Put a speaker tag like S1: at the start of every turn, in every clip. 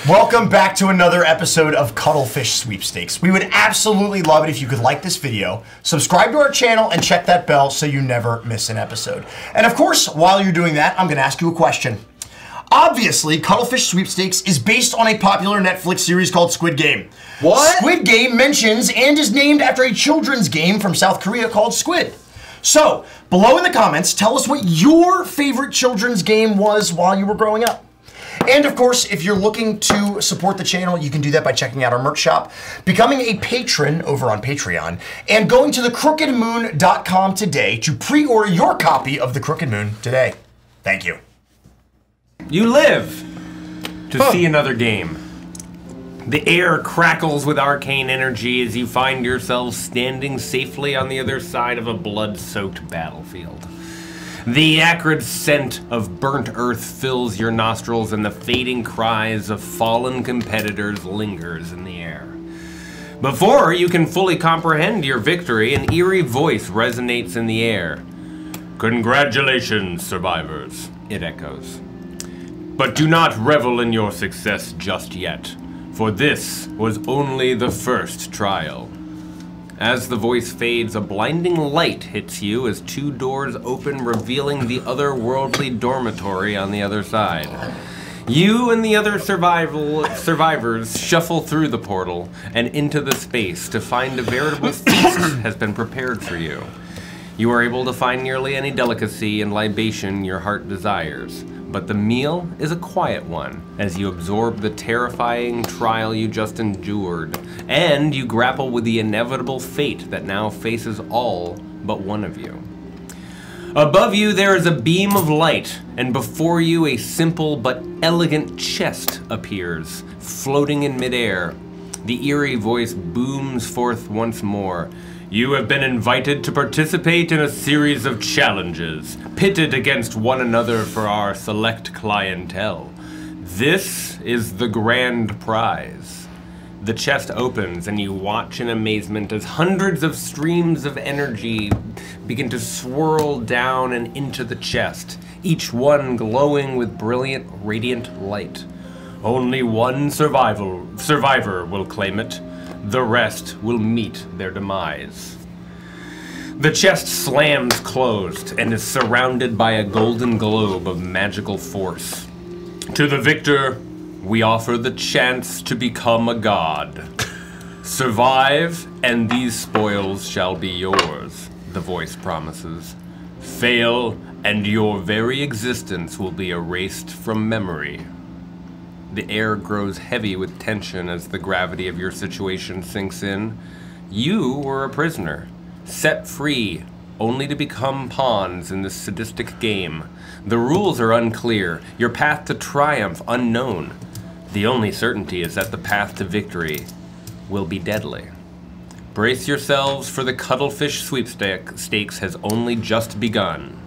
S1: Welcome back to another episode of Cuttlefish Sweepstakes. We would absolutely love it if you could like this video, subscribe to our channel, and check that bell so you never miss an episode. And of course, while you're doing that, I'm going to ask you a question. Obviously, Cuttlefish Sweepstakes is based on a popular Netflix series called Squid Game.
S2: What?
S1: Squid Game mentions and is named after a children's game from South Korea called Squid. So, below in the comments, tell us what your favorite children's game was while you were growing up. And of course, if you're looking to support the channel, you can do that by checking out our merch shop, becoming a patron over on Patreon, and going to thecrookedmoon.com today to pre-order your copy of The Crooked Moon today. Thank you.
S3: You live to see another game. The air crackles with arcane energy as you find yourself standing safely on the other side of a blood-soaked battlefield. The acrid scent of burnt earth fills your nostrils, and the fading cries of fallen competitors lingers in the air. Before you can fully comprehend your victory, an eerie voice resonates in the air. "Congratulations, survivors," it echoes. "But do not revel in your success just yet, for this was only the first trial." As the voice fades, a blinding light hits you as two doors open, revealing the otherworldly dormitory on the other side. You and the other survivors shuffle through the portal and into the space to find a veritable feast has been prepared for you. You are able to find nearly any delicacy and libation your heart desires, but the meal is a quiet one as you absorb the terrifying trial you just endured, and you grapple with the inevitable fate that now faces all but one of you. Above you there is a beam of light, and before you a simple but elegant chest appears, floating in midair. The eerie voice booms forth once more. "You have been invited to participate in a series of challenges, pitted against one another for our select clientele. This is the grand prize." The chest opens and you watch in amazement as hundreds of streams of energy begin to swirl down and into the chest, each one glowing with brilliant, radiant light. Only one survivor will claim it. The rest will meet their demise. The chest slams closed and is surrounded by a golden globe of magical force. "To the victor, we offer the chance to become a god. Survive, and these spoils shall be yours," the voice promises. "Fail, and your very existence will be erased from memory." The air grows heavy with tension as the gravity of your situation sinks in. You were a prisoner, set free, only to become pawns in this sadistic game. The rules are unclear, your path to triumph unknown. The only certainty is that the path to victory will be deadly. Brace yourselves, for the Cuttlefish Sweepstakes has only just begun.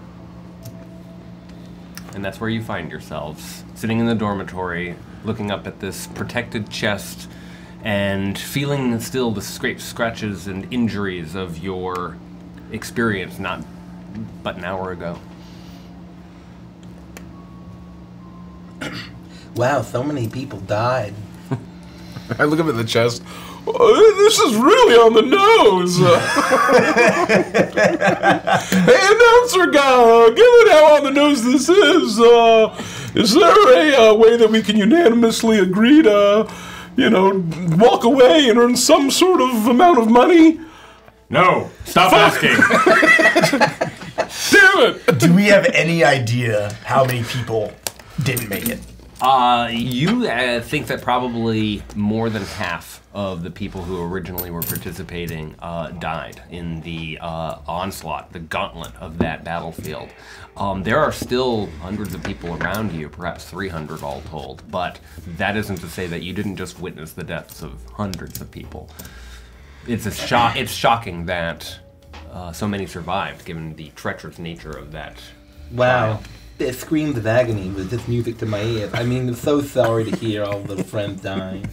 S3: And that's where you find yourselves, sitting in the dormitory, looking up at this protected chest and feeling still the scrapes, scratches, and injuries of your experience not but an hour ago.
S2: Wow, so many people died.
S4: I look up at the chest. This is really on the nose. Hey, announcer guy, given how on the nose this is there a way that we can unanimously agree to, walk away and earn some sort of amount of money?
S3: No, stop asking.
S4: Damn it!
S1: Do we have any idea how many people didn't make it?
S3: You think that probably more than half of the people who originally were participating died in the onslaught, the gauntlet of that battlefield. There are still hundreds of people around you, perhaps 300 all told, but that isn't to say that you didn't just witness the deaths of hundreds of people. It's shocking that so many survived, given the treacherous nature of that.
S2: Wow. The screams of agony was just music to my ears. I mean, I'm so sorry to hear all the friends dying.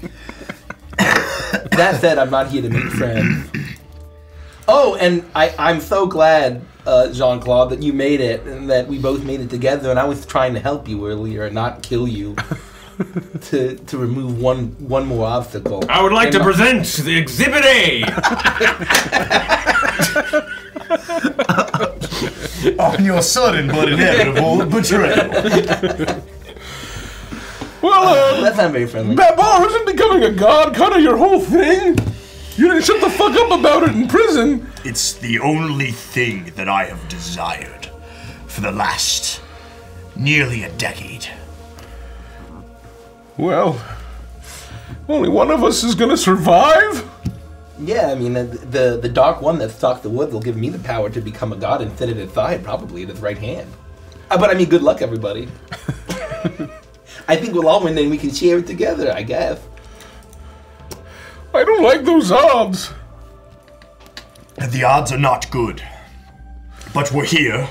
S2: That said, I'm not here to make friends. Oh, and I'm so glad, Jean-Claude, that you made it and that we both made it together. And I was trying to help you earlier and not kill you. to remove one more obstacle.
S3: I would like to present the Exhibit A.
S1: On your sudden but inevitable betrayal.
S4: Well,
S2: That's not very friendly.
S4: Babar, isn't becoming a god kind of your whole thing? You didn't shut the fuck up about it in prison.
S1: It's the only thing that I have desired for the last nearly a decade.
S4: Well, only one of us is gonna survive?
S2: Yeah, I mean, the Dark One that stalked the woods will give me the power to become a god and sit at his side, probably at his right hand. But I mean, good luck, everybody. I think we'll all win and we can share it together, I guess.
S4: I don't like those odds.
S1: The odds are not good. But we're here,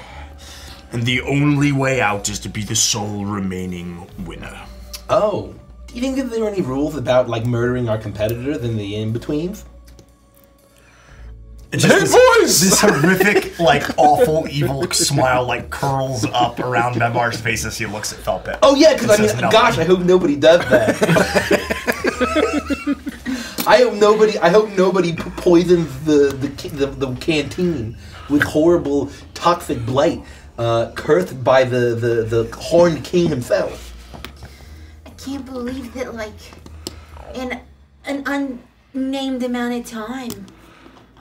S1: and the only way out is to be the sole remaining winner.
S2: Oh, do you think that there are any rules about, like, murdering our competitors in the in-betweens?
S1: It's
S4: Hey, boys!
S1: This horrific, like, awful, evil smile, like, curls up around Bevar's face as he looks at Felpit.
S2: Oh yeah, because I
S1: It says
S2: mean,
S1: nothing.
S2: gosh, I hope nobody does that. I hope nobody poisons the canteen with horrible toxic blight, cursed by the Horned King himself.
S5: I can't believe that, like, in an unnamed amount of time,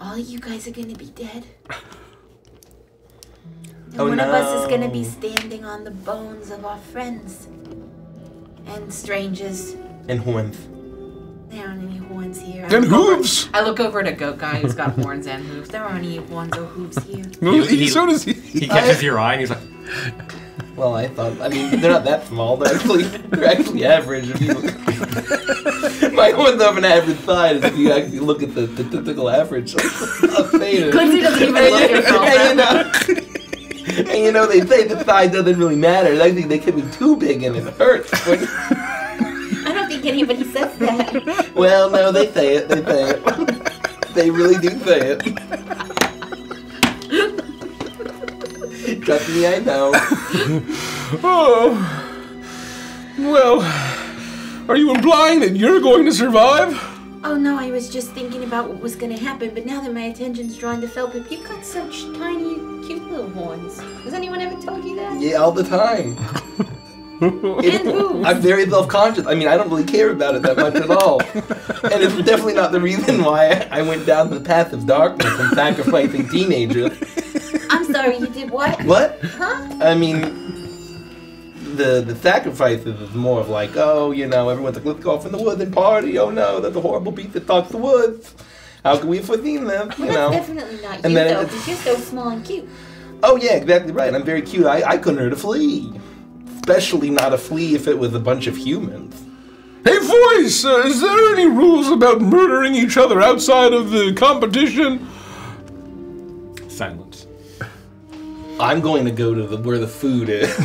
S5: all you guys are gonna be dead. And
S2: Oh,
S5: one of us is
S2: no.
S5: gonna be standing on the bones of our friends and strangers.
S2: And horns.
S5: There aren't any horns here.
S4: And hooves!
S6: I look over at a goat guy who's got horns and hooves. There aren't any horns or hooves here.
S4: So does he.
S3: He catches your eye and he's like,
S2: Well, I mean, they're not that small. They're actually average. If you my horns are of an average size if you actually look at the typical average of Theta.
S6: Quincy doesn't even look at
S2: And you know, they say the size doesn't really matter. I think they can be too big and it hurts.
S5: I don't think anybody says that.
S2: Well, no, they say it. They say it. They really do say it. Trust me, I know.
S4: Oh. Well, are you implying that you're going to survive?
S5: Oh no, I was just thinking about what was gonna happen, but now that my attention's drawn to Felpip, you've got such tiny, cute little horns. Has anyone ever told you that?
S2: Yeah, all the time.
S5: And hooves.
S2: I'm very self-conscious. I mean, I don't really care about it that much at all. And it's definitely not the reason why I went down the path of darkness and sacrificing teenagers.
S5: I'm sorry, you did what?
S2: What?
S5: Huh?
S2: I mean, the sacrifices is more of like, oh, you know, everyone's like, let's go off in the woods and party. Oh no, there's a horrible beast that stalks the woods. How can we have foreseen them? You
S5: Well,
S2: know.
S5: that's definitely not
S2: And
S5: you,
S2: then
S5: though,
S2: it's-
S5: because you're so small and cute.
S2: Oh yeah, exactly right. I'm very cute. I couldn't hurt a flea. Especially not a flea if it was a bunch of humans.
S4: Hey, voice! Is there any rules about murdering each other outside of the competition?
S3: silence.
S2: I'm going to go to where the food is.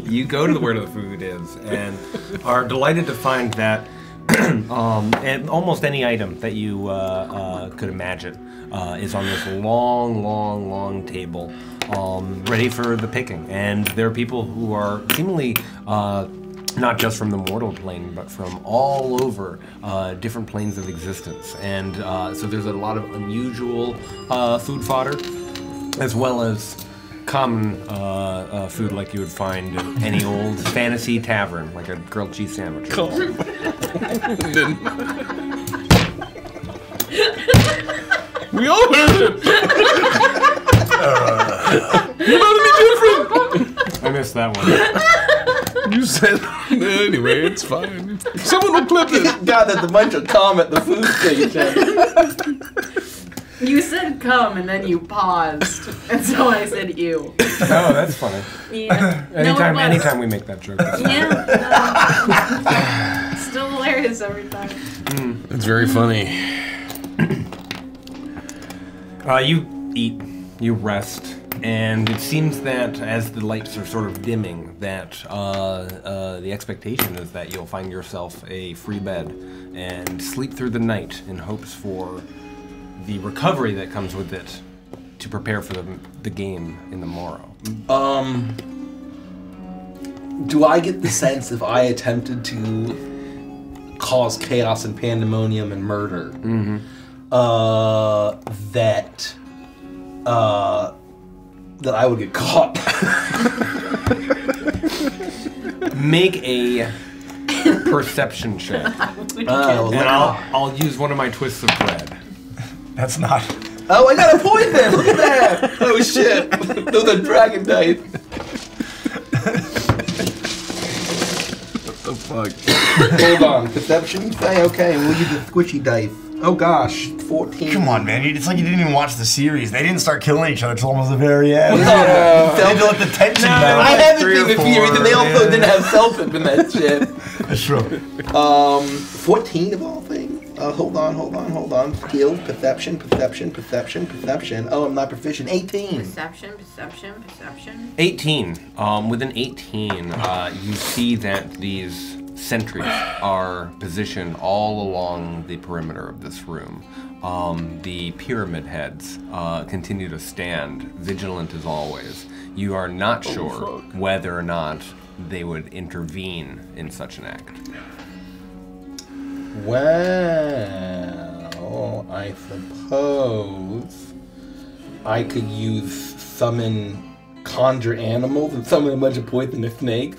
S3: You go to where the food is and are delighted to find that and almost any item that you could imagine is on this long table, ready for the picking. And there are people who are seemingly not just from the mortal plane, but from all over different planes of existence. And so there's a lot of unusual food fodder, as well as common food like you would find in any old fantasy tavern, like a grilled cheese sandwich.
S4: We all heard it! You're not any different!
S3: I missed that one.
S4: You said... Anyway, it's fine. Someone will clip it.
S2: God, there's a bunch of calm at the food station.
S6: You said come and then you paused, and so I said ew.
S3: Oh, that's funny.
S6: Yeah.
S3: Anytime we make that joke. That's funny.
S6: Yeah. Still hilarious every time.
S4: It's very funny.
S3: You eat, you rest, and it seems that as the lights are sort of dimming, that the expectation is that you'll find yourself a free bed and sleep through the night in hopes for the recovery that comes with it to prepare for the game in the morrow.
S2: do I get the sense if I attempted to cause chaos and pandemonium and murder, that I would get caught?
S3: Make a perception check. And I'll use one of my twists of thread.
S1: That's not.
S2: Oh, I got a point then! Look at that! Oh shit! Those are dragon dice.
S4: What the fuck?
S2: Hold on. Perception? Okay, we'll use the squishy dice. Oh gosh, 14.
S1: Come on, man. It's like you didn't even watch the series. They didn't start killing each other until almost the very end.
S2: Yeah.
S1: They had to let the tension
S2: I
S1: build.
S2: haven't seen the series, and they also didn't have self-hip in that shit.
S1: That's true.
S2: 14 of all things. Hold on. Skill, perception. Oh, I'm not proficient. 18.
S6: Perception.
S3: 18. With an 18, you see that these sentries are positioned all along the perimeter of this room. The pyramid heads continue to stand, vigilant as always. You are not sure whether or not they would intervene in such an act.
S2: Well, I suppose I could use summon conjure animals and summon a bunch of poisonous snakes.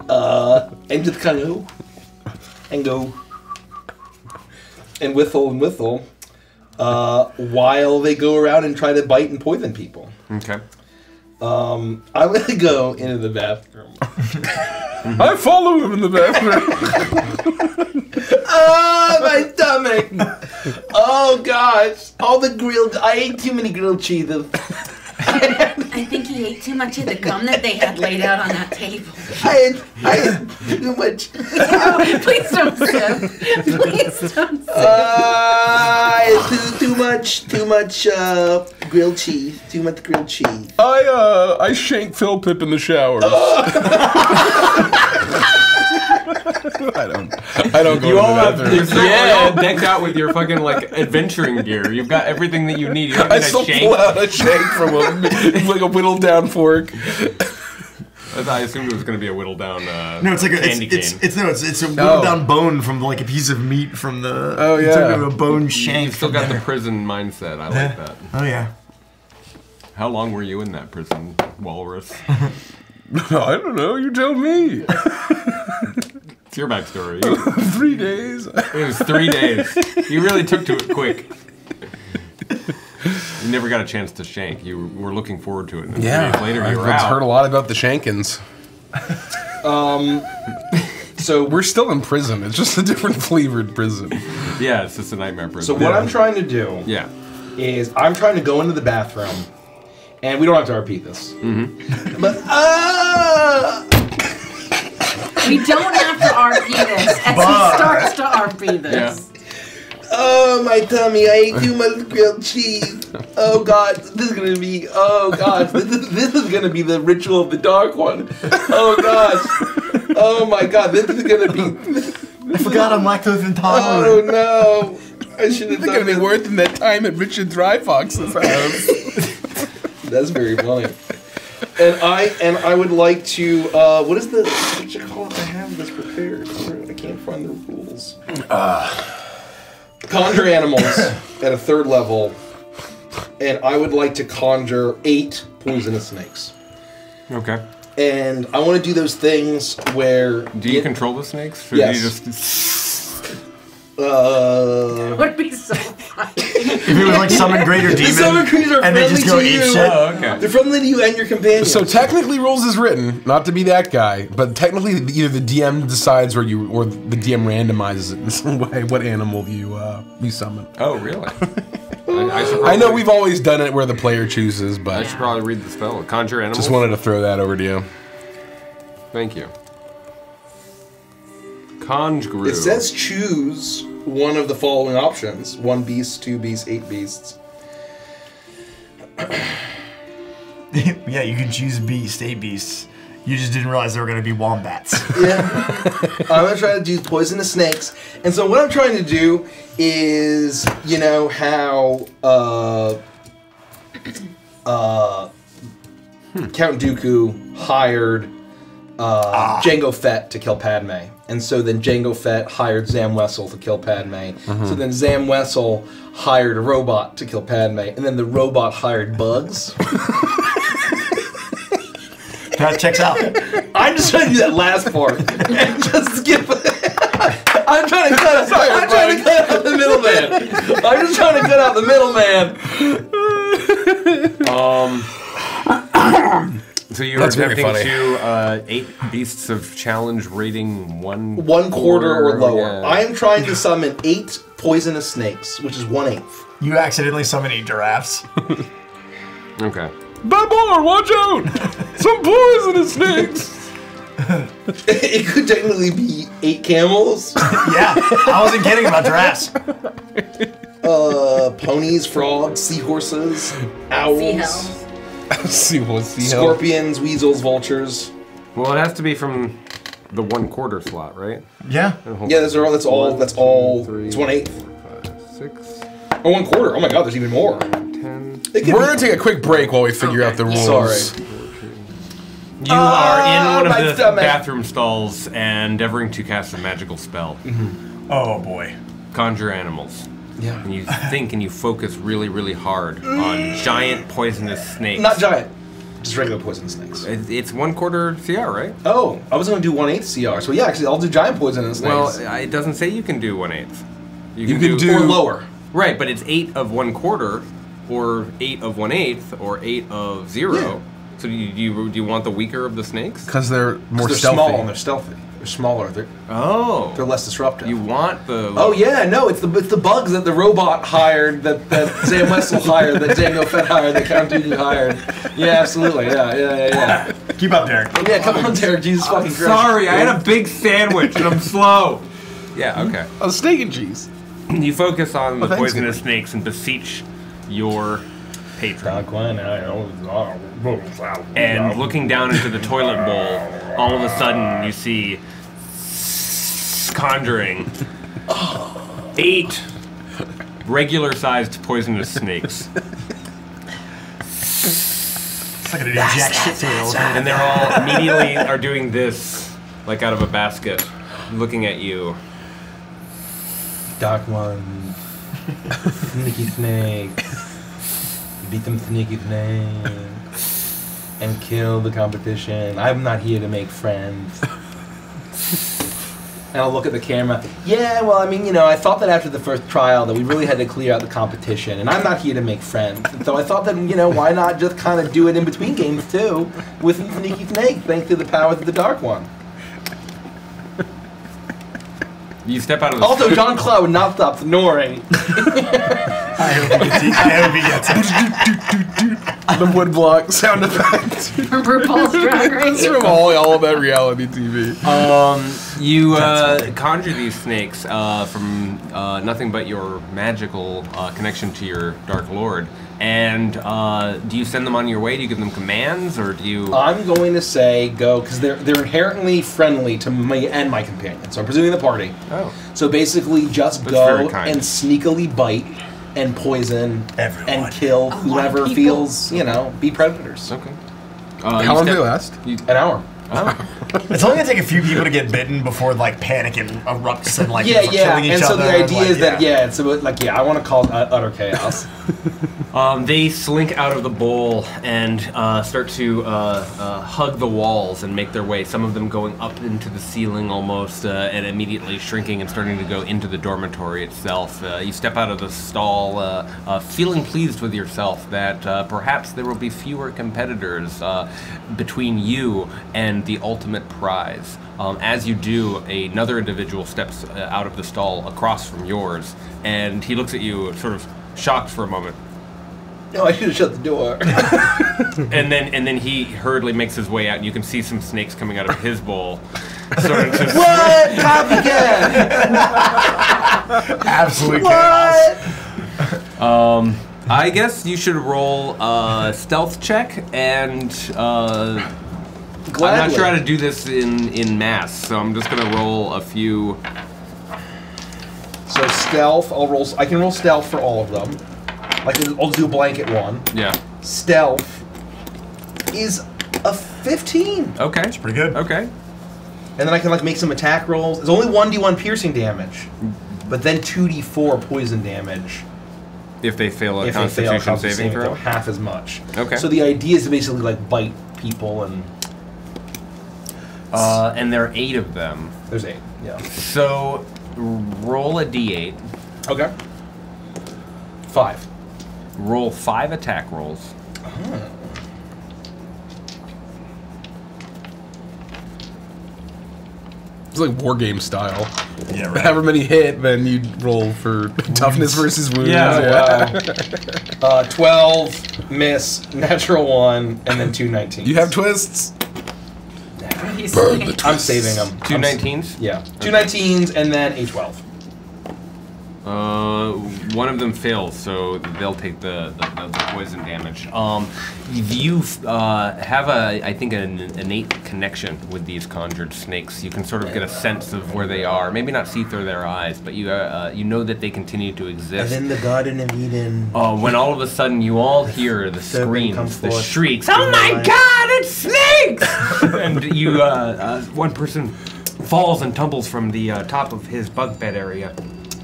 S2: And just kind of go and whistle while they go around and try to bite and poison people.
S3: Okay.
S2: I'm gonna go into the bathroom.
S4: I follow him in the bathroom.
S2: Oh, my stomach! Oh gosh, all the grilled. I ate too many grilled cheeses.
S5: I think he ate too much of the gum that they had laid out on that table.
S2: I ate too much.
S5: Please don't sip. Please don't sip.
S2: Too much grilled cheese. Too much grilled cheese.
S4: I shank Phil Pip in the shower. I don't go
S3: You
S4: to
S3: all
S4: the
S3: have
S4: bathroom.
S3: you're all decked out with your fucking like adventuring gear. You've got everything that you need. You don't
S4: I
S3: need
S4: still
S3: a shank.
S4: pull out a shank from like a whittled down fork.
S3: I assumed it was going to be a whittled down.
S1: No, it's like
S3: candy cane.
S1: it's a whittled down bone from like a piece of meat from the.
S4: Oh,
S1: you
S4: yeah.
S1: took it to a bone shank.
S3: You've still
S1: from
S3: got the
S1: dinner.
S3: prison mindset. I like that.
S1: Oh yeah.
S3: How long were you in that prison, Walrus?
S4: I don't know. You tell me.
S3: It's your backstory.
S4: 3 days.
S3: It was 3 days. You really took to it quick. You never got a chance to shank. You were looking forward to it. And 3 days later, you were
S4: I've
S3: out.
S4: heard a lot about the Shankins. So we're still in prison. It's just a different flavored prison.
S3: Yeah, it's just a nightmare prison.
S2: So what I'm trying to do
S3: Yeah.
S2: is I'm trying to go into the bathroom, and we don't have to repeat this. But
S6: We don't have to RP this as he starts to RP this.
S3: Yeah.
S2: oh my tummy! I ate too much grilled cheese. Oh god, this is gonna be. Oh gosh, this is gonna be the ritual of the dark one. Oh gosh. Oh my god, this is gonna be.
S1: I forgot I'm lactose
S2: Oh
S1: intolerant.
S2: no! I should have
S4: It's
S2: done
S4: gonna be
S2: this.
S4: worth in that time at Richard Dryfox's house.
S2: That's very funny. And I would like to. What is the? What you call it? I have this prepared. I can't find the rules. Conjure animals at a 3rd level, and I would like to conjure 8 poisonous snakes.
S3: Okay.
S2: And I want to do those things where.
S3: Do you control the snakes? Or
S2: Yes.
S3: do you just...
S6: It would be so funny.
S1: If it was like summon greater
S2: The
S1: demon,
S2: summon creatures are
S1: and they just go
S2: friendly to
S1: ape
S2: you.
S1: shit.
S3: Oh, okay.
S2: They're friendly to you and your companions.
S4: So technically, rules is written, not to be that guy, but technically either the DM decides or the DM randomizes it in some way what animal you summon.
S3: Oh, really?
S4: I know we've always done it where the player chooses,
S3: I
S4: but
S3: should probably read the spell. Conjure animals?
S4: just wanted to throw that over to you.
S3: Thank you. Conjure.
S2: It says choose one of the following options: 1 beast, 2 beasts, 8 beasts.
S1: Yeah, you can choose beast, 8 beasts. You just didn't realize there were gonna be wombats.
S2: Yeah. I'm gonna try to do poisonous snakes. And so what I'm trying to do is, you know how Count Dooku hired Jango Fett to kill Padme. And so then Jango Fett hired Zam Wesell to kill Padme. So then Zam Wesell hired a robot to kill Padme. And then the robot hired Bugs.
S1: That checks out.
S2: I'm just trying to do that last part. And just skip I'm trying to cut out the middleman. I'm just trying to cut out the middleman.
S3: So you're
S4: That's very
S3: attempting
S4: funny.
S3: to 8 Beasts of Challenge rating 1
S2: 1 quarter or lower.
S3: Yeah.
S2: I am trying to summon 8 poisonous snakes, which is 1/8.
S1: You accidentally summoned 8 giraffes.
S3: Okay.
S4: Babar, watch out! Some poisonous snakes!
S2: It could technically be 8 camels,
S1: Yeah, I wasn't kidding about giraffes.
S2: ponies, frogs, seahorses, owls,
S5: Seahorses.
S4: See what's the
S2: scorpions, weasels, vultures.
S3: Well, it has to be from the 1 quarter slot, right?
S1: Yeah.
S2: Yeah, that's all. That's all.
S3: Three,
S2: It's 1/8.
S3: 6,
S2: Or 1 quarter. Oh my god, there's even more.
S3: 10.
S2: It could
S4: We're
S2: be-
S4: gonna take a quick break while we figure out the rules.
S2: Sorry.
S3: You are in one
S2: my
S3: of the
S2: stomach.
S3: bathroom stalls and endeavoring to cast a magical spell.
S1: Oh boy.
S3: Conjure animals.
S2: Yeah.
S3: And you think and you focus really, really hard on giant poisonous snakes.
S2: Not giant. Just regular poisonous snakes.
S3: It's 1 quarter CR, right?
S2: Oh, I was gonna do 1/8 CR. So yeah, actually, I'll do giant poisonous snakes.
S3: Well, it doesn't say you can do 1/8.
S2: you can do or lower.
S3: Right, but it's 8 of 1 quarter, or 8 of 1/8, or 8 of 0.
S2: Yeah.
S3: So do you want the weaker of the snakes?
S4: Because they're more
S2: They're
S4: stealthy.
S2: small and they're stealthy. They're smaller. They're
S3: Oh.
S2: less disruptive.
S3: You want the...
S2: Oh yeah, no, it's the bugs that the robot hired, that Zam Wesell hired, that Jango Fett hired, that Count Dooku hired. Yeah, absolutely. Yeah.
S1: Keep up, Derek.
S2: Yeah, come on, Derek. Jesus fucking Christ.
S3: Sorry, I had a big sandwich and I'm slow. Yeah, okay.
S4: A steak and cheese.
S3: You focus on the
S4: thanks,
S3: poisonous snakes and beseech your patron. And looking down into the toilet bowl, all of a sudden you see conjuring 8 regular-sized poisonous snakes,
S1: It's like an jack shit tail.
S3: and they're all immediately are doing this, like out of a basket, looking at you.
S2: Dark ones. Sneaky snakes. Beat them sneaky snakes. And kill the competition. I'm not here to make friends. And I'll look at the camera. Yeah, well, I mean, I thought that after the first trial that we really had to clear out the competition. And I'm not here to make friends. And so I thought that, why not just kind of do it in between games, too? With some sneaky snakes, thanks to the powers of the Dark One.
S3: You step out of the
S2: Also, John Cloud would not stop snoring.
S1: I hope he gets it.
S4: The wood block sound effect.
S6: From RuPaul's Drag Race.
S4: It's from all of that reality TV.
S3: You conjure these snakes from nothing but your magical connection to your Dark Lord. And do you send them on your way? Do you give them commands, or do you?
S2: I'm going to say go, because they're inherently friendly to me and my companion. So I'm presuming the party.
S3: Oh.
S2: So basically, just
S3: That's very
S2: go
S3: kind.
S2: and sneakily bite and poison
S1: Everyone.
S2: and kill
S5: lot of
S2: whoever
S5: people.
S2: feels, be predators.
S3: Okay.
S4: How long do they last?
S2: An hour.
S1: It's only gonna take a few people to get bitten before panic erupts and
S2: Yeah,
S1: people start killing each
S2: and so
S1: other.
S2: the idea is that,
S1: yeah.
S2: it's about, I want to call it utter chaos.
S3: They slink out of the bowl and start to hug the walls and make their way. Some of them going up into the ceiling almost, and immediately shrinking and starting to go into the dormitory itself. You step out of the stall, feeling pleased with yourself that perhaps there will be fewer competitors between you and the ultimate prize. As you do, another individual steps out of the stall across from yours, and he looks at you, sort of shocked for a moment.
S2: No, I should have shut the door.
S3: And then he hurriedly makes his way out, and you can see some snakes coming out of his bowl. Starting to
S2: What? Copycat!
S1: Absolute
S2: What?
S1: chaos.
S3: I guess you should roll a stealth check, and I'm not
S2: Gladly.
S3: sure how to do this in mass, so I'm just gonna roll a few.
S2: So stealth, I can roll stealth for all of them. I'll do a blanket one.
S3: Yeah.
S2: Stealth is a 15.
S3: Okay.
S1: That's pretty good.
S3: Okay.
S2: And then I can like make some attack rolls. It's only 1d1 piercing damage, but then 2d4 poison damage.
S3: If they fail a
S2: If they fail
S3: Constitution saving throw.
S2: half as much.
S3: Okay.
S2: So the idea is to basically like bite people, and
S3: And there are 8 of them.
S2: there's 8. Yeah.
S3: So roll a d8.
S2: Okay. 5.
S3: Roll 5 attack rolls.
S4: It's like war game style.
S1: Yeah, right.
S4: However many hit, then you roll for toughness versus wounds.
S3: Yeah.
S2: 12, miss, natural 1, and then 2 19s.
S4: You have twists.
S6: He's
S4: Burn
S6: saying-
S4: the
S2: I'm saving them.
S3: 2 19s?
S2: Yeah. 2 19s and then a 12.
S3: One of them fails, so they'll take the poison damage. You have I think an innate connection with these conjured snakes. You can sort of get a sense of where they are. Maybe not see through their eyes, but you know that they continue to exist.
S2: And in the Garden of Eden.
S3: When all of a sudden you all hear the
S2: Serpent comes
S3: screams, the
S2: forth.
S3: shrieks, "Oh my God, it's snakes!" And you, one person falls and tumbles from the top of his bunk bed area,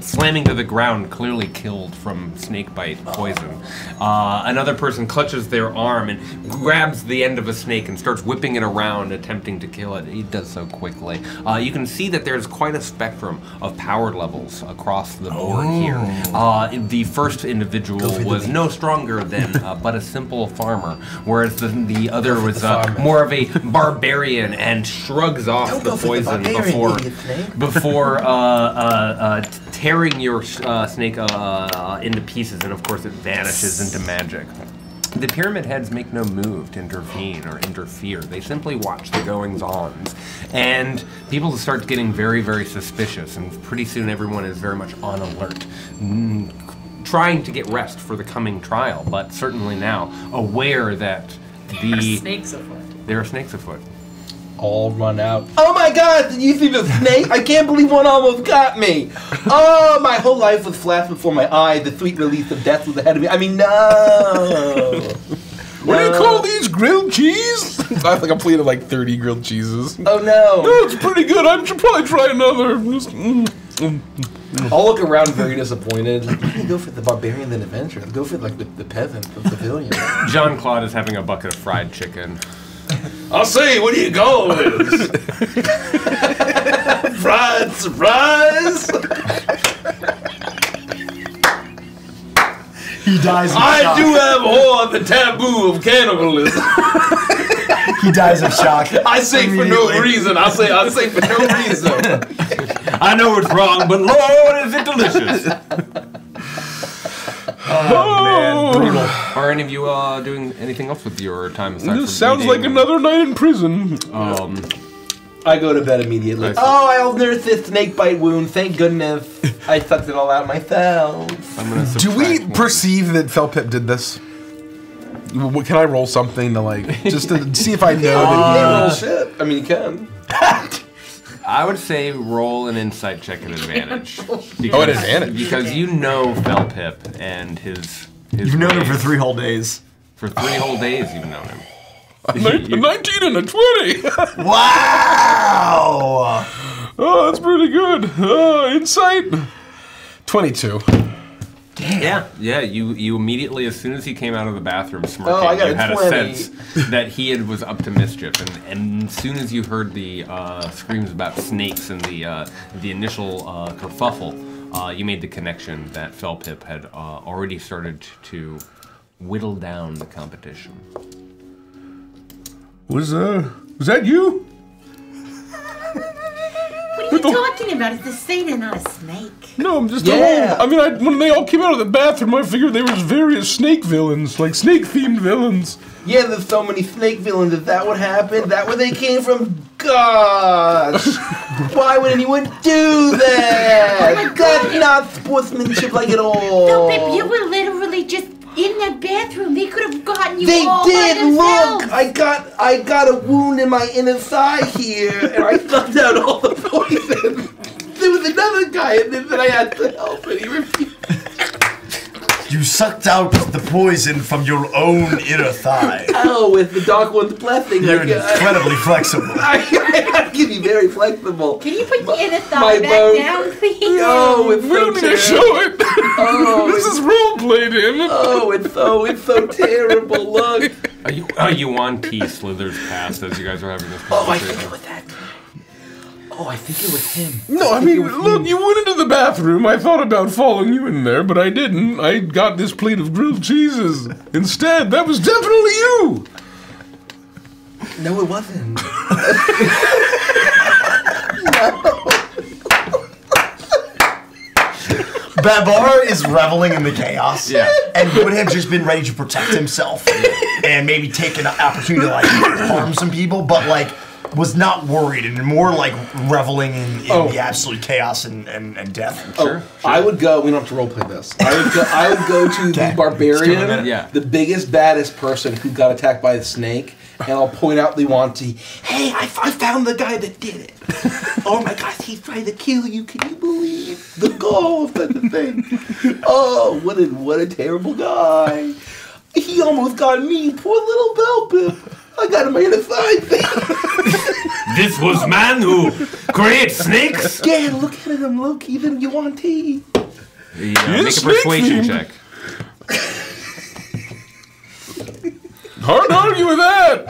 S3: slamming to the ground, clearly killed from snake bite poison. Another person clutches their arm and grabs the end of a snake and starts whipping it around, attempting to kill it. He does so quickly. You can see that there's quite a spectrum of power levels across the board here. The first individual was no stronger than but a simple farmer, whereas the other was more of a barbarian and shrugs off the poison before tearing your snake into pieces, and of course it vanishes into magic. The pyramid heads make no move to intervene or interfere. They simply watch the goings-ons. And people start getting very, very suspicious, and pretty soon everyone is very much on alert, trying to get rest for the coming trial, but certainly now aware that
S6: Snakes afoot.
S3: there are snakes afoot.
S2: All run out. Oh my God! Did you see the snake? I can't believe one almost got me. Oh, my whole life was flashed before my eye. The sweet release of death was ahead of me. I mean, no.
S4: What do you call these, grilled cheese? I think I completed like 30 grilled cheeses.
S2: Oh no.
S4: No, it's pretty good. I should probably try another.
S2: I'll look around very disappointed. Like, why do you go for the barbarian than adventure? Go for like the peasant, the civilian.
S3: John Claude is having a bucket of fried chicken.
S4: I'll say, what do you go with?
S2: Fried surprise!
S1: He dies of
S2: I
S1: shock.
S2: do have on the taboo of cannibalism.
S1: He dies of shock.
S2: I say for no reason. I say for no reason.
S3: I know it's wrong, but Lord, is it delicious! Oh, man, brutal. Are any of you doing anything else with your time aside from
S4: This sounds like
S3: eating?
S4: another night in prison.
S2: I go to bed immediately. Oh, I'll nurse this snake bite wound. Thank goodness. I sucked it all out myself.
S3: I'm gonna
S4: Do we
S3: subtract one.
S4: perceive that Felpip did this? Can I roll something to like, just to see if I know that
S2: Shit. I mean, you can.
S3: I would say roll an insight check at advantage.
S4: Oh, at advantage.
S3: Because you know Felpip and his
S1: You've known him for
S3: ways.
S1: 3 whole days.
S3: For 3 whole days you've known him.
S4: A 19 and a 20.
S1: Wow!
S4: Oh, that's pretty good. Insight. 22.
S3: Yeah, you immediately, as soon as he came out of the bathroom smirking,
S2: Oh, I got
S3: you
S2: a
S3: had
S2: 20.
S3: a sense that he was up to mischief. And as soon as you heard the screams about snakes and the initial kerfuffle, you made the connection that Felpip had already started to whittle down the competition.
S4: Was that you?
S5: What are you talking about? It's a Satan, not a snake.
S4: No, I'm just.
S2: Yeah.
S4: I mean, when they all came out of the bathroom, I figured there was various snake villains, like snake-themed villains.
S2: Yeah, there's so many snake villains. Is that what happened? That where they came from? Gosh! Why would anyone do that?
S5: Oh my God.
S2: That's not sportsmanship like at all.
S5: No, babe, you were literally just in that bathroom. They could have gotten you
S2: They
S5: all by
S2: did.
S5: themselves.
S2: Look, I got a wound in my inner thigh here, and I sucked out all the poison. There was another guy in there that I had to help, and he refused.
S1: You sucked out the poison from your own inner thigh.
S2: Oh, with the Dark One's blessing.
S1: You're incredibly flexible.
S2: I can be very flexible.
S5: Can you put the inner thigh
S2: My
S5: back
S2: bones.
S5: down, please?
S2: Oh, it's
S4: We
S2: so
S4: don't need to
S2: terrible.
S4: show it.
S2: Oh,
S4: This is roleplay, damn it.
S2: Oh, it's so terrible. Look.
S3: Yuan T slithers past as you guys are having this
S2: Oh, I
S3: conversation.
S2: think it was that guy. Oh, I think it was him.
S4: No, I mean, look, you went into the bathroom. I thought about following you in there, but I didn't. I got this plate of grilled cheeses. Instead, that was definitely you.
S2: No, it wasn't.
S1: Babar is reveling in the chaos,
S3: Yeah.
S1: and would have just been ready to protect himself and maybe take an opportunity to like harm some people, but like was not worried and more like reveling in the absolute chaos and death.
S3: Sure.
S2: I would go. We don't have to roleplay this. I would go to the barbarian,
S3: Yeah.
S2: the biggest, baddest person who got attacked by the snake, and I'll point out Liwanti. Hey, I found the guy that did it. Oh my gosh, he's trying to kill you. Can you believe the goal of the thing? Oh, what a terrible guy. He almost got me. Poor little Belpip. I got him in the side thing.
S3: This was man who creates snakes?
S2: Yeah, look at him. Look, even Yuan-Ti.
S3: Make a
S4: snake
S3: persuasion
S4: themed.
S3: check.
S4: Hard to argue with that.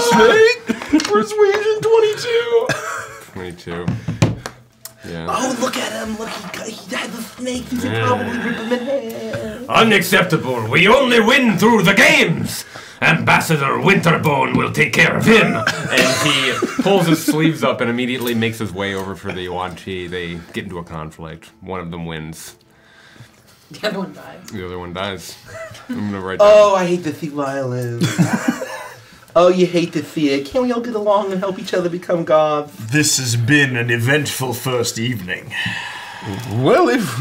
S4: Snake.
S2: Persuasion 22.
S3: 22. Yeah.
S2: Oh, look at him. Look, he has the snake. He should probably rip him in half.
S3: Unacceptable. We only win through the games. Ambassador Winterbone will take care of him. And he pulls his sleeves up and immediately makes his way over for the Yuan Chi. They get into a conflict. One of them wins.
S6: The other one dies.
S3: The other one dies. I'm gonna write that.
S2: Oh, I hate to see violence. Oh, you hate to see it. Can't we all get along and help each other become gods?
S1: This has been an eventful first evening.
S4: Well, if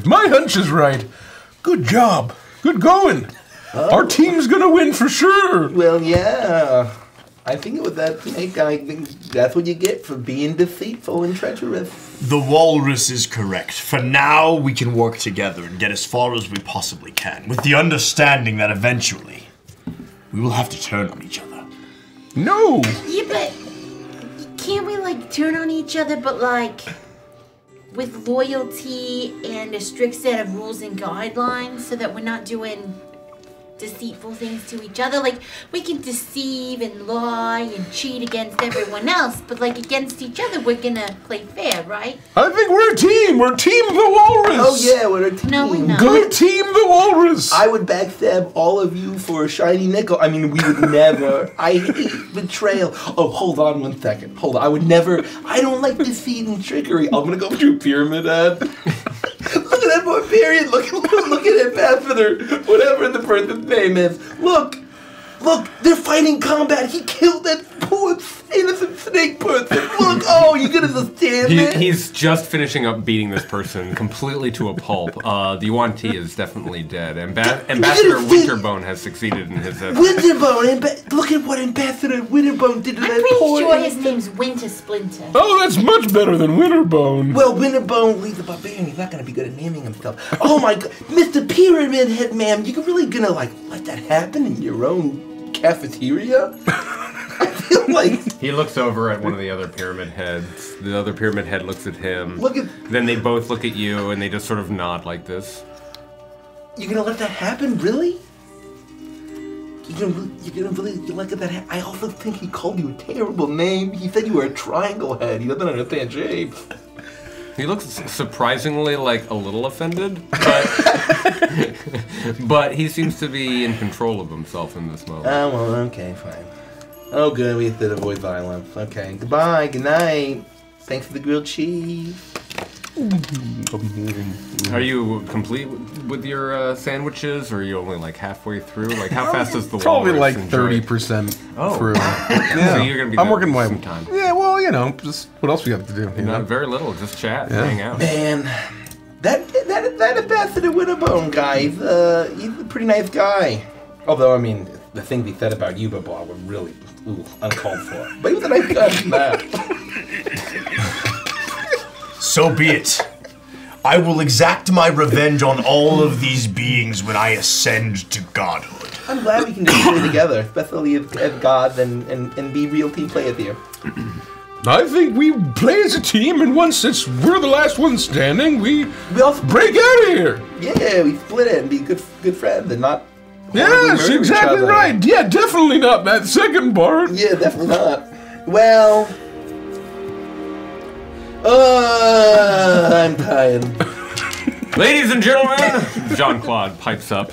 S4: my hunch is right, good job. Good going. Our team's gonna win for sure.
S2: Well, yeah. I think it was that snake guy. I think that's what you get for being deceitful and treacherous.
S1: The walrus is correct. For now, we can work together and get as far as we possibly can, with the understanding that eventually we will have to turn on each other.
S4: No.
S5: Yeah, but can't we like turn on each other, but like with loyalty and a strict set of rules and guidelines, so that we're not doing deceitful things to each other? Like, we can deceive and lie and cheat against everyone else, but like against each other, we're gonna play fair, right?
S4: I think we're a team. We're Team the Walrus.
S2: Oh, yeah, we're a team.
S5: No, we're not.
S4: Go Team the Walrus.
S2: I would backstab all of you for a shiny nickel. I mean, we would never. I hate betrayal. Oh, hold on 1 second. Hold on. I would never. I don't like deceit and trickery. I'm gonna go to Pyramid Head. Look at that barbarian. Look at Ambassador. Whatever the person's name is. Look, they're fighting combat. He killed that poor innocent snake person. Look, oh, you gonna understand it?
S3: He's just finishing up beating this person completely to a pulp. The Yuan Ti is definitely dead. Ambassador Winterbone has succeeded in his...
S2: Winterbone. Look at what Ambassador Winterbone did to
S5: I'm
S2: that
S5: pretty
S2: poor
S5: sure his
S2: innocent-
S5: name's Winter Splinter.
S4: Oh, that's much better than Winterbone.
S2: Well, Winterbone leads the barbarian. He's not gonna be good at naming himself. Oh my god, Mr. Pyramid Head, ma'am, you really gonna like let that happen in your own cafeteria? I feel like
S3: He looks over at one of the other pyramid heads. The other pyramid head looks at him.
S2: Look at-
S3: Then they both look at you and they just sort of nod like this.
S2: you're gonna let that happen, really? You're gonna really let that happen? I also think he called you a terrible name. He said you were a triangle head. He doesn't understand shapes.
S3: He looks surprisingly like a little offended, but he seems to be in control of himself in this moment.
S2: Oh, well, okay, fine. Oh, good, we have to avoid violence. Okay, goodbye, good night. Thanks for the grilled cheese.
S3: Are you complete with your sandwiches, or are you only like halfway through? Like, how fast does the
S7: Probably
S3: walrus
S7: like
S3: enjoy-
S7: 30%
S3: Oh.
S7: through.
S3: So
S7: Yeah.
S3: you're gonna be
S7: I'm
S3: there
S7: working
S3: for
S7: my
S3: some time.
S7: Yeah, well, you know, just what else we got to do? You
S3: Not
S7: know?
S3: very little, just chat,
S7: Yeah.
S3: hang out.
S2: Man, that Ambassador Winterbone guy, he's a pretty nice guy. Although, I mean, the things he said about you, Babar, were really uncalled for. But he was a nice guy for that.
S1: So be it. I will exact my revenge on all of these beings when I ascend to godhood.
S2: I'm glad we can just play together, especially as gods, and be real team players here.
S4: I think we play as a team, and once we're the last one standing, we
S2: all
S4: break out of here.
S2: Yeah, we split it and be good friends and not.
S4: Yes, exactly right. Yeah, definitely not that second part.
S2: Yeah, definitely not. Well, I'm tired.
S3: Ladies and gentlemen, Jean-Claude pipes up.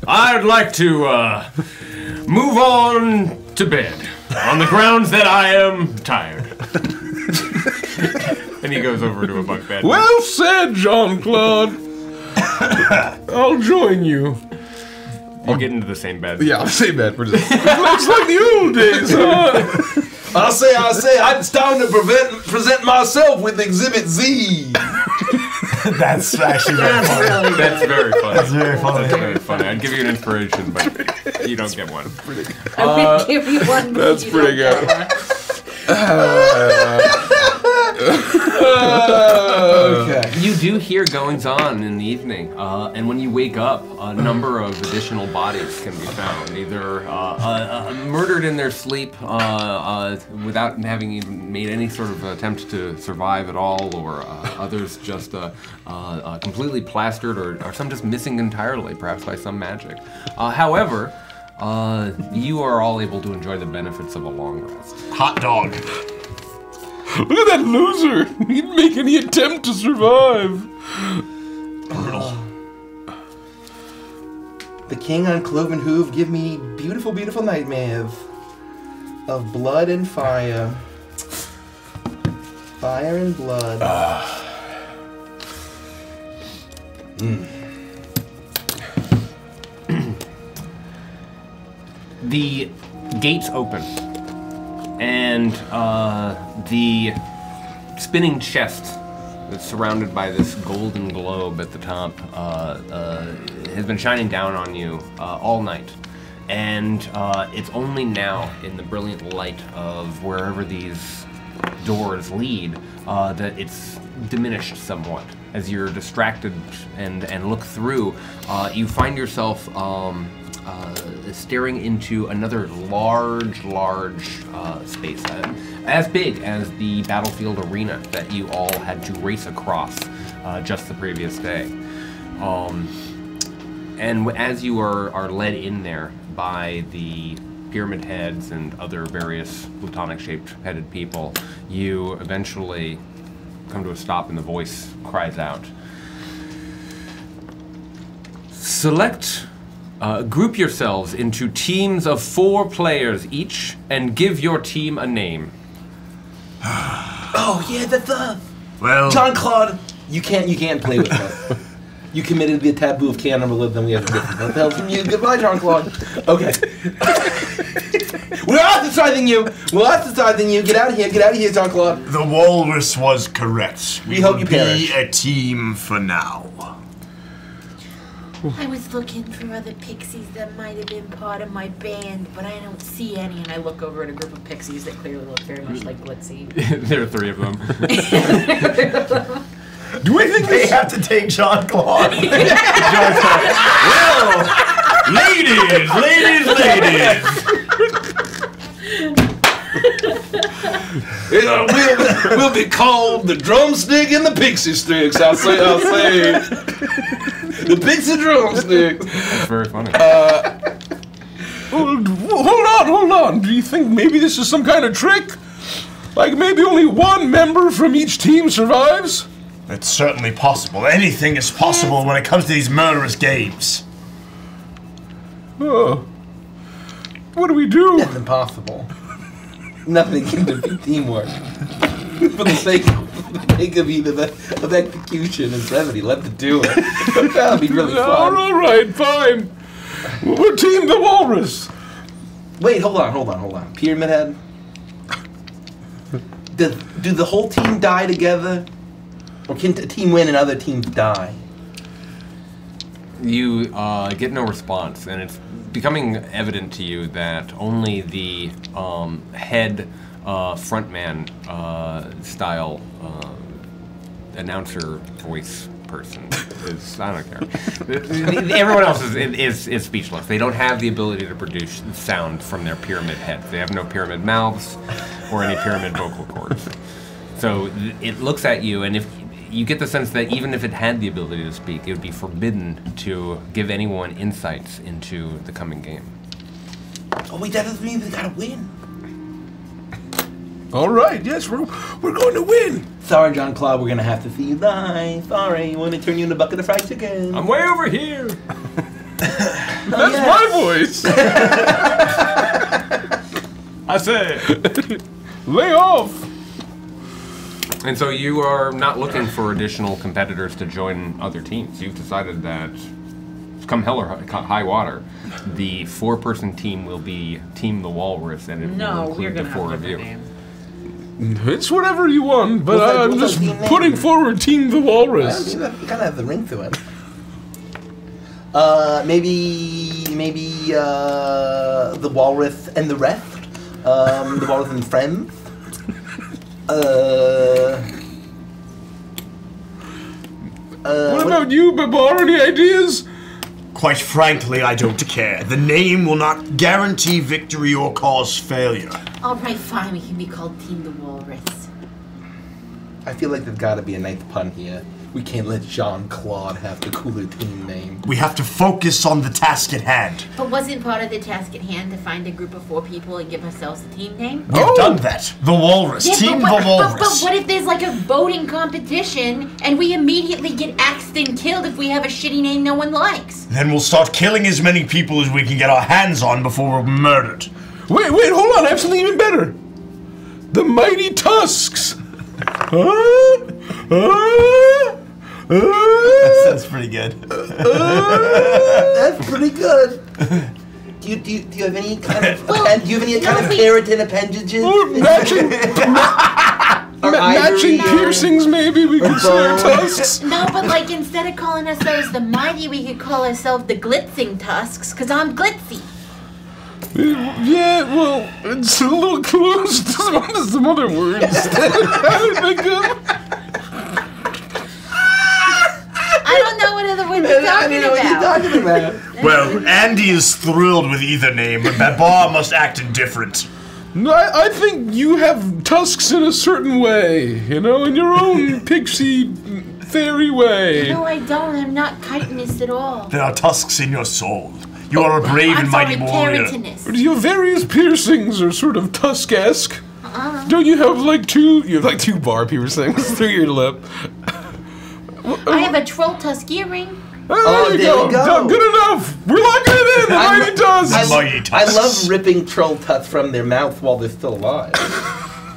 S3: I'd like to move on to bed on the grounds that I am tired. And he goes over to a bunk bed.
S4: Well said, Jean-Claude. I'll join you.
S3: I'll get into the same bed.
S4: Yeah, I'll say that for just. It looks like the old days, huh?
S2: I'll say, it's time to present myself with Exhibit Z.
S1: That's actually very funny.
S3: That's very funny.
S1: That's very funny.
S3: That's very funny. I'd give you an inspiration, but you don't get one.
S6: I would give you one. But
S4: That's
S6: you
S4: pretty
S6: don't
S4: good.
S6: get one.
S2: Okay.
S3: You do hear goings on in the evening, and when you wake up, a number of additional bodies can be found, either murdered in their sleep without having even made any sort of attempt to survive at all, or others just completely plastered, or some just missing entirely, perhaps by some magic. However, you are all able to enjoy the benefits of a long rest.
S1: Hot dog.
S4: Look at that loser. He didn't make any attempt to survive.
S2: The king on cloven hoof give me beautiful, beautiful nightmares of blood and fire. Fire and blood.
S3: The gates open, and the spinning chest that's surrounded by this golden globe at the top has been shining down on you all night. And it's only now, in the brilliant light of wherever these doors lead, that it's diminished somewhat. As you're distracted and look through, you find yourself staring into another large space, as big as the battlefield arena that you all had to race across just the previous day. And as you are led in there by the pyramid heads and other various plutonic-shaped headed people, you eventually come to a stop and the voice cries out. Group yourselves into teams of 4 players each and give your team a name.
S2: Oh yeah, that's
S1: Well,
S2: Jean-Claude. You can't play with us. You committed the taboo of cannibalism. We have to get the hell from you. Goodbye, Jean-Claude. Okay. We're ostracizing you. Get out of here, Jean-Claude.
S1: the walrus was correct.
S2: We hope you
S1: be
S2: perish.
S1: a team for now.
S5: I was looking for other pixies that might have been part of my band, but I don't see any.
S6: And I look over at a group of pixies that clearly look very much like Blitzy.
S3: There are 3 of them.
S1: Do we think they have to take Jean-Claude?
S3: Well, ladies!
S4: We'll be called the drumstick and the pixie sticks. I'll say. The pixie drumstick.
S3: That's very funny.
S4: Hold on. Do you think maybe this is some kind of trick? Like maybe only one member from each team survives?
S1: It's certainly possible. Anything is possible when it comes to these murderous games.
S4: What do we do?
S2: That's impossible. Nothing can defeat teamwork. For the sake of execution and brevity, let's do it. That'll be really fun.
S4: All right, fine. We're Team the Walrus.
S2: Wait, hold on. Pyramid Head. Do the whole team die together? Or can a team win and other teams die?
S3: You get no response, and it's becoming evident to you that only the head frontman style announcer voice person is, I don't care. Everyone else is speechless. They don't have the ability to produce sound from their pyramid heads. They have no pyramid mouths or any pyramid vocal cords. So it looks at you, and if you get the sense that even if it had the ability to speak, it would be forbidden to give anyone insights into the coming game.
S2: Oh wait, that doesn't mean we gotta win.
S4: All right, yes, we're going to win.
S2: Sorry, John Claude, we're gonna have to see you live. Sorry, want to turn you in a bucket of fried chicken.
S3: I'm way over here.
S4: That's my voice.
S3: I say.
S4: Lay off.
S3: And so you are not looking for additional competitors to join other teams. You've decided that, come hell or high water, the 4-person team will be Team the Walrus, and it will include the 4 of you.
S4: It's whatever you want, but I'm
S2: what's
S4: just
S2: that team name?
S4: putting forward Team the Walrus.
S2: You kind of have the ring to it. Maybe the Walrus and the rest. The Walrus and friends.
S4: What about you, Babar? Any ideas?
S1: Quite frankly, I don't care. The name will not guarantee victory or cause failure.
S5: All right, fine. We can be called Team the Walrus.
S2: I feel like there's gotta be a nice pun here. We can't let Jean-Claude have the cooler team name.
S1: We have to focus on the task at hand.
S5: But wasn't part of the task at hand to find a group of 4 people and give ourselves a team name?
S1: We've done that. The Walrus.
S5: Yeah,
S1: Team
S5: but
S1: the Walrus.
S5: But what if there's like a voting competition and we immediately get axed and killed if we have a shitty name no one likes?
S1: Then we'll start killing as many people as we can get our hands on before we're murdered.
S4: Wait, hold on. I have something even better. The Mighty Tusks.
S1: That's pretty good.
S2: That's pretty good. Do you have any kind of keratin appendages?
S4: Matching piercings, maybe we could say our tusks.
S5: No, but like instead of calling ourselves the Mighty, we could call ourselves the Glitzing Tusks, because I'm glitzy.
S4: Yeah, well, it's a little close to some other words that I would think of.
S5: I don't know what other words you're talking about.
S1: Well, Andy is thrilled with either name, but Babar must act indifferent.
S4: No, I think you have tusks in a certain way, in your own pixie fairy way.
S5: No, I don't. I'm not chitinous at all.
S1: There are tusks in your soul. You are a brave and mighty warrior.
S5: Keratinous.
S4: Your various piercings are sort of tusk-esque. Don't you have like two bar piercings through your lip?
S5: I have a troll tusk earring.
S4: There you go. Good enough. We're locking it in. The Mighty Tusks.
S2: I love ripping troll tusks from their mouth while they're still alive.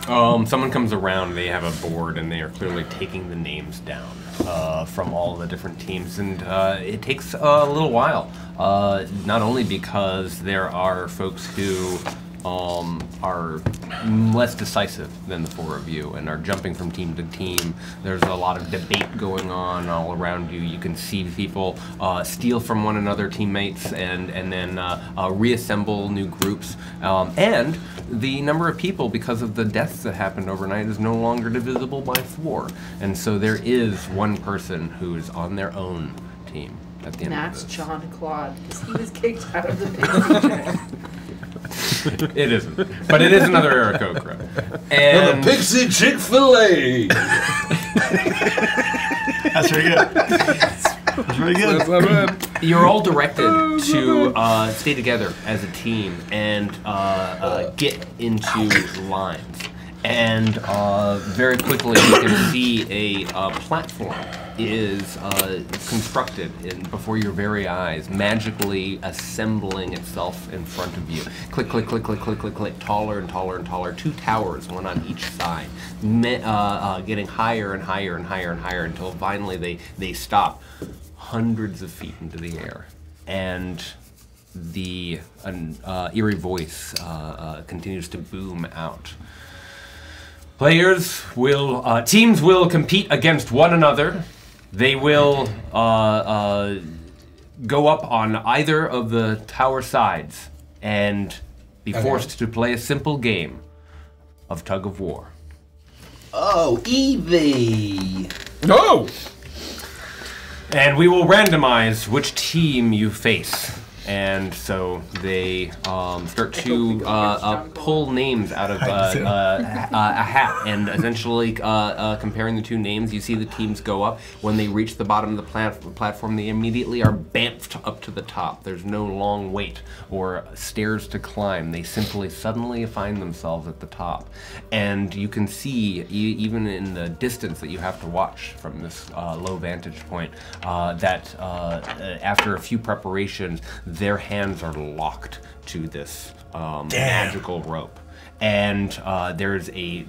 S3: Someone comes around, they have a board, and they are clearly taking the names down from all the different teams, and it takes a little while. Not only because there are folks who are less decisive than the 4 of you and are jumping from team to team. There's a lot of debate going on all around you. You can see people steal from one another, teammates, and then reassemble new groups. And the number of people, because of the deaths that happened overnight, is no longer divisible by 4. And so there is one person who is on their own team at the end of this.
S6: That's John Claude, because he was kicked out of the picture.
S3: It isn't, but it is another Aarakocra. And
S2: the Pixie Chick-fil-A.
S1: That's very good. That's very good.
S4: That's not bad.
S3: you're all directed to stay together as a team and get into lines. And very quickly you can see a platform is constructed before your very eyes, magically assembling itself in front of you. Click, click, click, click, click, click, click, taller and taller and taller. 2 towers, one on each side, getting higher and higher and higher and higher until finally they stop hundreds of feet into the air. And the eerie voice continues to boom out. Teams will compete against one another. They will go up on either of the tower sides and be forced to play a simple game of tug of war.
S2: Oh, Evie!
S4: No!
S3: And we will randomize which team you face. And so they start to pull names out of a hat, and essentially comparing the two names, you see the teams go up. When they reach the bottom of the platform, they immediately are bamfed up to the top. There's no long wait or stairs to climb. They simply suddenly find themselves at the top. And you can see, even in the distance that you have to watch from this low vantage point, that after a few preparations, their hands are locked to this magical rope. And there's a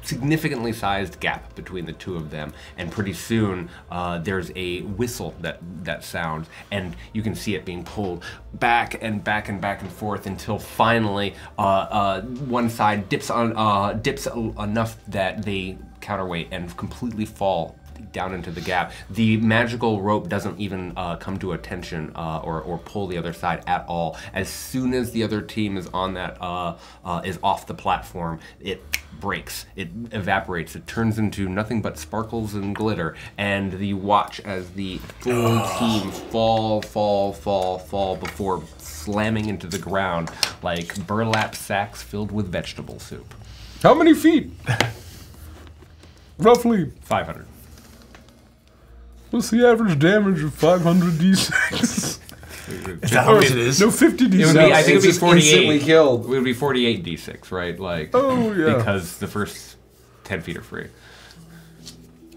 S3: significantly sized gap between the two of them, and pretty soon there's a whistle that sounds, and you can see it being pulled back and back and back and forth until finally one side dips enough that they counterweight and completely fall down into the gap. The magical rope doesn't even come to attention or pull the other side at all. As soon as the other team is on that is off the platform, it breaks, it evaporates, it turns into nothing but sparkles and glitter, and you watch as the full team fall before slamming into the ground like burlap sacks filled with vegetable soup.
S4: How many feet? Roughly.
S3: 500.
S4: What's the average damage of 500 d6?
S1: Is that how much it is?
S4: No, 50 d6.
S3: It would be, I think it would be
S2: It's just instantly
S3: 48.
S2: killed.
S3: It would be 48 d6, right? Like,
S4: Oh, yeah.
S3: because the first 10 feet are free.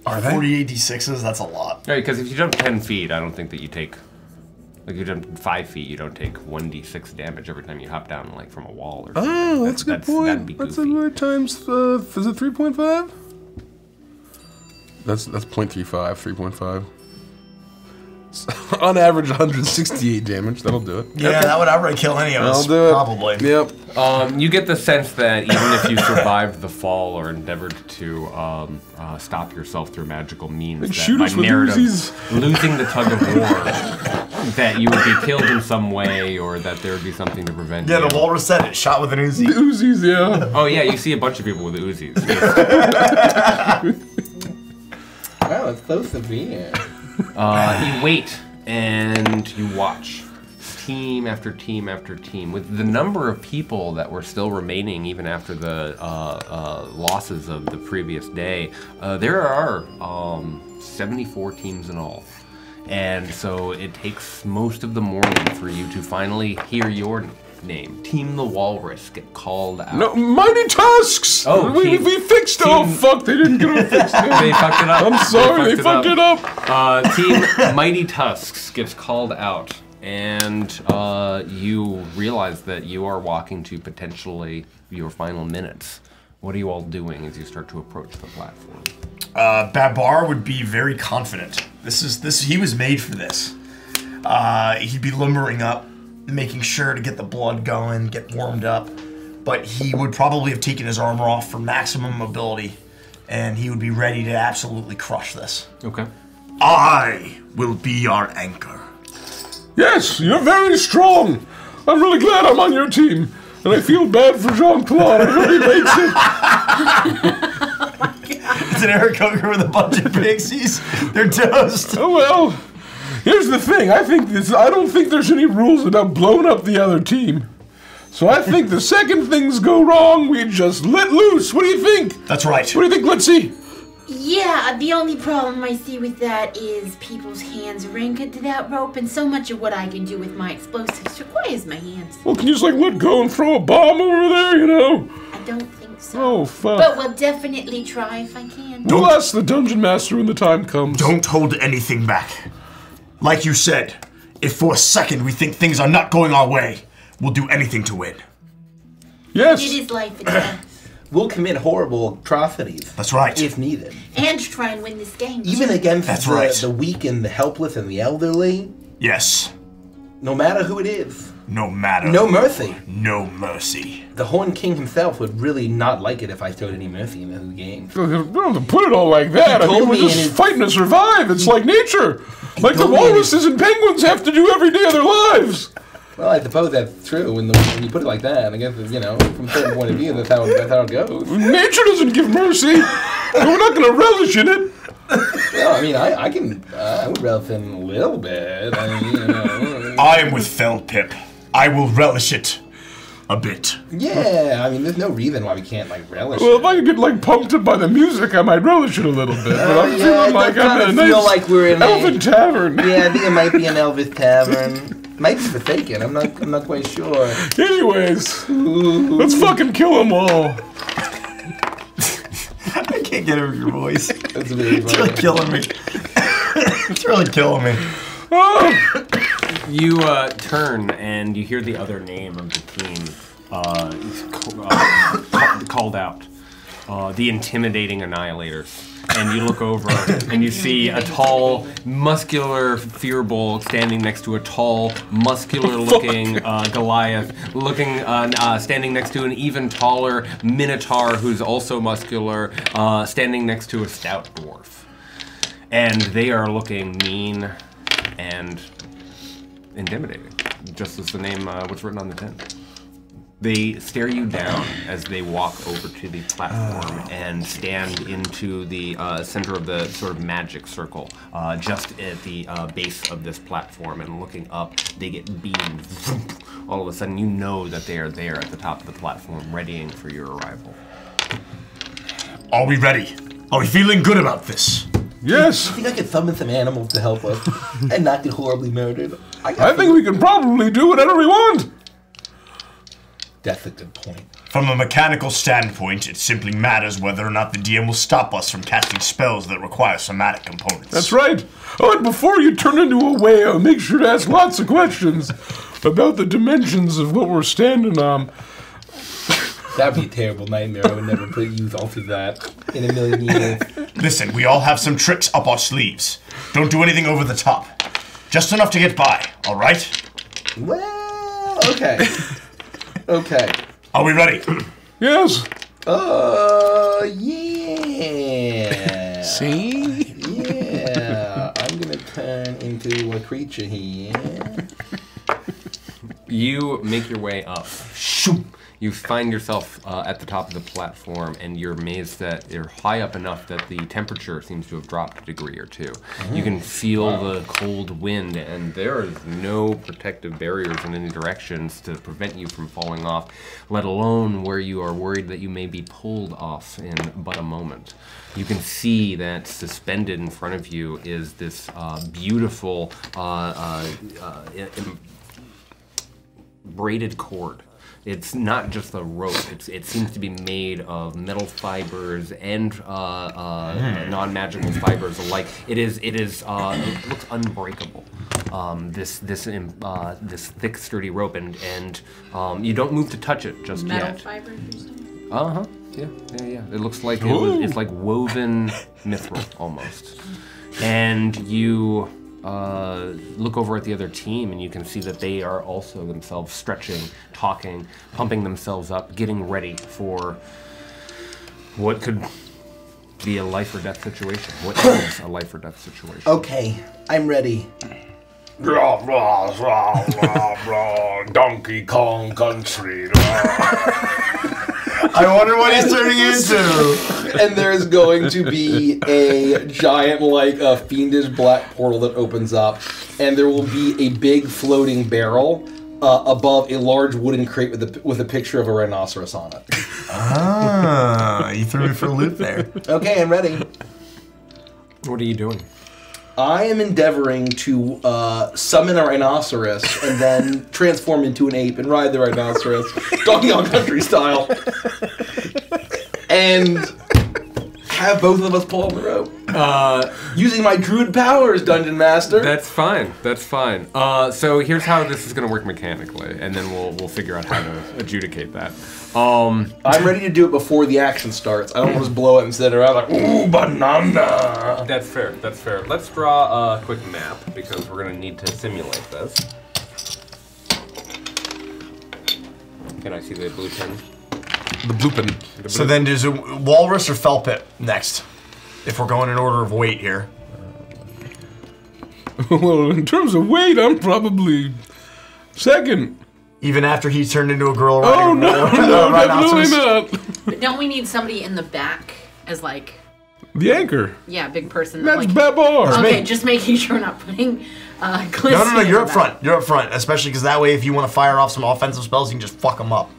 S1: Are they? 48 d6s? That's a lot.
S3: Right, because if you jump 10 feet, I don't think that you take, like, you jump 5 feet, you don't take 1d6 damage every time you hop down, like, from a wall or something.
S4: Oh, that's a good point.
S3: That'd be
S4: That's
S3: goofy.
S4: a good times, is it 3.5? That's 0.35, 3.5. On average, 168 damage. That'll do it.
S1: Yeah, that would outright kill any of us.
S4: That'll do it.
S1: Probably.
S4: Yep.
S3: You get the sense that even if you survived the fall or endeavored to stop yourself through magical means,
S4: Like
S3: that
S4: shoot
S3: by
S4: us with
S3: narrative,
S4: Uzis.
S3: losing the tug of war, that you would be killed in some way, or that there would be something to prevent
S1: Yeah,
S3: you.
S1: the walrus said it. Shot with an Uzi.
S4: The Uzis, yeah.
S3: Oh yeah, you see a bunch of people with Uzis.
S2: Wow, it's so severe.
S3: You wait and you watch team after team after team. With the number of people that were still remaining even after the losses of the previous day, there are 74 teams in all. And so it takes most of the morning for you to finally hear your name. Team the Walrus get called out.
S4: No, Mighty Tusks!
S3: Oh,
S4: we fixed it. Oh, fuck, they didn't get it fixed.
S3: They fucked it up.
S4: I'm sorry, they fucked it up.
S3: Team Mighty Tusks gets called out, and you realize that you are walking to potentially your final minutes. What are you all doing as you start to approach the platform?
S1: Babar would be very confident. He was made for this. He'd be lumbering up, making sure to get the blood going, get warmed up, but he would probably have taken his armor off for maximum mobility, and he would be ready to absolutely crush this.
S3: Okay.
S1: I will be our anchor.
S4: Yes, you're very strong. I'm really glad I'm on your team. And I feel bad for Jean-Claude. I hope he makes it.
S1: It's an Eric Coker with a bunch of pixies. They're toast.
S4: Oh, well. Here's the thing. I don't think there's any rules about blowing up the other team. So I think the second things go wrong, we just let loose. What do you think?
S1: That's right.
S4: What do you think, Litzy?
S5: Yeah, the only problem I see with that is people's hands are anchored to that rope, and so much of what I can do with my explosives requires my hands.
S4: Well, can you just, like, let go and throw a bomb over there, you know?
S5: I don't think so.
S4: Oh, fuck.
S5: But we'll definitely try if I can.
S4: We'll ask the Dungeon Master when the time comes.
S1: Don't hold anything back. Like you said, if for a second we think things are not going our way, we'll do anything to win.
S4: Yes.
S5: It is life and death.
S2: We'll commit horrible atrocities.
S1: That's right.
S2: If needed.
S5: And try and win this game.
S2: Even against
S1: That's right.
S2: the weak and the helpless and the elderly.
S1: Yes.
S2: No matter who it is.
S1: No matter.
S2: No mercy.
S1: No mercy.
S2: The Horn King himself would really not like it if I showed any mercy in the game.
S4: Don't have to put it all like that. I
S2: told
S4: mean, we're
S2: me
S4: just
S2: in his-
S4: fighting to survive. It's like nature. Like the
S2: told me in
S4: walruses and penguins have to do every day of their lives.
S2: Well, I suppose that's true when you put it like that. I guess, you know, from a certain point of view, that's how it goes.
S4: Nature doesn't give mercy. We're not going to relish in it.
S2: Well, I mean, I would relish him a little bit. I mean, you know.
S1: I am with Feldpip. I will relish it a bit.
S2: Yeah, I mean, there's no reason why we can't, like, relish
S4: Well,
S2: it.
S4: if I could get like pumped up by the music, I might relish it a little bit. But I'm
S2: Yeah,
S4: feeling
S2: it
S4: like
S2: does
S4: I'm in a
S2: kinda feel
S4: nice
S2: like we're in
S4: Elven tavern.
S2: Yeah, I think it might be an Elvis tavern. Might be forsaken. I'm not quite sure.
S4: Anyways, let's fucking kill them all.
S1: I can't get over your voice.
S2: That's very
S1: It's really
S2: funny.
S1: killing me. It's really killing me.
S4: Oh.
S3: You turn and you hear the other name of the team called out. The Intimidating Annihilators. And you look over and you see a tall, muscular Fearbowl standing next to a tall, muscular-looking Goliath, standing next to an even taller Minotaur who's also muscular, standing next to a stout dwarf. And they are looking mean and intimidating, just as the name was written on the tent. They stare you down as they walk over to the platform and stand into the center of the sort of magic circle, just at the base of this platform. And looking up, they get beamed. All of a sudden, you know that they are there at the top of the platform, readying for your arrival.
S1: Are we ready? Are we feeling good about this?
S4: Yes.
S2: I think I could summon some animals to help us and not get horribly murdered.
S4: I think we can probably do whatever we want.
S2: That's a good point.
S1: From a mechanical standpoint, it simply matters whether or not the DM will stop us from casting spells that require somatic components.
S4: That's right. Oh, and before you turn into a whale, make sure to ask lots of questions about the dimensions of what we're standing on.
S2: That'd be a terrible nightmare. I would never use all of that in a million years.
S1: Listen, we all have some tricks up our sleeves. Don't do anything over the top. Just enough to get by, all right?
S2: Well, okay. Okay.
S1: Are we ready?
S4: Yes.
S2: Yeah.
S7: See?
S2: Yeah. I'm gonna turn into a creature here.
S3: You make your way up. Shoom. You find yourself at the top of the platform, and you're amazed that you're high up enough that the temperature seems to have dropped a degree or two. You can feel the cold wind, and there is no protective barriers in any directions to prevent you from falling off, let alone where you are worried that you may be pulled off in but a moment. You can see that suspended in front of you is this beautiful braided cord. It's not just a rope. It seems to be made of metal fibers and non-magical fibers alike. It looks unbreakable. This thick, sturdy rope, and you don't move to touch it just
S6: Metal
S3: yet.
S6: fibers or something?
S3: Yeah. It looks like it's like woven mithril almost. And you look over at the other team, and you can see that they are also themselves stretching, talking, pumping themselves up, getting ready for what could be a life or death situation. What is a life or death situation?
S2: Okay, I'm ready.
S4: Rah, rah, rah, rah, rah, Donkey Kong Country.
S1: I wonder what he's turning into.
S2: And there's going to be a giant, fiendish black portal that opens up, and there will be a big floating barrel above a large wooden crate with a picture of a rhinoceros on it.
S1: Ah, you threw me for a loop there.
S2: Okay, I'm ready.
S3: What are you doing?
S2: I am endeavoring to summon a rhinoceros and then transform into an ape and ride the rhinoceros, Donkey Kong Country style, and have both of us pull on the rope. Using my druid powers, Dungeon Master.
S3: That's fine. So here's how this is going to work mechanically, and then we'll figure out how to adjudicate that.
S2: I'm ready to do it before the action starts. I don't want to just blow it and sit around like, ooh, banana.
S3: That's fair. Let's draw a quick map, because we're going to need to simulate this. Can I see the blue pen?
S7: The blue pen.
S1: So then does a walrus or Felpip next? If we're going in order of weight here.
S4: Well, in terms of weight, I'm probably second.
S1: Even after he turned into a girl
S4: Oh,
S1: riding
S4: no,
S1: a
S4: no, definitely
S1: rhinoceros?
S4: not.
S6: But don't we need somebody in the back as like
S4: The anchor.
S6: Yeah, big person.
S4: That's
S6: like,
S4: Babar.
S6: okay, just making sure we're not putting Glisten
S1: No, you're
S6: in
S1: up
S6: the
S1: front. You're up front, especially because that way, if you want to fire off some offensive spells, you can just fuck them up.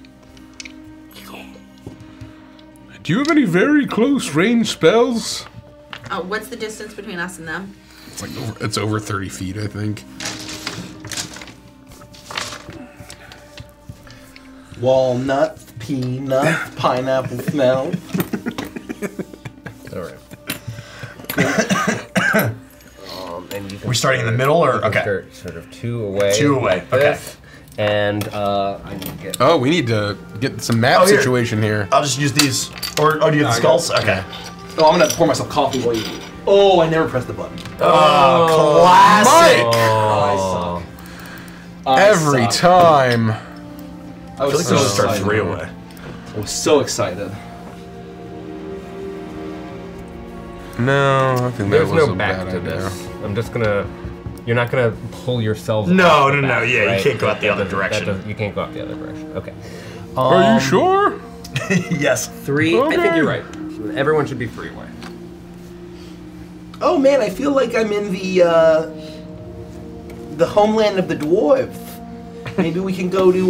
S4: Do you have any very close range spells?
S6: What's the distance between us and them?
S7: It's like it's over 30 feet, I think.
S2: Walnuts, peanuts, pineapple smell.
S8: All right. And you can
S1: We're starting in the middle, or
S8: you can
S1: okay?
S8: start sort of 2 away.
S1: 2 away.
S8: like
S1: Okay.
S8: this. And I need to get.
S7: Oh, we need to get some map
S1: Oh, here.
S7: situation here.
S1: I'll just use these. Or do you have the skulls? Okay.
S2: Oh, I'm gonna pour myself coffee while you eat. Oh, I never pressed the button.
S1: Oh, classic.
S8: Oh.
S7: Every time.
S2: I was so
S1: Start
S2: excited.
S1: 3 away.
S2: I was so excited.
S7: No, I think
S8: There's
S7: that was
S8: no
S7: a
S8: back
S7: bad
S8: to
S7: idea.
S8: this. I'm just gonna. You're not gonna pull yourselves.
S1: No,
S8: off the
S1: no, no,
S8: back,
S1: yeah, you
S8: right?
S1: can't go out the other
S8: That
S1: direction.
S8: you can't go out the other direction. Okay.
S4: Are you sure?
S1: Yes.
S8: 3. I think
S4: Okay.
S8: you're right. Everyone should be 3 away.
S2: Oh man, I feel like I'm in the homeland of the dwarves. Maybe we can go to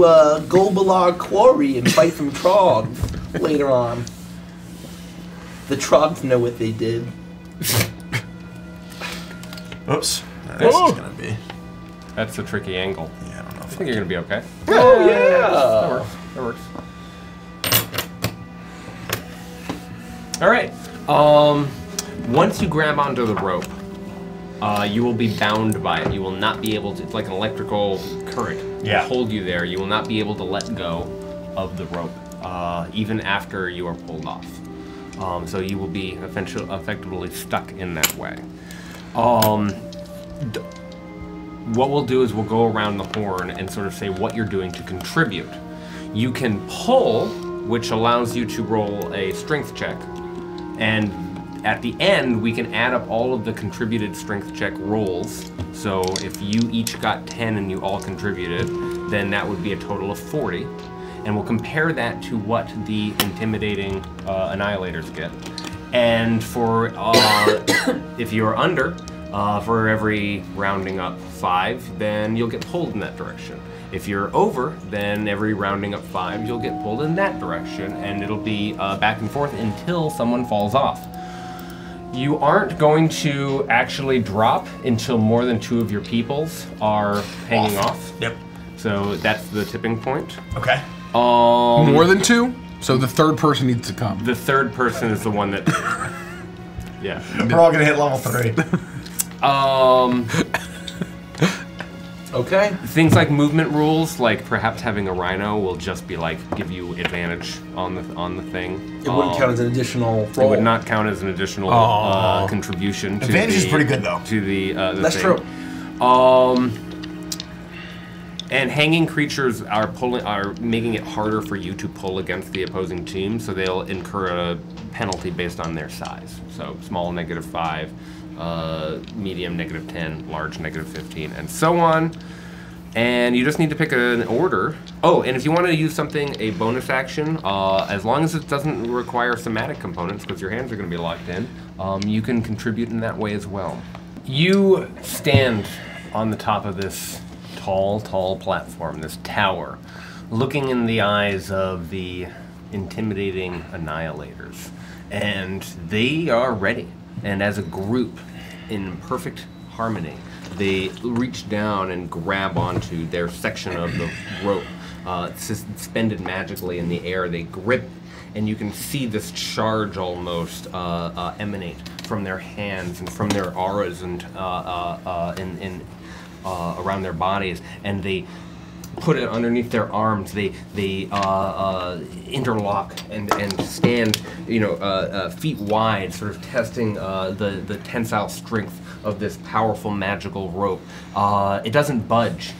S2: Golbalar Quarry and fight some trogs later on. The trogs know what they did.
S1: Oops. This
S4: Oh.
S1: is gonna be.
S3: That's a tricky angle.
S1: Yeah, I don't know.
S3: I think you're gonna be okay.
S2: Oh
S3: That
S2: yeah!
S3: works. That works. All right. Once you grab onto the rope, you will be bound by it. You will not be able to. It's like an electrical current.
S1: Yeah.
S3: Will hold you there. You will not be able to let go of the rope, even after you are pulled off. So you will be effectively stuck in that way. What we'll do is we'll go around the horn and sort of say what you're doing to contribute. You can pull, which allows you to roll a strength check, and at the end we can add up all of the contributed strength check rolls. So if you each got 10 and you all contributed, then that would be a total of 40. And we'll compare that to what the intimidating annihilators get. And for if you're under, for every rounding up 5, then you'll get pulled in that direction. If you're over, then every rounding up 5, you'll get pulled in that direction, and it'll be back and forth until someone falls off. You aren't going to actually drop until more than 2 of your peoples are hanging off.
S1: Yep.
S3: So that's the tipping point.
S1: Okay.
S7: More than 2? So the third person needs to come.
S3: The third person is the one that. Yeah.
S1: We're all gonna hit level 3.
S2: Okay.
S3: Things like movement rules, like perhaps having a rhino, will just be like give you advantage on the thing.
S2: It wouldn't count as an additional roll.
S3: It would not count as an additional contribution. To
S1: Advantage is pretty good, though.
S3: To the
S2: That's
S3: thing.
S2: true.
S3: And hanging creatures are making it harder for you to pull against the opposing team, so they'll incur a penalty based on their size. So small -5, medium -10, large -15, and so on. And you just need to pick an order. Oh, and if you want to use something, a bonus action, as long as it doesn't require somatic components, because your hands are going to be locked in, you can contribute in that way as well. You stand on the top of this tall platform, this tower, looking in the eyes of the intimidating annihilators. And they are ready. And as a group, in perfect harmony, they reach down and grab onto their section of the rope, suspended magically in the air. They grip, and you can see this charge almost emanate from their hands and from their auras and around their bodies, and they put it underneath their arms. They interlock and stand, feet wide, sort of testing the tensile strength of this powerful magical rope. It doesn't budge,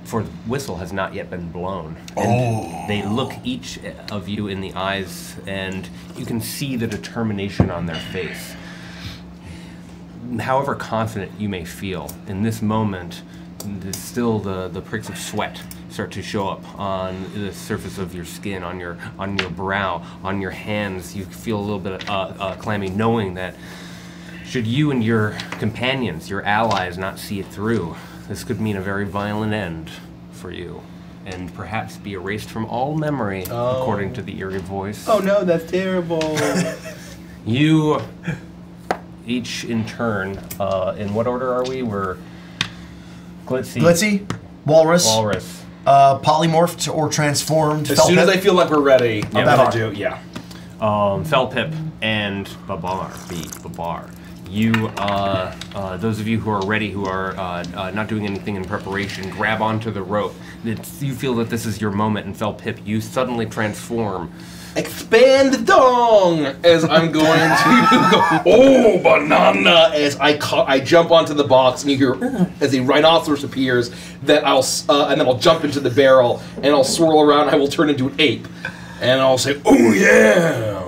S3: for the whistle has not yet been blown. And they look each of you in the eyes, and you can see the determination on their face. However confident you may feel, in this moment, there's still the pricks of sweat start to show up on the surface of your skin, on your brow, on your hands. You feel a little bit clammy, knowing that should you and your companions, your allies, not see it through, this could mean a very violent end for you, and perhaps be erased from all memory, according to the eerie voice.
S2: Oh no, that's terrible.
S3: You, each in turn, in what order are we? We're
S1: Glitzy, Walrus, polymorphed or transformed.
S2: As soon as I feel like we're ready, I'm gonna do,
S3: Felpip and Babar. Babar. You, those of you who are ready, who are not doing anything in preparation, grab onto the rope. You feel that this is your moment, and Felpip, you suddenly transform.
S2: Expand dong as I'm going to go, oh banana, as I jump onto the box, and you hear as a rhinoceros appears that and then I'll jump into the barrel and I'll swirl around. I will turn into an ape, and I'll say, oh yeah.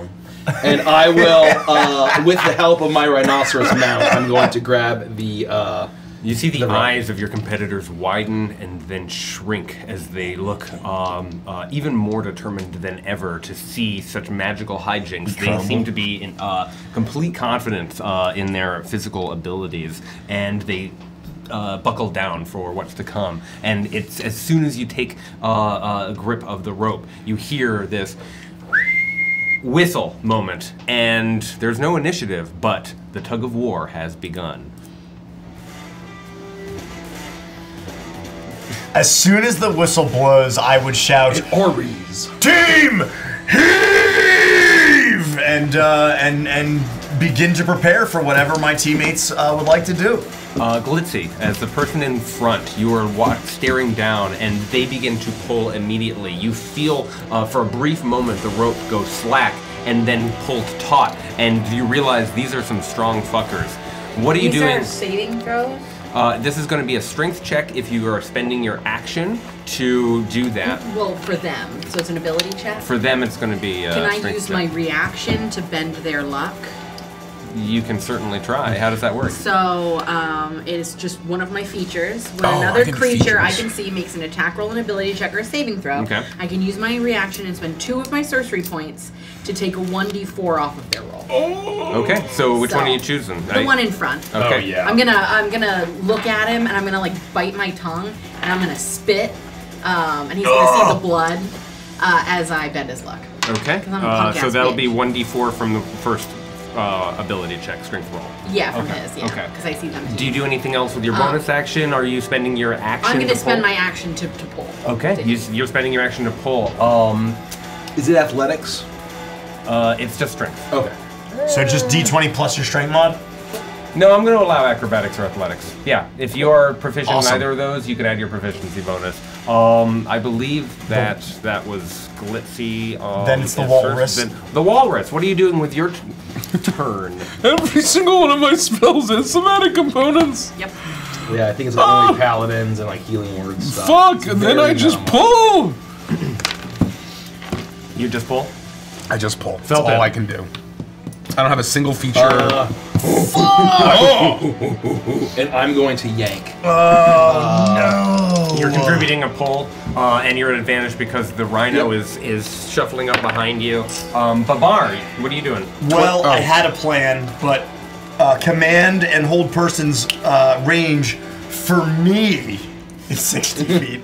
S2: And I will, with the help of my rhinoceros mount, I'm going to grab the.
S3: You see the eyes of your competitors widen and then shrink as they look even more determined than ever to see such magical hijinks. They seem to be in complete confidence in their physical abilities, and they buckle down for what's to come. And it's as soon as you take a grip of the rope, you hear this whistle moment, and there's no initiative, but the tug of war has begun.
S1: As soon as the whistle blows, I would shout,
S2: Aries,
S1: Team Heave! And begin to prepare for whatever my teammates would like to do.
S3: Glitzy, as the person in front, you are staring down, and they begin to pull immediately. You feel, for a brief moment, the rope go slack, and then pulled taut, and you realize these are some strong fuckers. What are you doing?
S6: These are saving throws?
S3: This is going to be a strength check if you are spending your action to do that.
S6: Well, for them. So it's an ability check?
S3: For them, it's going to be
S6: Can I
S3: strength
S6: use
S3: check.
S6: my reaction to bend their luck?
S3: You can certainly try. How does that work?
S6: So, it is just one of my features. When
S7: I
S6: another
S7: can do
S6: creature I
S7: features.
S6: can see makes an attack roll, an ability check, or a saving throw,
S3: Okay.
S6: I can use my reaction and spend 2 of my sorcery points to take a 1d4 off of their roll.
S3: Okay, so which one are you
S6: So,
S3: choosing?
S6: The one in front.
S3: Okay.
S2: Oh, yeah.
S6: I'm gonna look at him, and I'm gonna like bite my tongue, and I'm gonna spit, and he's gonna see the blood as I bend his luck.
S3: Okay,
S6: 'Cause I'm a punk
S3: so
S6: ass
S3: that'll
S6: bitch.
S3: be 1d4 from the first ability check, strength roll.
S6: Yeah, from
S3: Okay,
S6: his. Yeah,
S3: okay.
S6: because I see them.
S3: Do you do anything else with your bonus action? Are you spending your action
S6: I'm
S3: to
S6: gonna spend
S3: pull?
S6: my action to pull.
S3: Okay, you're spending your action to pull.
S2: is it athletics?
S3: It's just strength.
S2: Okay.
S1: So just D20 plus your strength mod?
S3: No, I'm going to allow acrobatics or athletics. Yeah, if you are proficient
S1: Awesome.
S3: in either of those, you can add your proficiency bonus. I believe that was Glitzy.
S1: Then it's the
S3: at
S1: walrus.
S3: Then the walrus. What are you doing with your turn?
S4: Every single one of my spells has somatic components.
S6: Yep.
S2: Yeah, I think it's like only paladins and like healing words stuff.
S4: Fuck,
S2: It's
S4: and then
S2: very
S4: I just
S2: minimal.
S4: pull.
S3: You just pull?
S7: I just pull. That's
S3: Felt
S7: all
S3: it.
S7: I can do. I don't have a single feature.
S2: And I'm going to yank.
S3: You're contributing a pull, and you're at advantage because the rhino is shuffling up behind you. Babar, what are you doing?
S1: Well, I had a plan, but command and hold person's range for me is 60 feet.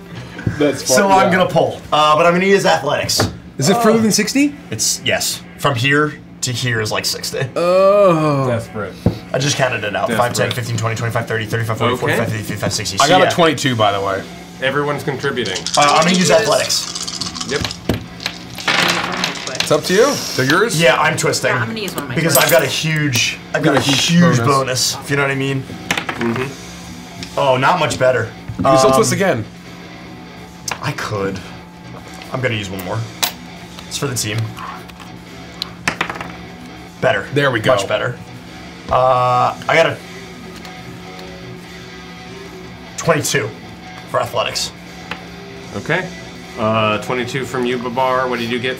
S2: That's fine.
S1: So I'm gonna pull, but I'm gonna use athletics.
S7: Is it further than 60?
S1: It's, yes, from here to here is like 60.
S3: Desperate.
S1: I just counted it out. 5, 10,
S3: Desperate.
S1: 15, 20, 25, 30, 35, 40,
S3: Okay.
S1: 45, 50, 55, 60.
S7: I got
S1: So,
S7: a 22, by the way.
S3: Everyone's contributing.
S1: I'm gonna use athletics.
S3: Yep.
S7: It's up to you. They're yours?
S1: Yeah, I'm twisting.
S6: Yeah, I'm gonna use one of my
S1: because
S6: twists.
S1: I've got a huge, bonus. If you know what I mean. Oh, not much better.
S7: You can still twist again.
S1: I could. I'm gonna use one more. It's for the team. Better.
S7: There we go.
S1: Much better. I got a 22 for athletics.
S3: Okay. 22 from you, Babar. What did you get,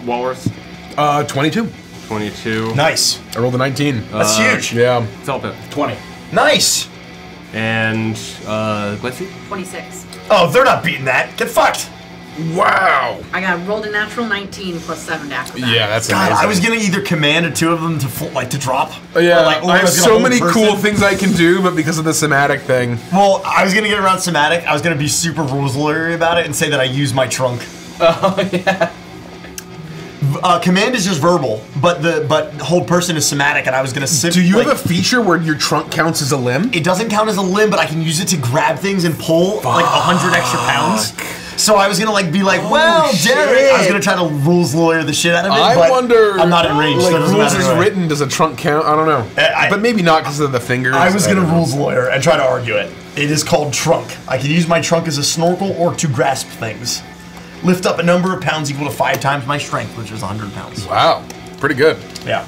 S3: Walrus?
S7: 22.
S3: 22.
S1: Nice.
S7: I rolled a 19.
S1: That's huge.
S7: Yeah.
S3: Felpip.
S2: 20.
S1: Nice.
S3: And, Glitzy?
S6: 26.
S1: Oh, they're not beating that. Get fucked.
S4: Wow.
S6: I got rolled a natural 19 plus 7 to acrobatics.
S7: Yeah, that's
S1: God,
S7: amazing.
S1: I was gonna either command or two of them to drop.
S7: Yeah,
S1: Or, like, or
S7: I have
S1: was gonna
S7: so
S1: hold
S7: many
S1: person.
S7: cool things I can do, but because of the somatic thing.
S1: Well, I was gonna get around somatic. I was gonna be super rules lawyer about it and say that I use my trunk.
S2: Oh yeah.
S1: Command is just verbal, but hold person is somatic, and I was gonna sit.
S7: Do you
S1: like,
S7: have a feature where your trunk counts as a limb?
S1: It doesn't count as a limb, but I can use it to grab things and pull like 100 extra pounds. So I was gonna be like, well, Jared. I was gonna try to rules lawyer the shit out of it.
S7: I
S1: but
S7: wonder.
S1: I'm not in range.
S7: Like
S1: so it doesn't
S7: rules
S1: matter
S7: is
S1: anyway.
S7: written, does a trunk count? I don't know. But maybe not because of the fingers.
S1: I was gonna
S7: don't know.
S1: rules lawyer and try to argue it. It is called trunk. I can use my trunk as a snorkel or to grasp things. Lift up a number of pounds equal to 5 times my strength, which is 100 pounds.
S7: Wow, pretty good.
S1: Yeah.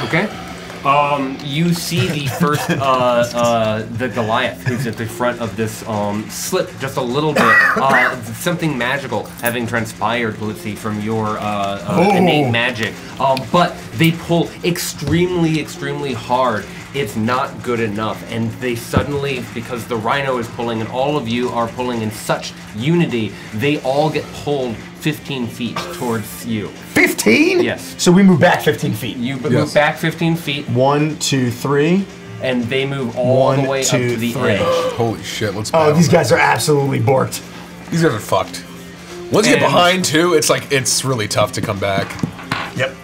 S3: Okay. You see the first, the Goliath who's at the front of this slip just a little bit. Something magical having transpired, let's see, from your innate magic. But they pull extremely, extremely hard. It's not good enough, and they suddenly, because the rhino is pulling and all of you are pulling in such unity, they all get pulled 15 feet towards you.
S1: 15?
S3: Yes.
S1: So we move back 15 feet.
S3: You move back 15 feet,
S1: 1, 2, 3.
S3: and they move all the way up to the edge.
S7: Holy shit, let's
S1: Oh,
S7: battle.
S1: these guys are absolutely borked.
S7: These guys are fucked. Once you get
S3: And-
S7: behind too, it's like it's really tough to come back.
S1: Yep.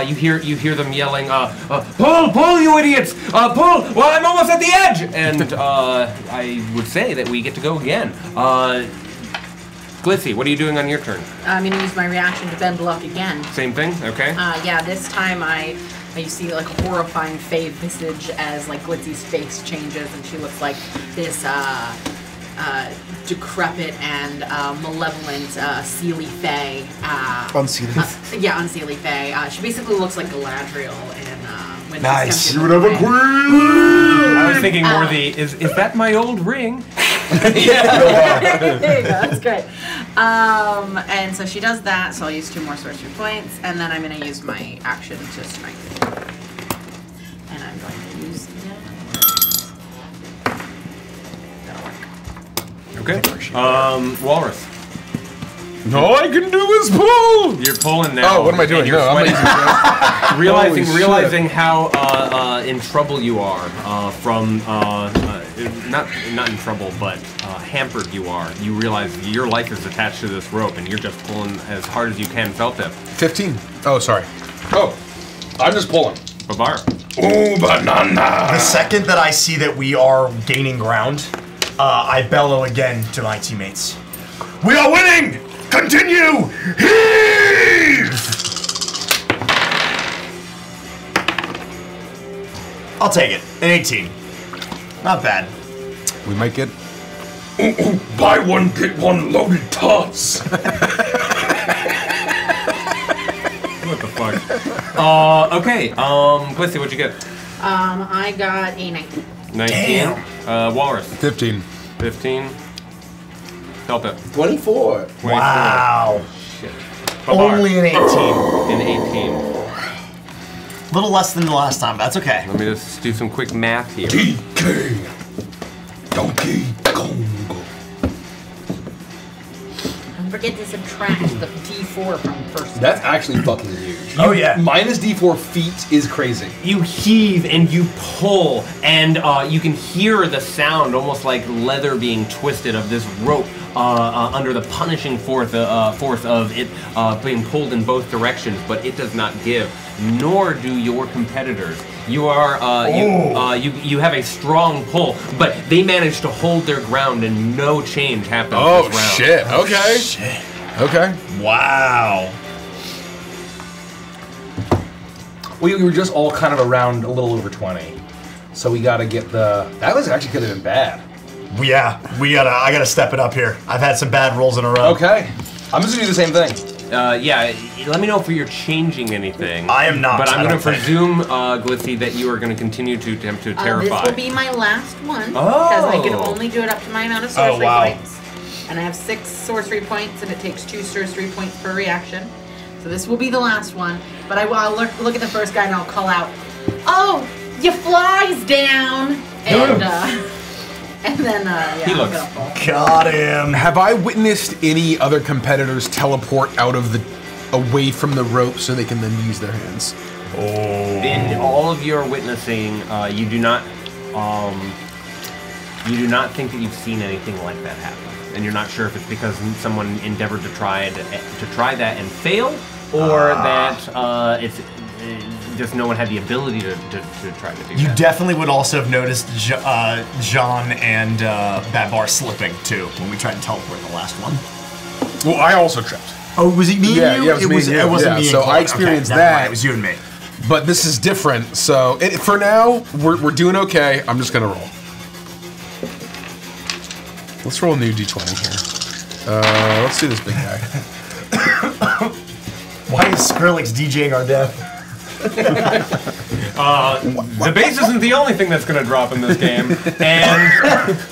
S3: You hear them yelling, pull, you idiots! Pull! Well, I'm almost at the edge! And I would say that we get to go again. Glitzy, what are you doing on your turn?
S6: I'm gonna use my reaction to bend luck again.
S3: Same thing? Okay.
S6: Yeah, this time you see like a horrifying Fae visage as like Glitzy's face changes and she looks like this decrepit and malevolent Seelie Fae.
S1: Unsealy.
S6: Yeah, Unseelie Fae. She basically looks like Galadriel in when
S1: Nice.
S6: she's
S1: You
S6: tempted
S1: would have a
S6: away.
S1: queen!
S3: I was thinking more is that my old ring?
S6: There you go, that's great. And so she does that, so I'll use 2 more sorcery points, and then I'm going to use my action to strengthen. And I'm going to use that'll work.
S3: Okay. Walrus.
S4: All I can do is pull.
S3: You're pulling now.
S7: Oh, what am I doing?
S3: and you're
S7: No, I'm not
S3: sweating.
S7: using that.
S3: realizing how in trouble you are from not in trouble, but hampered you are. You realize your life is attached to this rope, and you're just pulling as hard as you can. Feltip.
S7: 15. Oh, sorry.
S4: Oh, I'm just pulling.
S3: Babar.
S4: Ooh, banana.
S1: The second that I see that we are gaining ground, I bellow again to my teammates. We are winning! Continue! Heave! I'll take it. An 18. Not bad.
S7: We might get.
S4: Buy one, get one loaded tots.
S3: What the fuck? Okay. Glitzy, what'd you get?
S6: I got a 19.
S3: 19. Walrus.
S7: 15.
S3: 15. Feltip.
S2: 24.
S3: 24.
S1: Wow.
S3: Shit. Babar.
S1: Only an 18.
S3: An 18.
S1: A little less than the last time, but that's okay.
S3: Let me just do some quick math here.
S4: DK. Donkey Kong.
S5: Don't forget to subtract the D4 from first.
S2: That's actually fucking huge.
S1: Oh, yeah.
S2: Minus D4 feet is crazy.
S3: You heave and you pull, and you can hear the sound, almost like leather being twisted, of this rope under the punishing force of it being pulled in both directions. But it does not give, nor do your competitors. You are you have a strong pull, but they manage to hold their ground, and no change happens.
S7: Oh,
S3: this round.
S7: shit. Okay.
S1: Shit.
S7: Okay.
S1: Wow.
S2: We were just all kind of around a little over 20. So we gotta get the... That was actually could have been bad.
S1: Yeah, I gotta step it up here. I've had some bad rolls in a row.
S2: Okay. I'm just gonna do the same thing.
S3: Yeah, let me know if you're changing anything.
S1: I am not.
S3: But I'm
S1: I
S3: going
S1: don't
S3: to
S1: think.
S3: presume, Glitzy, that you are going to continue to attempt to terrify.
S6: This will be my last one, because I can
S3: Oh.
S6: only do it up to my amount of sorcery
S1: wow.
S6: points. And I have 6 sorcery points, and it takes 2 sorcery points per reaction. So this will be the last one. But I'll look at the first guy and I'll call out, "Oh, your fly's down!" And And then,
S3: He
S6: I'm
S3: looks-
S6: gonna pull.
S1: Got him.
S7: Have I witnessed any other competitors teleport out of the away from the rope so they can then use their hands?
S3: In all of your witnessing, you do not think that you've seen anything like that happen, and you're not sure if it's because someone endeavored to try that and fail, or that it's just no one had the ability to try to do
S1: You
S3: that.
S1: definitely would also have noticed John and Babar slipping too when we tried to teleport the last one.
S7: Well, I also tripped.
S1: Oh, was it me?
S7: Yeah,
S1: and you?
S7: yeah, it was me and you.
S1: It wasn't
S7: Yeah,
S1: me.
S7: so
S1: and
S7: I
S1: Claude.
S7: experienced
S1: Okay, never mind,
S7: that.
S1: It was you and me.
S7: But this is different, so for now, we're doing okay. I'm just gonna roll. Let's roll a new d20 here. Let's do this big guy.
S1: Why is Skrillex DJing our death?
S3: The bass isn't the only thing that's going to drop in this game, and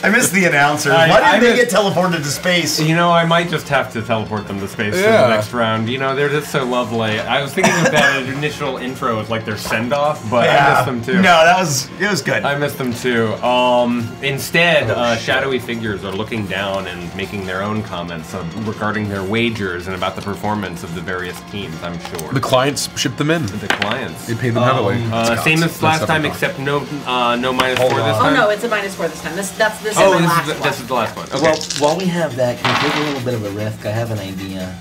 S1: I missed the announcers.
S3: I
S1: Why didn't they
S3: missed-
S1: get teleported to space?
S3: you know, I might just have to teleport them to space for
S7: Yeah.
S3: the next round. You know, they're just so lovely. I was thinking of that initial intro as like their send-off, but I missed them too.
S1: No, it was good.
S3: I missed them too. Instead, shadowy figures are looking down and making their own comments regarding their wagers and about the performance of the various teams, I'm sure.
S7: The clients ship them in.
S3: The clients.
S7: They pay them heavily.
S3: Same as last time, except no minus 4 this
S6: Oh
S3: time?
S6: no, it's a -4 this time. This is my last one.
S3: This is the last one. Okay.
S2: Well, while we have that, can we take a little bit of a risk? I have an idea.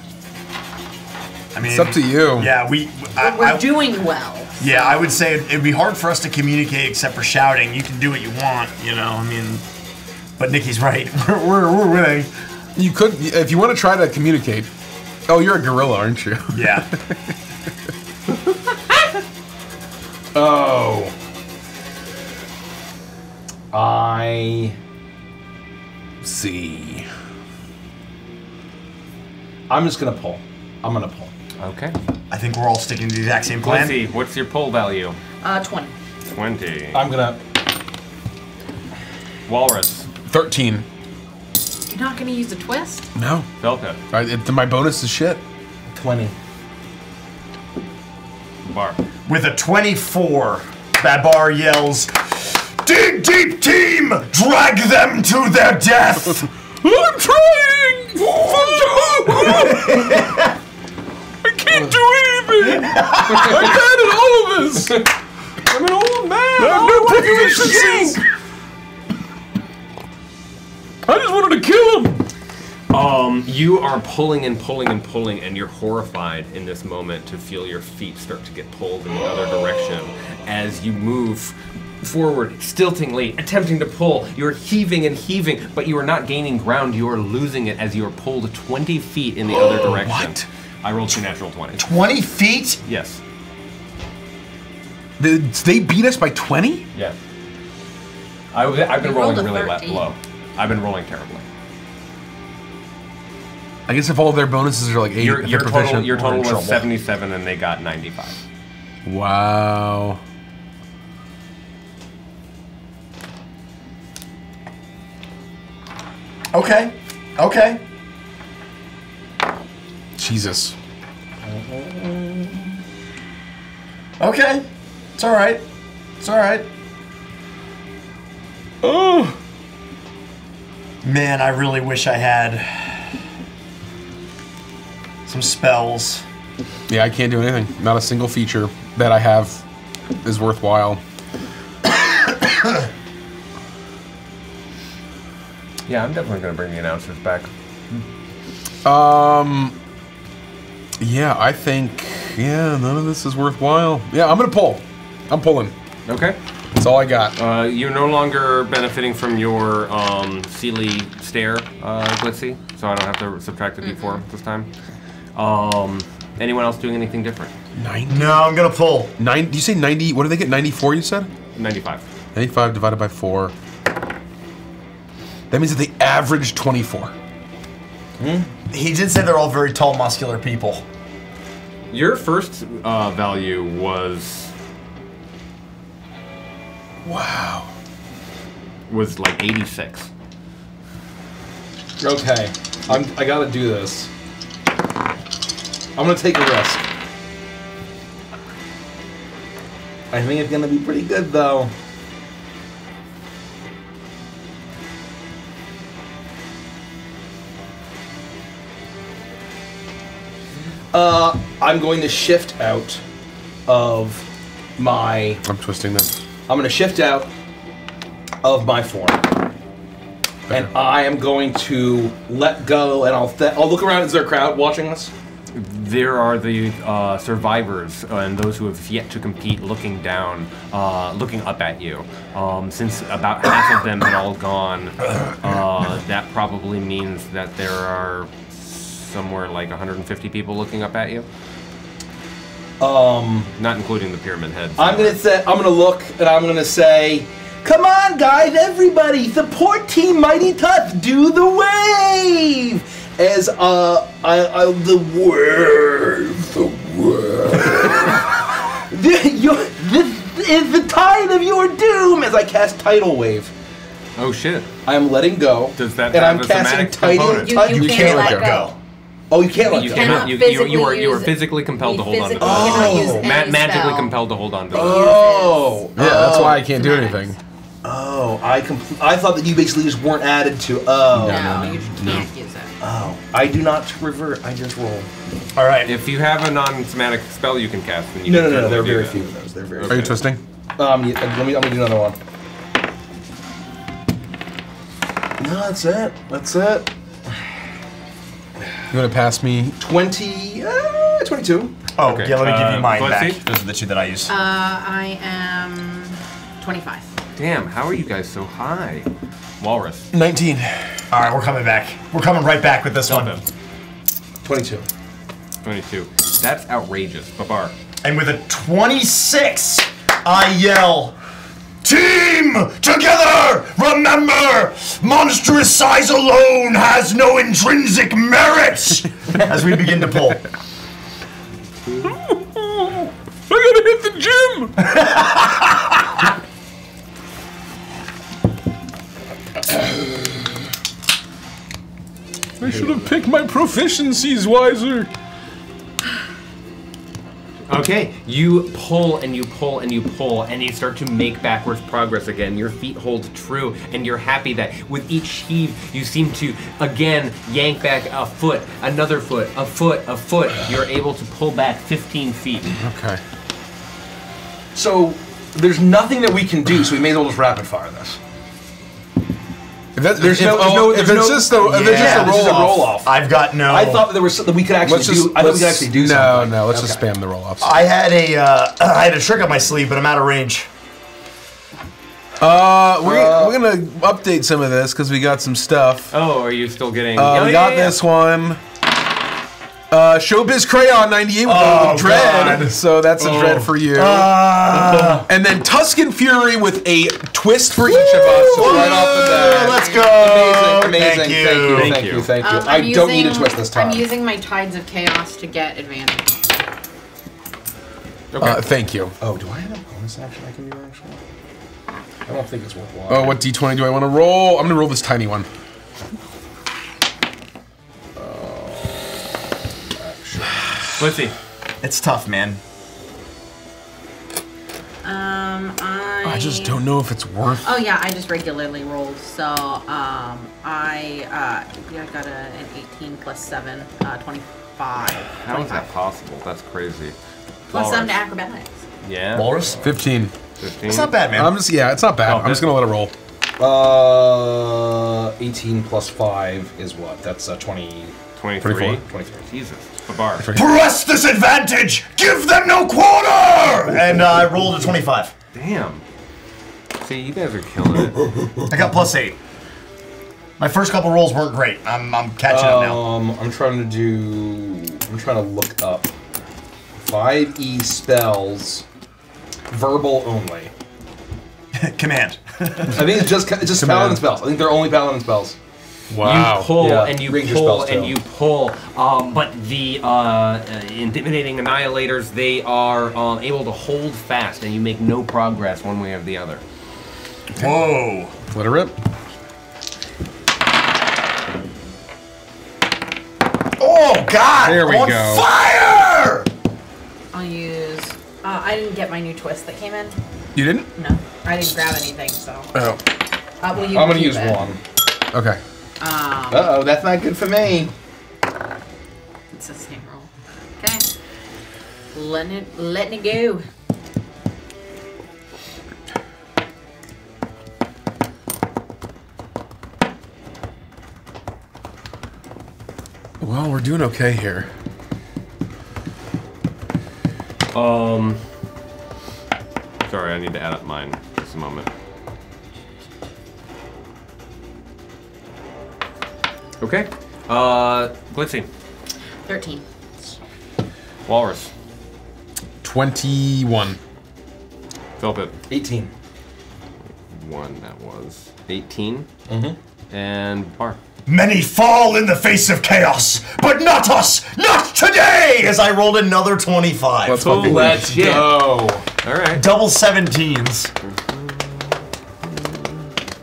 S1: I mean,
S7: It's up to you.
S1: Yeah,
S6: We're doing well.
S1: Yeah, I would say it'd be hard for us to communicate except for shouting. You can do what you want, you know. I mean, but Nikki's right. We're winning.
S7: You could, if you want to try to communicate. Oh, you're a gorilla, aren't you?
S1: Yeah.
S7: Oh.
S2: I
S7: See.
S2: I'm just gonna pull. I'm gonna pull.
S3: Okay.
S1: I think we're all sticking to the exact same plan.
S3: Let's see. What's your pull value?
S6: 20.
S3: 20.
S2: I'm gonna.
S3: Walrus.
S7: 13.
S6: You're not gonna use a twist?
S7: No.
S3: Velka.
S7: My bonus is shit.
S2: 20.
S3: Bar.
S1: With a 24, Babar yells, "Dig deep, team! Drag them to their death!"
S4: I'm trying! I can't do anything! I'm bad at all of this! I'm an old man! I have no proficiencies! I just wanted to kill him!
S3: You are pulling and pulling and pulling, and you're horrified in this moment to feel your feet start to get pulled in the other direction as you move forward, stiltingly, attempting to pull. You're heaving and heaving, but you are not gaining ground. You are losing it as you are pulled 20 feet in the other direction.
S1: What?
S3: I rolled 2 natural 20s.
S1: 20 feet?
S3: Yes.
S7: They beat us by 20?
S3: Yeah. I've been
S6: You rolled
S3: rolling
S6: a
S3: really
S6: 13.
S3: low. I've been rolling terribly.
S7: I guess if all their bonuses are like 8,
S3: Your
S7: if they're
S3: total,
S7: proficient,
S3: your
S7: we're
S3: total
S7: in
S3: was
S7: trouble.
S3: 77, and they got 95.
S7: Wow.
S1: Okay. Okay.
S7: Jesus.
S1: Okay. It's alright. It's alright.
S4: Oh!
S1: Man, I really wish I had some spells.
S7: Yeah, I can't do anything. Not a single feature that I have is worthwhile.
S3: Yeah, I'm definitely going to bring the announcers back.
S7: Yeah, I think, none of this is worthwhile. Yeah, I'm gonna pull. I'm pulling.
S3: Okay.
S7: That's all I got.
S3: You're no longer benefiting from your Sealy stare, Glitzy, so I don't have to subtract the D4 this time. Anyone else doing anything different?
S7: 90?
S1: No, I'm gonna pull.
S7: Do you say 90? What did they get? 94, you said?
S3: 95.
S7: 95 divided by 4. That means that they average 24.
S1: He did say they're all very tall, muscular people.
S3: Your first value was
S7: Wow.
S3: like 86.
S2: Okay, I gotta do this. I'm gonna take a risk. I think it's gonna be pretty good though. I'm going to shift out of my.
S7: I'm twisting this.
S2: I'm going to shift out of my form, and I am going to let go. And I'll look around. Is there a crowd watching us?
S3: There are the survivors and those who have yet to compete looking down, looking up at you. Since about half of them had all gone, that probably means that there are somewhere like 150 people looking up at you. Not including the pyramid heads.
S2: I'm gonna look and I'm gonna say, "Come on, guys, everybody, support Team Mighty Tuts. Do the wave." As the wave. This is the tide of your doom. As I cast Tidal Wave.
S3: Oh shit!
S2: I am letting go.
S3: Does that
S2: and
S3: have
S2: I'm
S3: a
S2: casting
S3: somatic component?
S5: You can't let go.
S2: Oh, you can't let
S3: You
S2: go.
S3: cannot. You are physically compelled to hold on to those. Magically compelled to hold on to those.
S2: Oh,
S7: yeah, that's why I can't do anything.
S2: Oh, I thought that you basically just weren't added to. Oh,
S6: No, you can't use it.
S2: Oh, I do not revert. I just roll.
S1: All right.
S3: If you have a non-somatic spell you can cast, then you
S2: No,
S3: can
S2: there are
S3: certainly do
S2: very
S3: that.
S2: few of those. They're very.
S7: Are you twisting?
S2: I'm gonna do another one. No, that's it. That's it.
S7: You want to pass me?
S2: 22.
S1: Oh,
S3: Okay,
S1: yeah, let me give you mine
S3: let's
S1: back.
S3: see.
S1: Those are the two that I use.
S6: I am 25.
S3: Damn, how are you guys so high? Walrus.
S7: 19.
S1: All right, we're coming back. We're coming right back with this one.
S2: 22.
S3: 22. That's outrageous. Babar.
S1: And with a 26, I yell, "Team, together! Remember, monstrous size alone has no intrinsic merit!" As we begin to pull.
S4: I gotta hit the gym! I should have picked my proficiencies wiser.
S3: Okay, you pull and you pull and you pull, and you start to make backwards progress again. Your feet hold true, and you're happy that with each heave, you seem to again yank back a foot, another foot, a foot, a foot. You're able to pull back 15 feet.
S7: Okay.
S2: So there's nothing that we can do, so we may as well just rapid fire this.
S7: If it's just a
S2: roll off.
S1: I've got no.
S2: I thought there was something we could actually do. I thought we could actually do something.
S7: No, let's just spam the roll-offs.
S1: I had a trick up my sleeve, but I'm out of range.
S7: We're gonna update some of this because we got some stuff.
S3: Oh, are you still getting?
S7: We got this one. Showbiz Crayon 98 with Dread.
S1: God.
S7: So that's a Dread for you. And then Tuscan Fury with a twist for each of us. So right off the bat.
S1: Let's go.
S2: Amazing.
S1: Thank you.
S2: Thank you.
S6: I'm
S2: I don't need a twist this time.
S6: I'm using my Tides of Chaos to get advantage.
S7: Thank you.
S2: Oh, do I have a bonus action I can do actually? I don't think it's worthwhile.
S7: Oh, what D20 do I want to roll? I'm gonna roll this tiny one.
S3: Let's see.
S1: It's tough, man.
S7: I just don't know if it's worth.
S6: Oh yeah, I just regularly rolled. So I got an 18 plus 7, 25.
S3: How is that possible? That's crazy.
S6: Plus
S3: Walrus.
S6: 7 to acrobatics.
S3: Yeah.
S1: Walrus?
S7: 15.
S3: 15.
S1: It's not bad, man.
S7: It's not bad.
S3: Oh,
S7: I'm just gonna let it roll.
S2: 18 plus 5 is what? That's 20.
S3: 23.
S2: 23.
S3: Jesus. Babar.
S1: Press this advantage! Give them no quarter! And I rolled a 25.
S3: Damn. See, you guys are killing it.
S1: I got plus 8. My first couple rolls weren't great. I'm catching up now.
S2: I'm trying to look up 5e spells, verbal only.
S1: Command.
S2: I think it's just paladin spells. I think they're only paladin spells.
S3: You pull
S2: Yeah,
S3: and you
S2: ranger
S3: pull
S2: spells
S3: and
S2: too.
S3: you pull, but the intimidating annihilators, they are able to hold fast, and you make no progress one way or the other.
S1: Whoa.
S7: Let it rip.
S1: Oh, God!
S7: There we
S1: on
S7: go.
S1: Fire!
S6: I'll use. I didn't get my new twist that came in.
S7: You didn't?
S6: No, I didn't grab anything. So.
S7: Oh.
S6: Well, you
S2: I'm gonna
S6: keep
S2: use
S6: it.
S2: one.
S7: Okay.
S2: Uh-oh, that's not good for me.
S6: It's the same roll. Okay. Letting it go.
S7: Well, we're doing okay here.
S3: Sorry, I need to add up mine. Just a moment. Okay. Glitzy.
S6: 13.
S3: Walrus.
S7: 21.
S3: Philpip.
S2: 18.
S3: 1, that was. 18. Mm-hmm. And Bar.
S1: Many fall in the face of chaos, but not us! Not today! As I rolled another 25.
S7: Let's fucking
S3: Let's
S7: go.
S3: Alright.
S1: Double 17s.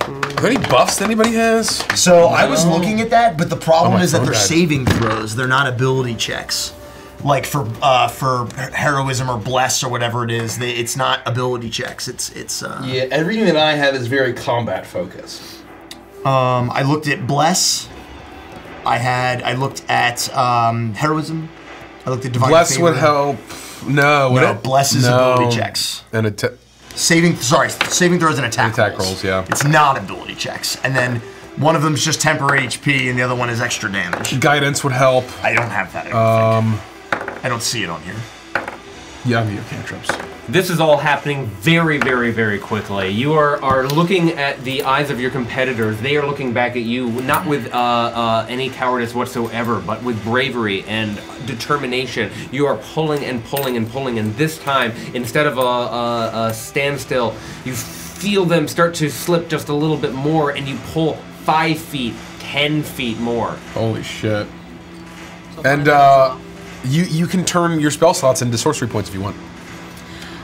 S7: Are there any buffs that anybody has?
S1: So I was looking at that, but the problem
S7: my
S1: is that
S7: phone
S1: they're
S7: died.
S1: saving throws. They're not ability checks. Like for heroism or bless or whatever it is, it's not ability checks. It's
S2: Yeah, everything that I have is very combat focused.
S1: I looked at bless. I looked at heroism. I looked at divine
S7: Bless
S1: favor.
S7: would help. No, would
S1: No,
S7: it?
S1: bless is ability checks.
S7: And
S1: Saving throws and attack
S7: rolls, yeah.
S1: It's not ability checks. And then one of them's just temporary HP and the other one is extra damage.
S7: guidance would help.
S1: I don't have that. I don't see it on here.
S7: Yeah, I mean your cantrips.
S3: This is all happening very, very, very quickly. You are looking at the eyes of your competitors. They are looking back at you, not with any cowardice whatsoever, but with bravery and determination. You are pulling and pulling and pulling, and this time, instead of a standstill, you feel them start to slip just a little bit more, and you pull 5 feet, 10 feet more.
S7: Holy shit. And you can turn your spell slots into sorcery points if you want.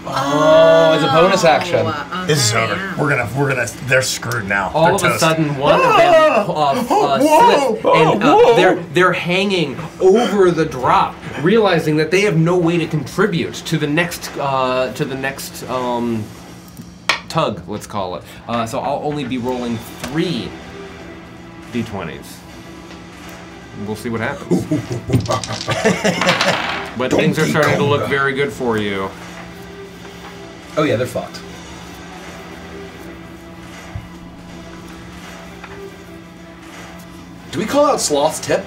S2: Oh, it's a bonus action.
S1: This is over. We're gonna. They're screwed now.
S3: All of a sudden, one of them slips, and they're hanging over the drop, realizing that they have no way to contribute to the next tug. Let's call it. So I'll only be rolling 3 d20s. We'll see what happens. But things are starting to look very good for you.
S2: Oh yeah, they're fucked. Do we call out Sloth's tip?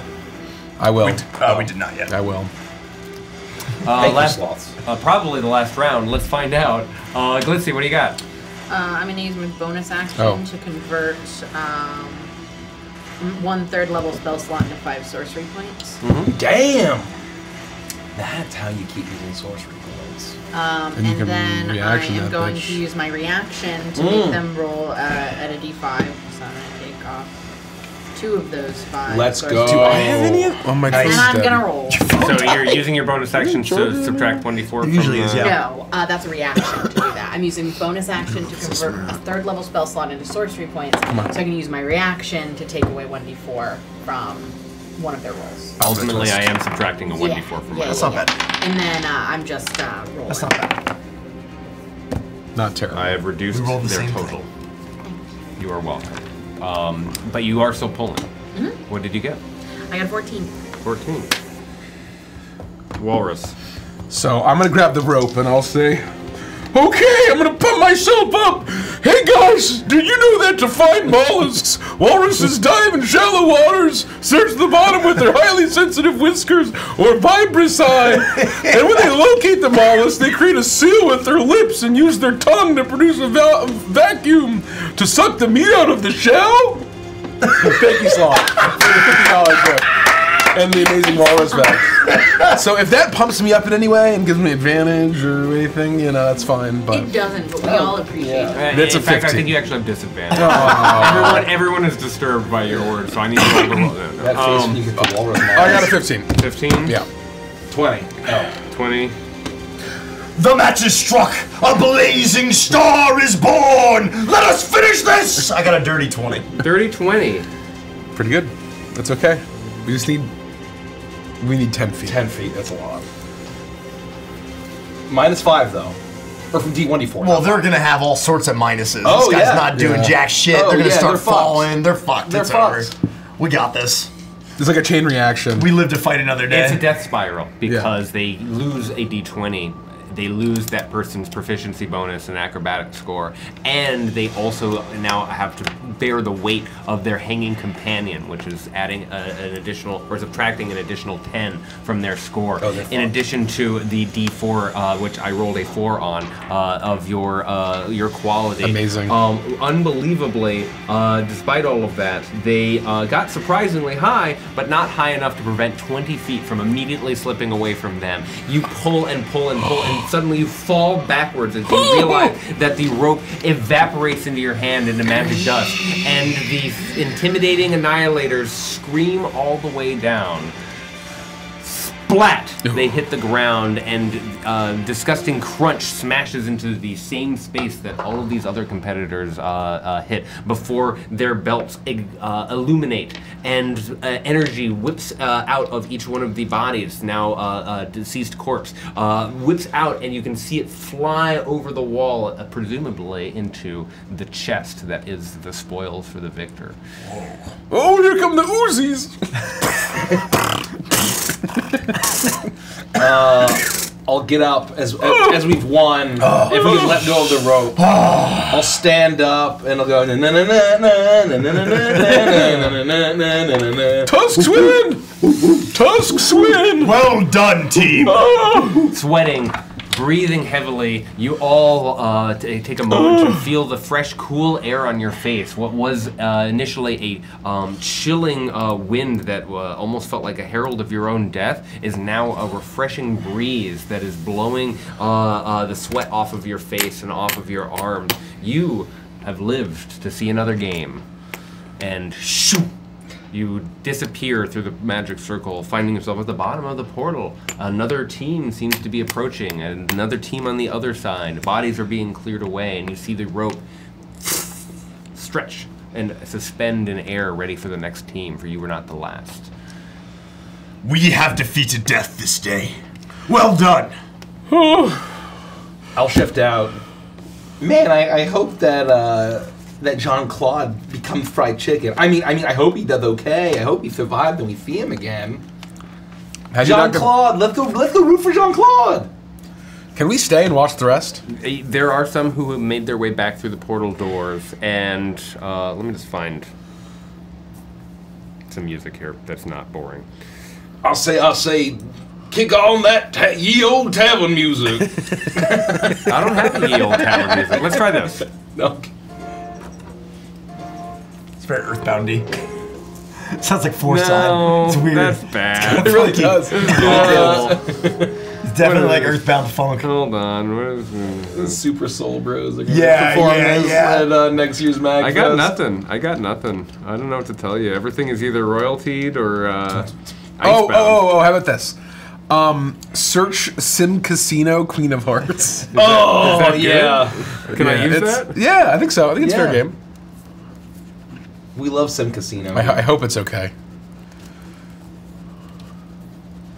S7: I will.
S1: We did not yet.
S7: I will.
S2: Thank you, Sloths.
S3: Probably the last round. Let's find out. Glitzy, what do you got?
S6: I'm gonna use my bonus action
S7: Oh.
S6: to convert 1/3 level spell slot into 5 sorcery points.
S2: Damn! That's how you keep using sorcery points.
S6: And
S7: you can
S6: then I
S7: reaction
S6: am
S7: that
S6: going
S7: bitch.
S6: to use my reaction to make them roll at a d5. So I'm gonna take off 2 of those 5.
S2: Let's
S6: sorcery
S2: go.
S6: points.
S7: Do I have any of? Oh my god.
S6: And I'm gonna roll.
S3: So you're using your bonus action to subtract 1d4 from
S1: usually is, yeah.
S6: No, that's a reaction to do that. I'm using bonus action to convert a 3rd level spell slot into sorcery points, so I can use my reaction to take away 1d4 from one of their rolls.
S3: Ultimately, I am subtracting a 1d4 from my
S1: That's not bad.
S6: And then I'm just rolling.
S1: That's not bad.
S7: Not terrible.
S3: I have reduced
S1: We rolled the
S3: their
S1: same
S3: total. You are welcome. But you are still pulling. What did you get?
S6: I got a 14.
S3: 14. Walrus.
S7: So I'm gonna grab the rope and I'll say, okay, I'm gonna pump myself up. Hey guys, did you know that to find mollusks, walruses dive in shallow waters, search the bottom with their highly sensitive whiskers or vibrissae, and when they locate the mollusk, they create a seal with their lips and use their tongue to produce a vacuum to suck the meat out of the shell? Thank you, Sloth, for the $50 gift. And the amazing walrus back. So if that pumps me up in any way and gives me advantage or anything, you know, that's fine. But
S6: It doesn't, but we all appreciate it.
S7: That's
S3: in
S7: a
S3: fact, I
S7: 15.
S3: think you actually have disadvantage. Everyone is disturbed by your words, so I need to roll the roll.
S2: That face when you get the walrus
S7: I got a 15.
S3: 15?
S7: Yeah.
S2: 20. Oh.
S3: 20.
S1: The match is struck. A blazing star is born. Let us finish this. I got a dirty 20.
S3: 30, 20.
S7: Pretty good. That's okay. We need 10 feet.
S2: 10 feet, that's a lot. -5 though. Or from D1D4.
S1: Well, they're gonna have all sorts of minuses.
S2: Oh,
S1: this guy's
S2: yeah.
S1: not doing
S7: Yeah.
S1: jack shit.
S2: Oh,
S1: they're gonna
S2: yeah,
S1: start
S2: they're fucked.
S1: falling. They're fucked.
S2: They're
S1: It's
S2: fucked.
S1: over. We got this.
S7: There's like a chain reaction.
S1: We live to fight another day.
S3: It's a death spiral because they lose a d20. They lose that person's proficiency bonus and acrobatic score, and they also now have to bear the weight of their hanging companion, which is adding an additional, or subtracting an additional 10 from their score.
S2: Oh,
S3: in addition to the d4, which I rolled a 4 on, of your quality.
S7: Amazing.
S3: Unbelievably, despite all of that, they got surprisingly high, but not high enough to prevent 20 feet from immediately slipping away from them. You pull and pull and pull, and suddenly you fall backwards as you realize that the rope evaporates into your hand into magic dust, and the intimidating annihilators scream all the way down. Splat! They hit the ground, and disgusting crunch smashes into the same space that all of these other competitors hit before their belts illuminate, and energy whips out of each one of the bodies. Now deceased corpse whips out, and you can see it fly over the wall, presumably into the chest that is the spoils for the victor.
S7: Oh, here come the Uzis!
S2: I'll get up as we've won. If we can let go of the rope, I'll stand up and I'll go.
S7: Tusks win! Tusks win!
S1: Well done, team.
S3: Sweating, breathing heavily, you all take a moment to feel the fresh, cool air on your face. What was initially a chilling wind that almost felt like a herald of your own death is now a refreshing breeze that is blowing the sweat off of your face and off of your arms. You have lived to see another game. And shoo! You disappear through the magic circle, finding yourself at the bottom of the portal. Another team seems to be approaching, and another team on the other side. Bodies are being cleared away, and you see the rope stretch and suspend in air, ready for the next team, for you were not the last.
S1: We have defeated death this day. Well done.
S2: I'll shift out. Man, I hope that that Jean-Claude becomes fried chicken. I mean, I hope he does okay. I hope he survived and we see him again. Jean-Claude, let's go root for Jean-Claude.
S7: Can we stay and watch the rest?
S3: There are some who have made their way back through the portal doors, and let me just find some music here that's not boring.
S4: I'll say, kick on that ye old tavern music.
S3: I don't have the ye old tavern music. Let's try this.
S2: Okay.
S1: It's very Earthboundy. Sounds like Foresight.
S3: No,
S1: It's weird.
S3: that's bad.
S7: It really does.
S1: It's definitely like Earthbound funk.
S3: Hold on. What is this?
S2: Super Soul Bros are gonna
S1: Yeah,
S2: perform
S1: yeah,
S2: this
S1: yeah.
S2: at next year's Mag
S3: I got
S2: Fest.
S3: nothing. I don't know what to tell you. Everything is either royaltied or
S7: Oh,
S3: Icebound.
S7: how about this? Search Sim Casino Queen of Hearts.
S2: Oh,
S3: Is that good?
S2: yeah.
S3: Can I use
S7: it's-
S3: that?
S7: Yeah, I think so. I think it's fair
S2: Yeah.
S7: game.
S2: We love Sim Casino.
S7: I hope it's okay.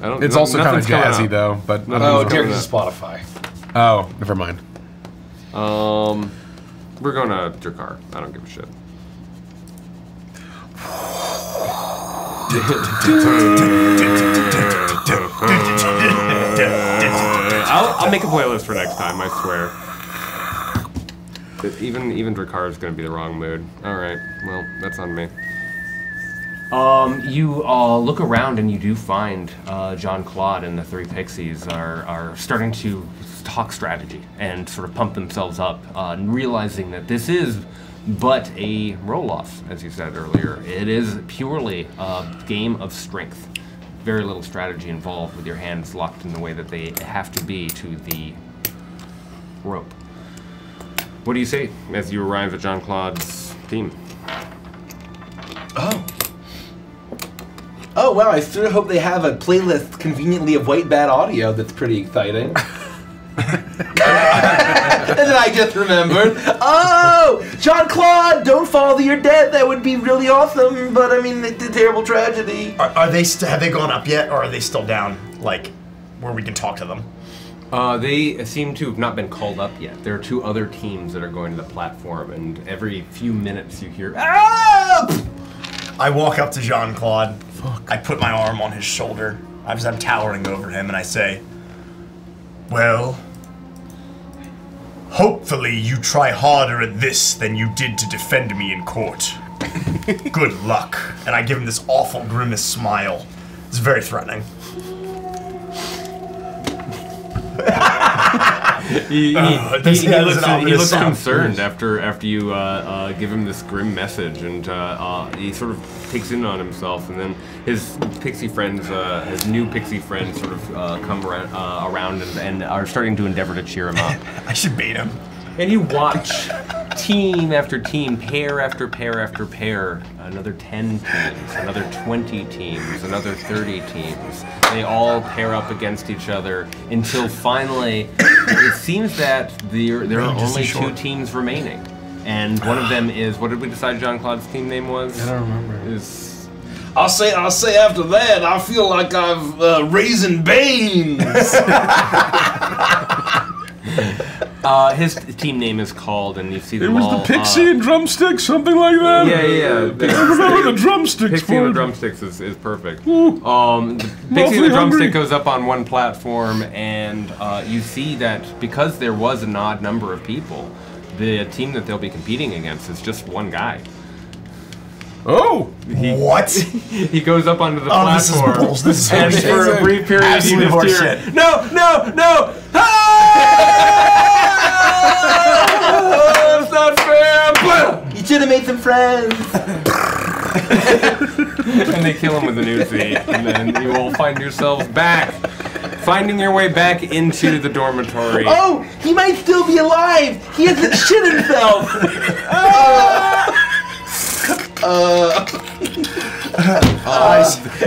S3: I don't,
S7: It's also kind of
S3: nothing's coming
S7: jazzy
S3: up.
S7: though, but
S3: Nothing's
S2: Oh,
S3: coming
S2: Derek
S3: up.
S2: is Spotify.
S7: oh, never mind.
S3: We're going to Drakkar. I don't give a shit. I'll make a playlist for next time, I swear. But even Drakkar is going to be the wrong mood. All right, well, that's on me. You look around and you do find Jean-Claude and the three pixies are starting to talk strategy and sort of pump themselves up, realizing that this is but a roll-off, as you said earlier. It is purely a game of strength. Very little strategy involved with your hands locked in the way that they have to be to the rope. What do you say as you arrive at Jean-Claude's team?
S2: Oh, wow, I sure hope they have a playlist conveniently of White Bad audio that's pretty exciting. And then I just remembered, oh, Jean-Claude, don't fall to your death. That would be really awesome, but I mean, it's a terrible tragedy.
S1: Are they have they gone up yet, or are they still down, like, where we can talk to them?
S3: They seem to have not been called up yet. There are two other teams that are going to the platform, and every few minutes you hear, "Ah!"
S1: I walk up to Jean-Claude. I put my arm on his shoulder as I'm towering over him, and I say, well, hopefully you try harder at this than you did to defend me in court. Good luck. And I give him this awful grimace smile. It's very threatening.
S3: He looks concerned after you give him this grim message, and he sort of takes in on himself, and then his pixie friends, his new pixie friends, sort of come around and are starting to endeavor to cheer him up.
S1: I should bait him.
S3: And you watch team after team, pair after pair after pair, another 10 teams, another 20 teams, another 30 teams. They all pair up against each other until finally it seems that there are only 2 teams remaining. And one of them is, what did we decide Jean-Claude's team name was?
S2: I don't remember.
S7: I'll say after that, I feel like I've raisin beans.
S3: His team name is called, and you see them
S4: It was
S3: all,
S4: the Pixie and Drumsticks, something like that?
S3: Yeah.
S4: I remember the Drumsticks
S3: Pixie and the
S4: part.
S3: Drumsticks is perfect.
S4: Ooh.
S3: The Pixie
S4: Awfully
S3: and the Drumstick
S4: hungry.
S3: goes up on one platform, and you see that because there was an odd number of people, the team that they'll be competing against is just one guy.
S4: Oh!
S1: What?
S3: He goes up onto the
S1: This is
S3: platform,
S1: bullshit. This is
S3: and
S1: horseshit.
S3: for a brief period,
S1: Absolute
S3: you just hear,
S1: horseshit.
S3: "No! That's not fair!"
S2: You should have made some friends.
S3: And they kill him with an Uzi, and then you will find yourselves finding your way back into the dormitory.
S2: Oh, he might still be alive. He hasn't shit himself.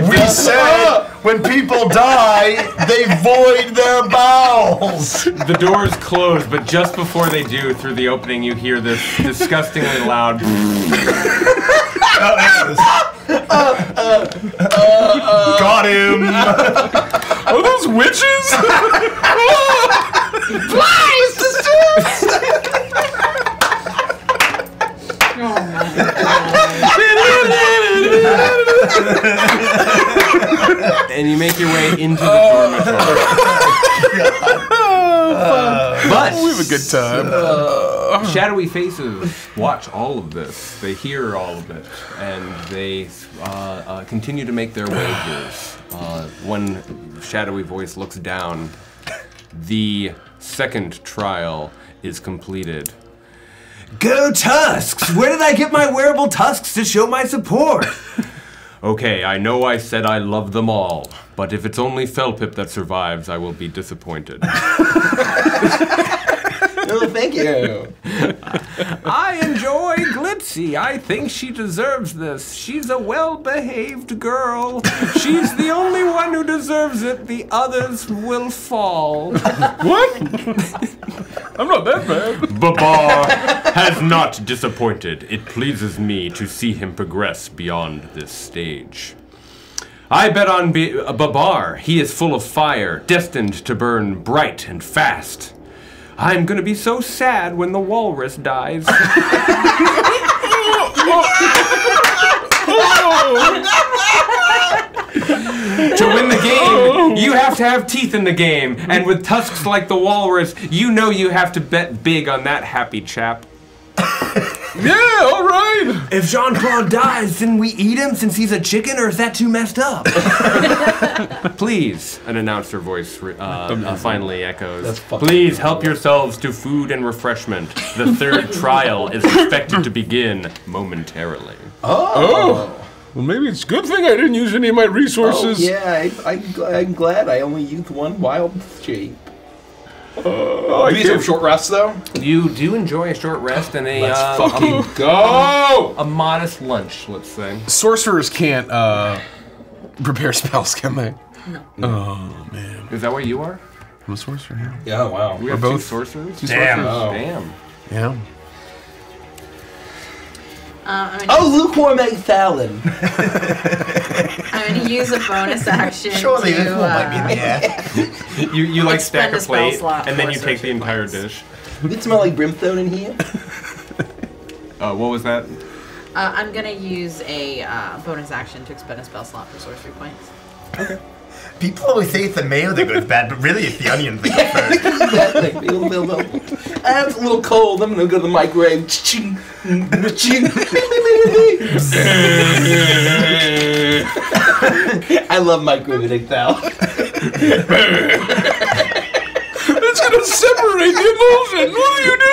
S1: We said when people die, they void their bowels.
S3: The doors close, but just before they do, through the opening, you hear this disgustingly loud.
S1: Got him.
S4: Are those witches?
S3: And you make your way into the dormitory. But
S4: We have a good time.
S3: shadowy faces watch all of this. They hear all of it, and they continue to make their wagers. One shadowy voice looks down. The second trial is completed. Go Tusks! Where did I get my wearable tusks to show my support? Okay, I know I said I love them all, but if it's only Felpip that survives, I will be disappointed.
S2: Oh, thank you.
S3: I enjoy Glitzy. I think she deserves this. She's a well-behaved girl. She's the only one who deserves it. The others will fall.
S4: What? I'm not that bad.
S3: Babar has not disappointed. It pleases me to see him progress beyond this stage. I bet on Babar. He is full of fire, destined to burn bright and fast. I'm gonna be so sad when the walrus dies. To win the game, you have to have teeth in the game, and with tusks like the walrus, you know you have to bet big on that happy chap.
S4: Yeah, all right.
S3: If Jean-Claude dies, then we eat him since he's a chicken, or is that too messed up? Please, an announcer voice finally echoes. Please help yourselves to food and refreshment. The third trial is expected to begin momentarily.
S4: Oh. Well, maybe it's a good thing I didn't use any of my resources.
S2: Oh, yeah, I'm glad I only used one wild shape.
S4: I
S7: These are short rests, though.
S3: You do enjoy a short rest and a
S7: Fucking go!
S3: a modest lunch, let's say.
S7: Sorcerers can't prepare spells, can they?
S5: No.
S7: Oh, man.
S3: Is that what you are?
S7: I'm a sorcerer, yeah.
S2: Yeah, wow.
S3: We have
S7: both-
S3: two sorcerers.
S1: Damn.
S3: Damn.
S7: Yeah.
S2: Oh, lukewarm egg salad.
S6: I'm going to use a bonus action
S1: Surely this
S6: to
S1: one might be in the air.
S3: You like stack
S6: Expend
S3: a
S6: a spell
S3: plate
S6: slot
S3: and then
S6: for
S3: you take the
S6: sorcery
S3: entire
S6: points.
S3: dish.
S2: Does it smell like brimstone in here?
S3: What was that?
S6: I'm gonna use a bonus action to expend a spell slot for sorcery points.
S1: People always say it's the mayo that goes bad, but really it's the onions that go first.
S2: That thing, it's a little cold. I'm gonna go to the microwave. I love microwaving, pal.
S4: It's gonna separate the emulsion. What are you doing?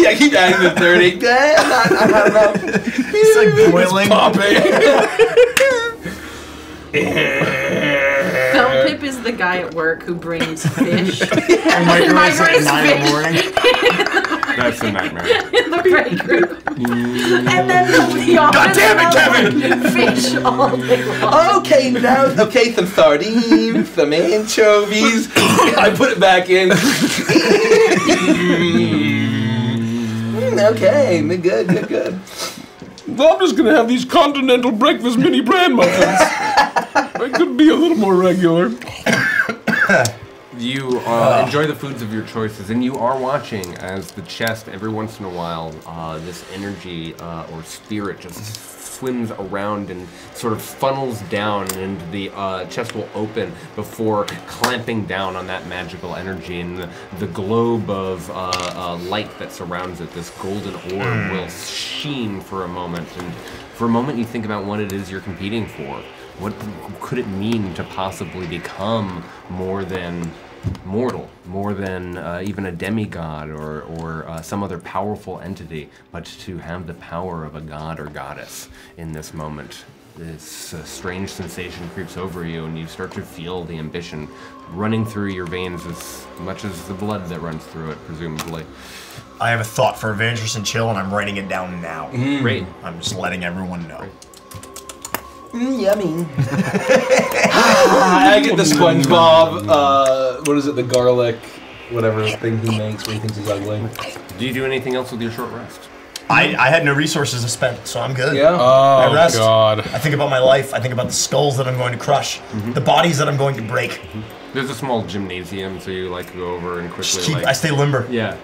S2: I keep adding the third egg. I'm not enough.
S1: It's like boiling.
S6: Felpip is the guy at work who brings fish.
S1: And microwaves at 9 in the morning.
S3: That's a nightmare.
S6: In the break room. And then the office.
S1: God damn it, Kevin!
S6: Fish all day long.
S2: Okay, some sardines, some anchovies. I put it back in. Okay, good.
S4: Well, I'm just gonna have these continental breakfast mini bran muffins. I could be a little more regular.
S3: You enjoy the foods of your choices, and you are watching as the chest, every once in a while, this energy or spirit just swims around and sort of funnels down, and the chest will open before clamping down on that magical energy, and the globe of light that surrounds it, this golden orb, will sheen for a moment, and for a moment you think about what it is you're competing for. What could it mean to possibly become more than mortal, more than even a demigod or some other powerful entity, but to have the power of a god or goddess in this moment? This strange sensation creeps over you, and you start to feel the ambition running through your veins as much as the blood that runs through it, presumably.
S1: I have a thought for Evangelist and Chill, and I'm writing it down now.
S3: Great.
S1: I'm just letting everyone know.
S2: Yummy. I get the SpongeBob, what is it, the garlic, whatever thing he makes when he thinks he's ugly.
S3: Do you do anything else with your short rest?
S1: I had no resources to spend, so I'm good.
S2: Yeah.
S1: I
S4: Oh,
S1: rest.
S4: God.
S1: I think about my life. I think about the skulls that I'm going to crush, the bodies that I'm going to break.
S3: There's a small gymnasium, so you like to go over and
S1: Just
S3: quickly
S1: I stay limber.
S3: Yeah.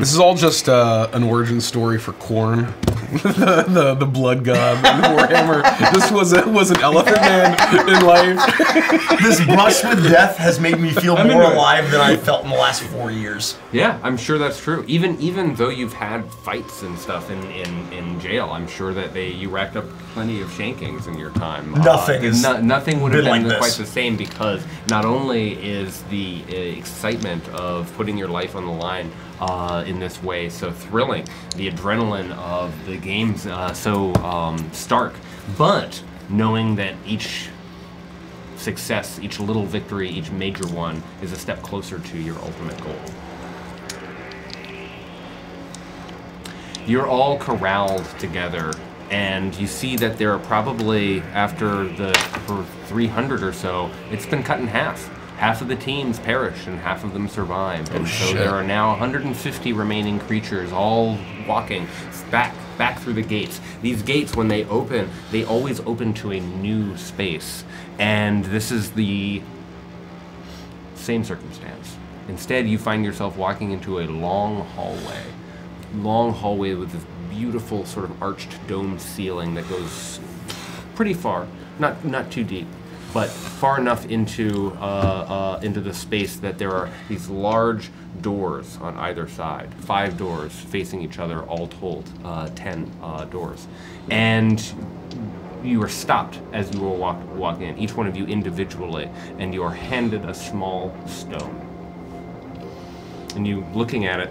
S4: This is all just an origin story for Korn, the blood god in Warhammer. This was an elephant man in life.
S1: This brush with death has made me feel more alive than I felt in the last 4 years.
S3: Yeah, I'm sure that's true. Even though you've had fights and stuff in jail, I'm sure that you racked up plenty of shankings in your time. Nothing would have
S1: been
S3: been
S1: like
S3: quite
S1: this.
S3: the same, because not only is the excitement of putting your life on the line in this way so thrilling, the adrenaline of the game's so stark, but knowing that each success, each little victory, each major one is a step closer to your ultimate goal. You're all corralled together, and you see that there are probably, for 300 or so, it's been cut in half. Half of the teams perish and half of them survive. And so there are now 150 remaining creatures all walking back through the gates. These gates, when they open, they always open to a new space. And this is the same circumstance. Instead, you find yourself walking into a long hallway with this beautiful sort of arched domed ceiling that goes pretty far, not too deep, but far enough into the space that there are these large doors on either side. 5 doors facing each other, all told, 10 doors. And you are stopped as you will walk in, each one of you individually, and you are handed a small stone. And you, looking at it,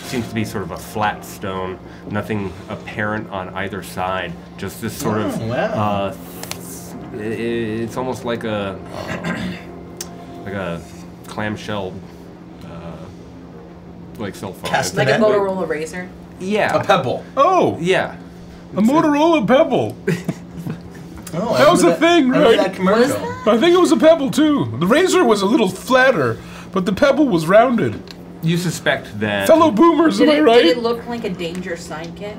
S3: seems to be sort of a flat stone, nothing apparent on either side, just this sort of it's almost like a clamshell like cell phone.
S6: Like a Motorola Razr.
S3: Yeah.
S2: A pebble.
S4: Oh,
S3: Yeah.
S4: a Motorola Pebble.
S2: Oh,
S4: That was a thing,
S2: I remember
S4: right?
S2: that commercial.
S4: I think it was a Pebble too. The Razor was a little flatter, but the Pebble was rounded.
S3: You suspect that
S4: Fellow boomers, am I right?
S6: Did it look like a danger sidekick?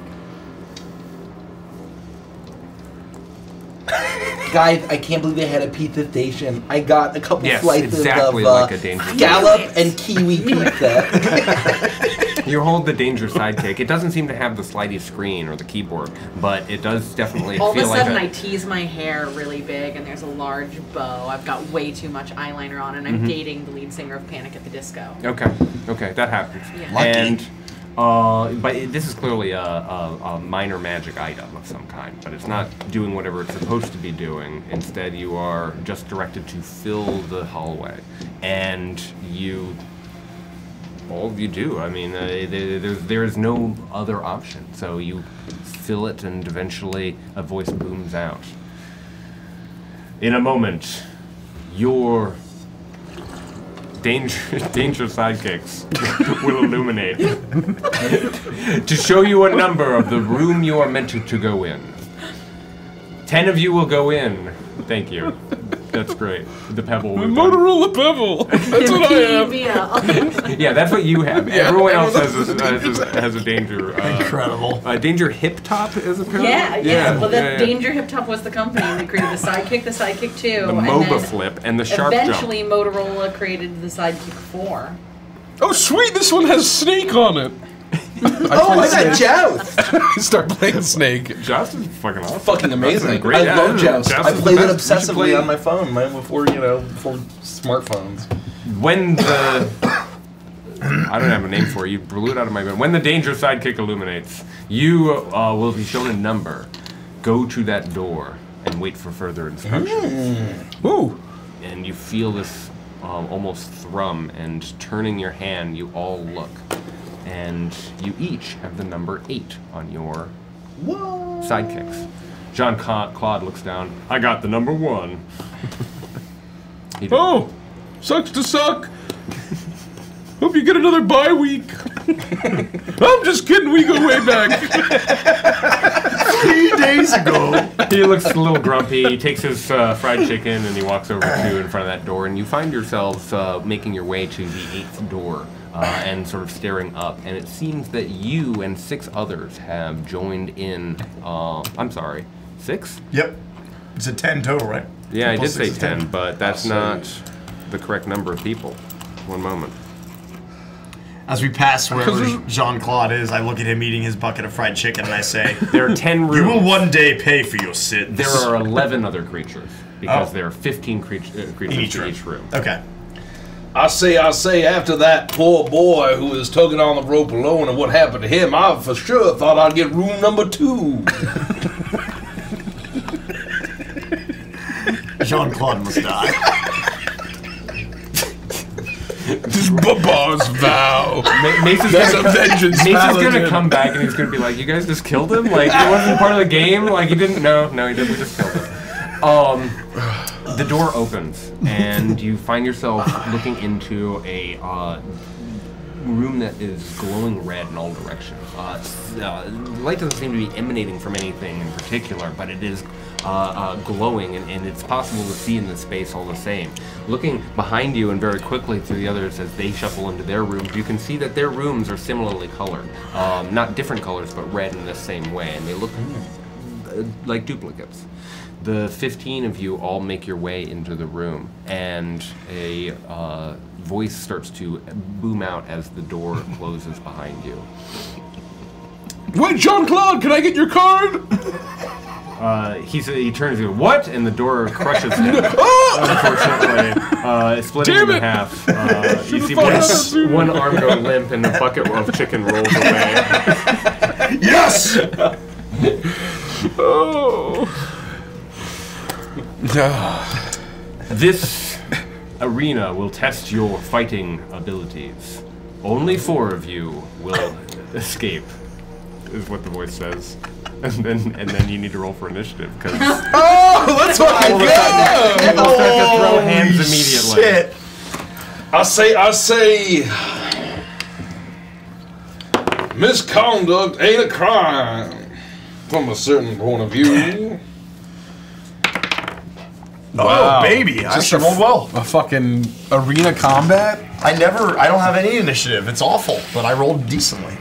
S2: Guys, I can't believe they had a pizza station. I got a couple
S3: Yes,
S2: slices
S3: exactly
S2: of
S3: like a danger
S2: scallop and kiwi pizza.
S3: You hold the danger sidekick. It doesn't seem to have the slidey screen or the keyboard, but it does definitely
S6: All of a
S3: feel like
S6: sudden, I tease my hair really big, and there's a large bow. I've got way too much eyeliner on, and I'm dating the lead singer of Panic at the Disco.
S3: Okay, that happens.
S6: Yeah.
S1: Lucky.
S3: And but this is clearly a minor magic item of some kind, but it's not doing whatever it's supposed to be doing. Instead, you are just directed to fill the hallway, and all of you do. I mean, there is no other option. So you fill it, and eventually a voice booms out. In a moment, your danger sidekicks will illuminate to show you a number of the room you are meant to go in. 10 of you will go in. Thank you. That's great. The pebble.
S4: Motorola Pebble. That's what I have.
S3: Yeah, that's what you have. Everyone else has a danger.
S1: Incredible.
S3: Danger Hip Top is apparently.
S6: Yeah. Well, the Danger Hip Top was the company, and they created the Sidekick 2,
S3: The
S6: and
S3: MOBA
S6: then
S3: Flip and the Sharp Jump.
S6: eventually Motorola created the Sidekick 4.
S4: Oh, sweet! This one has Snake on it.
S2: Oh, I got Joust.
S4: Start playing Snake.
S3: Joust is fucking awesome.
S2: Fucking amazing.
S3: Great.
S2: I
S3: Yeah,
S2: love Joust.
S3: Joust
S2: I
S3: is the
S2: played it
S3: best. We should play-
S2: obsessively on my phone, man, before smartphones.
S3: When the I don't have a name for it. You blew it out of my mind. When the danger sidekick illuminates, you will be shown a number. Go to that door and wait for further instructions.
S4: Ooh.
S3: And you feel this almost thrum, and turning your hand, you all look. And you each have the number 8 on your sidekicks. Jean-Claude looks down. I got the number 1. He did.
S4: Oh, sucks to suck. Hope you get another bye week. I'm just kidding. We go way back.
S1: 3 days ago.
S3: He looks a little grumpy. He takes his fried chicken and he walks over to in front of that door. And you find yourselves making your way to the 8th door and sort of staring up. And it seems that you and 6 others have joined in. I'm sorry, 6?
S1: Yep. It's a 10 total, right?
S3: Yeah, I did
S1: Plus
S3: say
S1: 6 is
S3: 10, but that's not the correct number of people. One moment.
S1: As we pass wherever Jean-Claude is, I look at him eating his bucket of fried chicken and I say,
S3: There are 10 rooms.
S1: you will one day pay for your sins.
S3: There are 11 other creatures because there are 15 creatures in each room.
S1: Okay.
S7: I say, after that poor boy who was tugging on the rope alone and what happened to him, I for sure thought I'd get room number 2.
S1: Jean-Claude must die.
S4: This Baba's vow.
S3: Mason's
S4: That's a vengeance
S3: Mason's
S4: paladin.
S3: gonna come back and he's gonna be like, "You guys just killed him? Like it wasn't part of the game? Like he didn't? No, he didn't. We just killed him." The door opens and you find yourself looking into a room that is glowing red in all directions. Light doesn't seem to be emanating from anything in particular, but it is glowing, and it's possible to see in the space all the same. Looking behind you and very quickly to the others as they shuffle into their rooms, you can see that their rooms are similarly colored. Not different colors, but red in the same way, and they look like duplicates. The 15 of you all make your way into the room, and a voice starts to boom out as the door closes behind you.
S4: Wait, Jean-Claude, can I get your card?
S3: He turns to you, what? And the door crushes him. Unfortunately, splitting him in half. You see one arm go limp, and the bucket of chicken rolls away.
S1: Yes!
S4: Oh.
S3: This arena will test your fighting abilities. Only 4 of you will escape, is what the voice says. And then you need to roll for initiative, because
S2: Oh, let's fucking go!
S3: we'll start to throw hands immediately.
S1: Shit.
S7: I say, misconduct ain't a crime from a certain point of view.
S1: Oh, baby. I
S4: Just
S1: actually rolled well.
S4: A fucking arena combat?
S1: I don't have any initiative. It's awful, but I rolled decently.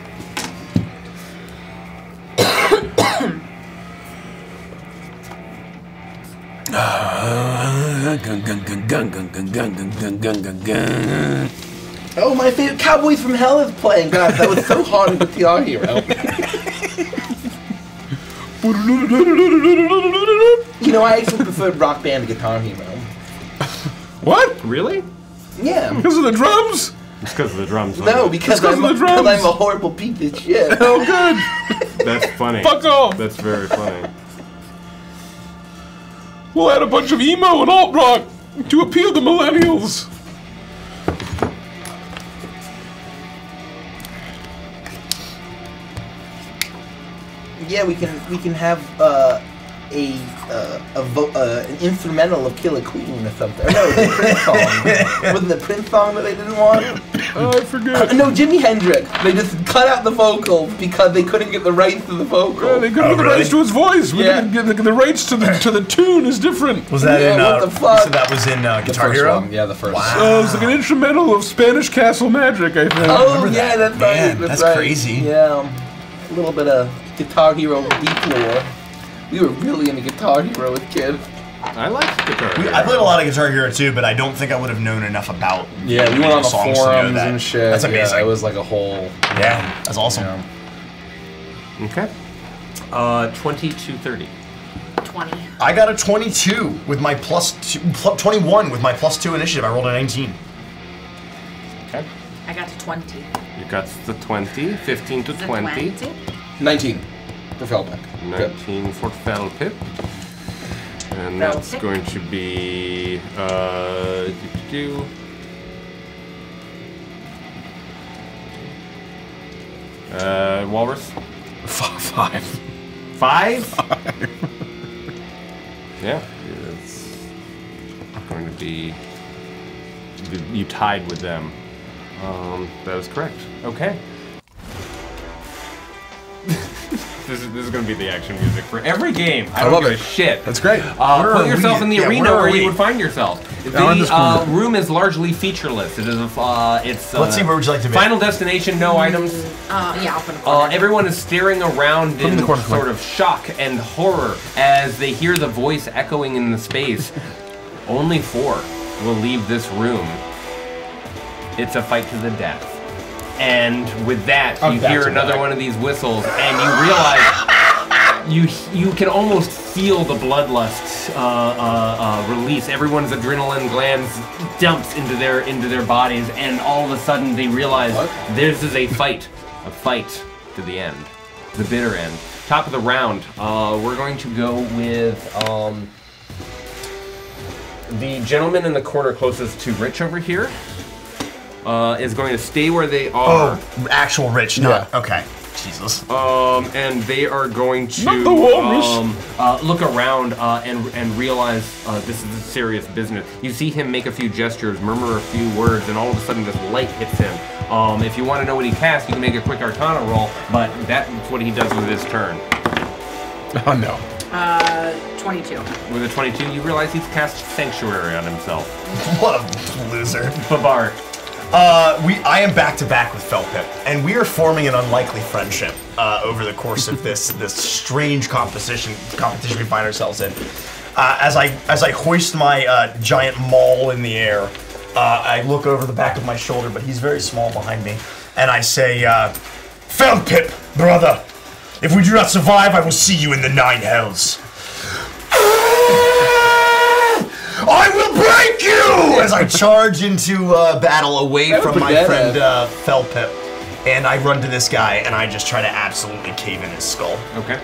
S2: Oh, my favorite Cowboys from Hell is playing. God, that was so hard in Guitar Hero. You know, I actually preferred Rock Band to Guitar Hero.
S4: What?
S3: Really?
S2: Yeah.
S4: Because of the drums?
S3: It's because of the drums.
S2: No, because
S4: It's 'cause of the drums.
S2: I'm a horrible piece of shit.
S4: Oh, good.
S3: That's funny.
S4: Fuck off.
S3: That's very funny.
S4: We'll add a bunch of emo and alt rock to appeal to millennials.
S2: Yeah, we can have an instrumental of Killer Queen or something. Or no, the Prince song. Wasn't the Prince song that they didn't want?
S4: Oh, I forget.
S2: No, Jimi Hendrix. They just cut out the vocals because they couldn't get the rights to the vocals.
S4: Yeah, they couldn't get the
S1: really?
S4: rights to his voice. We
S2: Yeah.
S4: didn't get the rights to the tune is different.
S1: Was that
S2: Yeah,
S1: in?
S2: what the fuck?
S1: You said that was in Guitar Hero.
S2: Yeah, the first.
S4: So it's like an instrumental of Spanish Castle Magic, I think.
S2: Oh,
S1: remember
S2: yeah,
S1: that.
S2: that's right.
S1: Man,
S2: that's
S1: that's
S2: right.
S1: crazy.
S2: Yeah, a little bit of Guitar Hero deep lore. We were really into Guitar Hero as kids.
S3: I like Guitar Hero.
S1: I played a lot of Guitar Hero too, but I don't think I would have known enough about.
S2: Yeah, we went on the
S1: songs to know
S2: forums
S1: that.
S2: and shit.
S1: That's amazing.
S2: Yeah, it was like a whole.
S1: Yeah, that's awesome.
S2: Yeah.
S3: Okay. 20 to 30.
S6: 20.
S1: I got a 22 with my +21 with my +2 initiative. I rolled a 19.
S3: Okay.
S6: I got to 20.
S3: You got the 20. 15 to
S6: Is it
S3: 20.
S2: 19 for Feldbeck.
S3: 19 for Felpip. And that's
S6: Felpip.
S3: going to be Walrus.
S4: 5.
S3: 5? Yeah, it's going to be. You tied with them. That is correct. Okay. This is going to be the action music for every game. I don't
S1: love
S3: give
S1: it.
S3: a shit.
S1: That's great.
S3: Put yourself in the arena where you would find yourself.
S4: Down in this
S3: The
S4: corner.
S3: room is largely featureless. It is it's.
S1: Let's see, where would you like to be?
S3: Final destination, no items.
S6: Yeah, I'll put a corner.
S3: Everyone is staring around in
S1: the corner,
S3: sort of shock and horror as they hear the voice echoing in the space. Only 4 will leave this room. It's a fight to the death. And with that, you hear another one of these whistles, and you realize you can almost feel the bloodlust release. Everyone's adrenaline glands dumps into their bodies, and all of a sudden they realize this is a fight to the end, the bitter end. Top of the round, we're going to go with the gentleman in the corner closest to Rich over here. Is going to stay where they are.
S1: Oh, actual Rich, not okay. Jesus.
S3: And they are going to
S4: Not the walrus.
S3: look around and realize this is serious business. You see him make a few gestures, murmur a few words, and all of a sudden this light hits him. If you want to know what he casts, you can make a quick Arcana roll, but that's what he does with his turn.
S4: Oh, no.
S6: 22.
S3: With a 22, you realize he's cast Sanctuary on himself.
S1: What a loser.
S3: Babar.
S1: I am back to back with Felpip, and we are forming an unlikely friendship over the course of this strange competition we find ourselves in. As I hoist my giant maul in the air, I look over the back of my shoulder, but he's very small behind me, and I say, "Felpip, brother, if we do not survive, I will see you in the 9 hells." I will break you! As I charge into battle away from my friend Felpip. And I run to this guy and I just try to absolutely cave in his skull.
S3: Okay.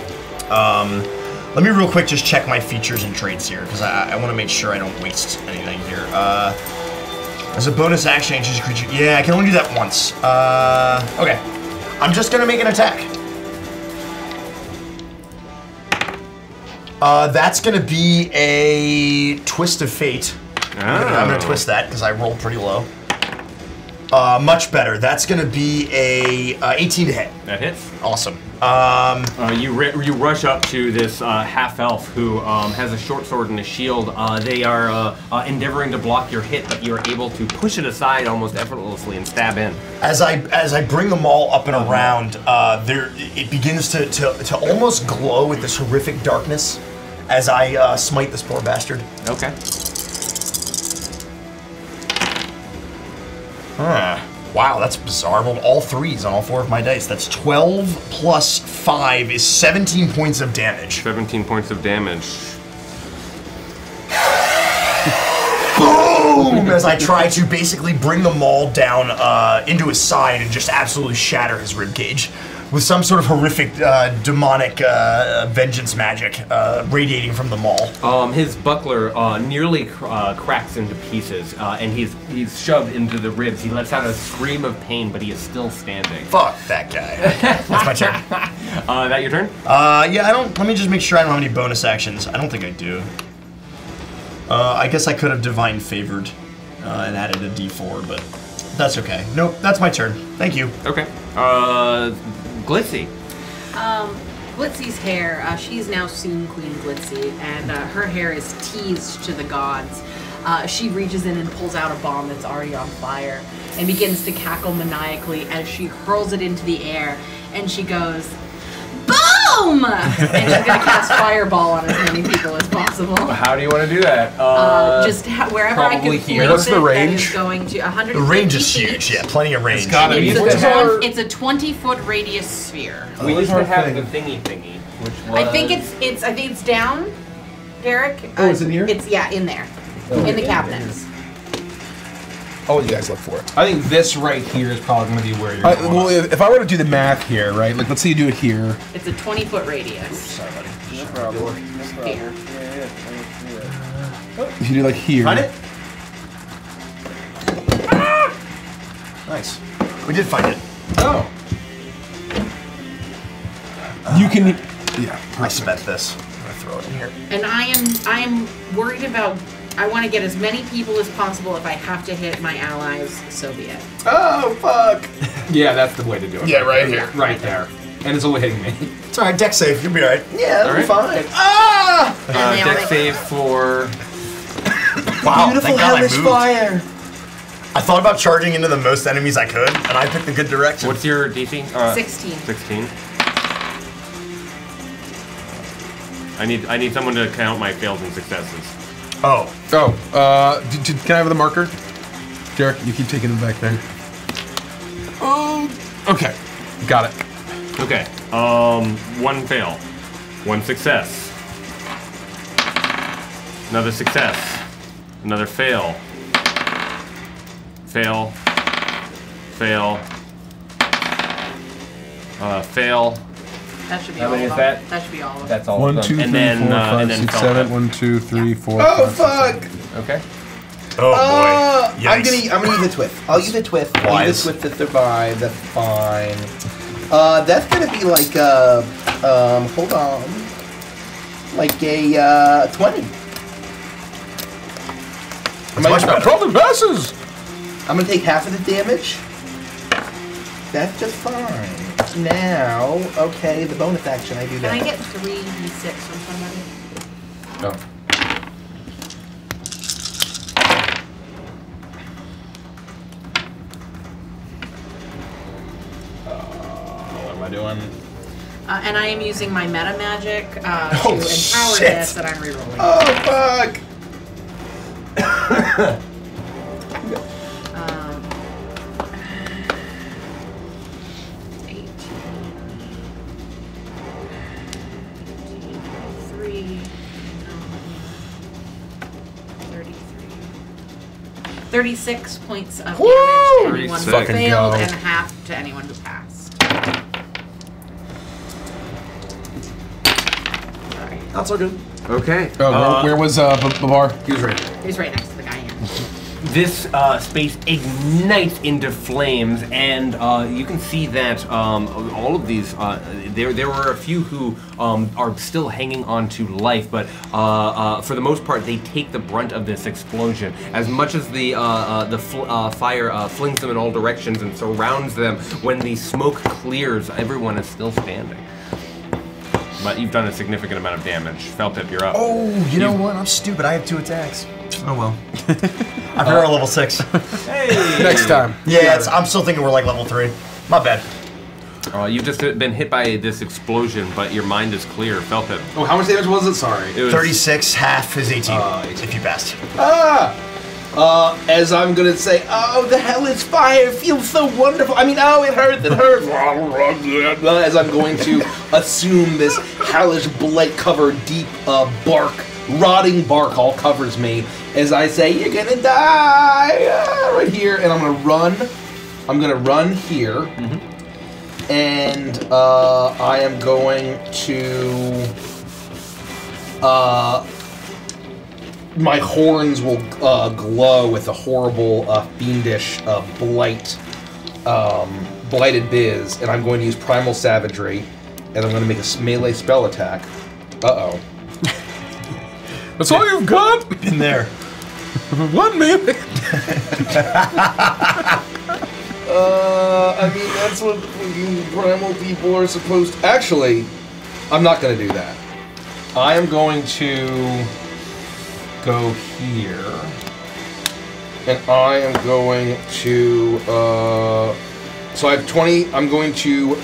S1: Let me real quick just check my features and traits here, because I want to make sure I don't waste anything here. As a bonus action, I choose a creature. Yeah, I can only do that once. Okay. I'm just going to make an attack. That's gonna be a Twist of Fate. I'm gonna twist that because I rolled pretty low. Much better. That's gonna be a 18 to hit.
S3: That hits.
S1: Awesome.
S3: You rush up to this half-elf who has a short sword and a shield. They are endeavoring to block your hit, but you're able to push it aside almost effortlessly and stab in.
S1: As I bring them all up and around, it begins to almost glow with this horrific darkness as I smite this poor bastard.
S3: Okay.
S1: Wow, that's bizarre. I rolled all 3s on all 4 of my dice. That's 12 plus 5 is 17 points of damage.
S3: 17 points of damage.
S1: Boom! As I try to basically bring the maul down into his side and just absolutely shatter his ribcage with some sort of horrific demonic vengeance magic radiating from the maul.
S3: His buckler nearly cracks into pieces, and he's shoved into the ribs. He lets out a scream of pain, but he is still standing.
S1: Fuck that guy. That's my turn.
S3: That your turn?
S1: Yeah, I don't. Let me just make sure I don't have any bonus actions. I don't think I do. I guess I could have divine favored and added a d4, but that's okay. Nope, that's my turn. Thank you.
S3: Okay. Glitzy.
S6: Glitzy's hair, she's now soon Queen Glitzy, and her hair is teased to the gods. She reaches in and pulls out a bomb that's already on fire and begins to cackle maniacally as she hurls it into the air, and she goes, BOOM! And she's gonna cast Fireball on as many people as possible.
S3: How do you want to do that?
S6: Just wherever I can
S3: probably
S6: place
S3: here.
S7: What's the
S6: it,
S7: range?
S6: that is going to 150
S1: The range is
S6: feet.
S1: huge. Yeah, plenty of range.
S7: gotta be.
S6: It's a 20-foot radius sphere.
S3: We used to
S2: our
S3: have
S2: thing?
S3: the thingy, which was...
S6: I think it's down, Derek.
S2: Oh, it's in here?
S6: It's in there, in the cabinets.
S7: I'll let you guys look for it.
S2: I think this right here is probably going to be where you're going.
S7: Well, if I were to do the math here, right? Like, let's say you do it here.
S6: It's a 20-foot radius.
S1: Sorry, buddy.
S6: Here.
S7: If you do like here.
S1: Find it? Nice. We did find it.
S2: Oh.
S7: You can. Yeah.
S1: I spent this. I'm gonna throw it in here.
S6: And I am worried about. I want to get as many people as possible. If I have to hit my allies, so be it.
S2: Oh, fuck. Yeah, that's the way to do it.
S7: Yeah, right here.
S2: Right there. And it's only hitting me.
S1: It's alright, deck safe. You'll be alright.
S2: Yeah, that'll be fine.
S1: Ah!
S6: And they all
S3: deck
S6: make-
S3: save for...
S1: Wow,
S2: Beautiful
S1: thank God I
S2: hellish
S1: moved.
S2: fire.
S1: I thought about charging into the most enemies I could, and I picked the good direction.
S3: What's your DC?
S6: 16.
S3: 16. I need someone to count my fails and successes.
S1: Oh.
S7: Oh, can I have the marker? Derek, you keep taking it back there. Oh, okay. Got it.
S3: Okay. 1 fail. 1 success. Another success. Another fail. Fail. Fail. Fail.
S6: That should be
S3: How
S6: all
S3: many
S6: of
S3: is
S6: them.
S3: that?
S6: That should be all of them.
S3: That's all
S7: 1,
S3: of
S7: 2, 3,
S3: them.
S7: 4,
S3: And then,
S7: 5,
S3: and then
S7: 6,
S3: fell
S7: 7.
S3: back.
S7: 1, 2, 3, 4.
S2: Oh,
S7: 5, 6,
S2: fuck.
S3: Okay.
S1: Oh boy.
S2: I'm
S1: Yikes.
S2: gonna use a twist. I'll use a twist. I'll
S1: Wise.
S2: use a twist to survive. That's fine. That's gonna be like hold on, like a 20.
S1: That's much better.
S7: Probably passes.
S2: I'm gonna take half of the damage. That's just fine. Now, okay, the bonus action I do
S6: Can
S2: that.
S6: I get 3d6 from somebody?
S2: Oh. What am I doing?
S6: And I am using my meta magic to
S1: Oh,
S6: empower
S1: shit.
S6: this, and I'm rerolling.
S2: Oh fuck!
S6: 18, 3, 36 points of damage to anyone who
S3: 36.
S6: failed,
S7: Fucking
S6: and
S7: go.
S6: half to anyone who passed. Sorry.
S1: Not so good.
S3: Okay.
S7: Oh, where was Babar?
S2: He was right.
S6: He's right next to the guy here.
S3: This space ignites into flames, and you can see that all of these, there were a few who are still hanging on to life, but for the most part, they take the brunt of this explosion. As much as the fire flings them in all directions and surrounds them, when the smoke clears, everyone is still standing. But you've done a significant amount of damage. Feltip, you're up.
S1: Oh, you know what? I'm stupid. I have 2 attacks. Oh well. I forgot we're level 6.
S3: Hey!
S7: Next time.
S1: Yeah, I'm still thinking we're like level 3. My bad.
S3: You've just been hit by this explosion, but your mind is clear. Feltip.
S2: Oh, how much damage was it? Sorry.
S3: It was
S1: 36, half is 18. If you passed.
S2: Ah! As I'm gonna say, oh, the hell is fire? It feels so wonderful. I mean, oh, it hurts. As I'm going to assume this hellish blight-covered, deep bark, rotting bark all covers me. As I say, you're gonna die right here, and I'm gonna run. I'm gonna run here, and I am going to. My horns will glow with a horrible, fiendish, blighted biz, and I'm going to use Primal Savagery, and I'm going to make a melee spell attack. Uh-oh.
S7: That's all you've got?
S1: Been there.
S7: What, man?
S2: I mean, that's what primal people are supposed to... Actually, I'm not going to do that. I am going to go here, and I am going to, so I have 20, I'm going to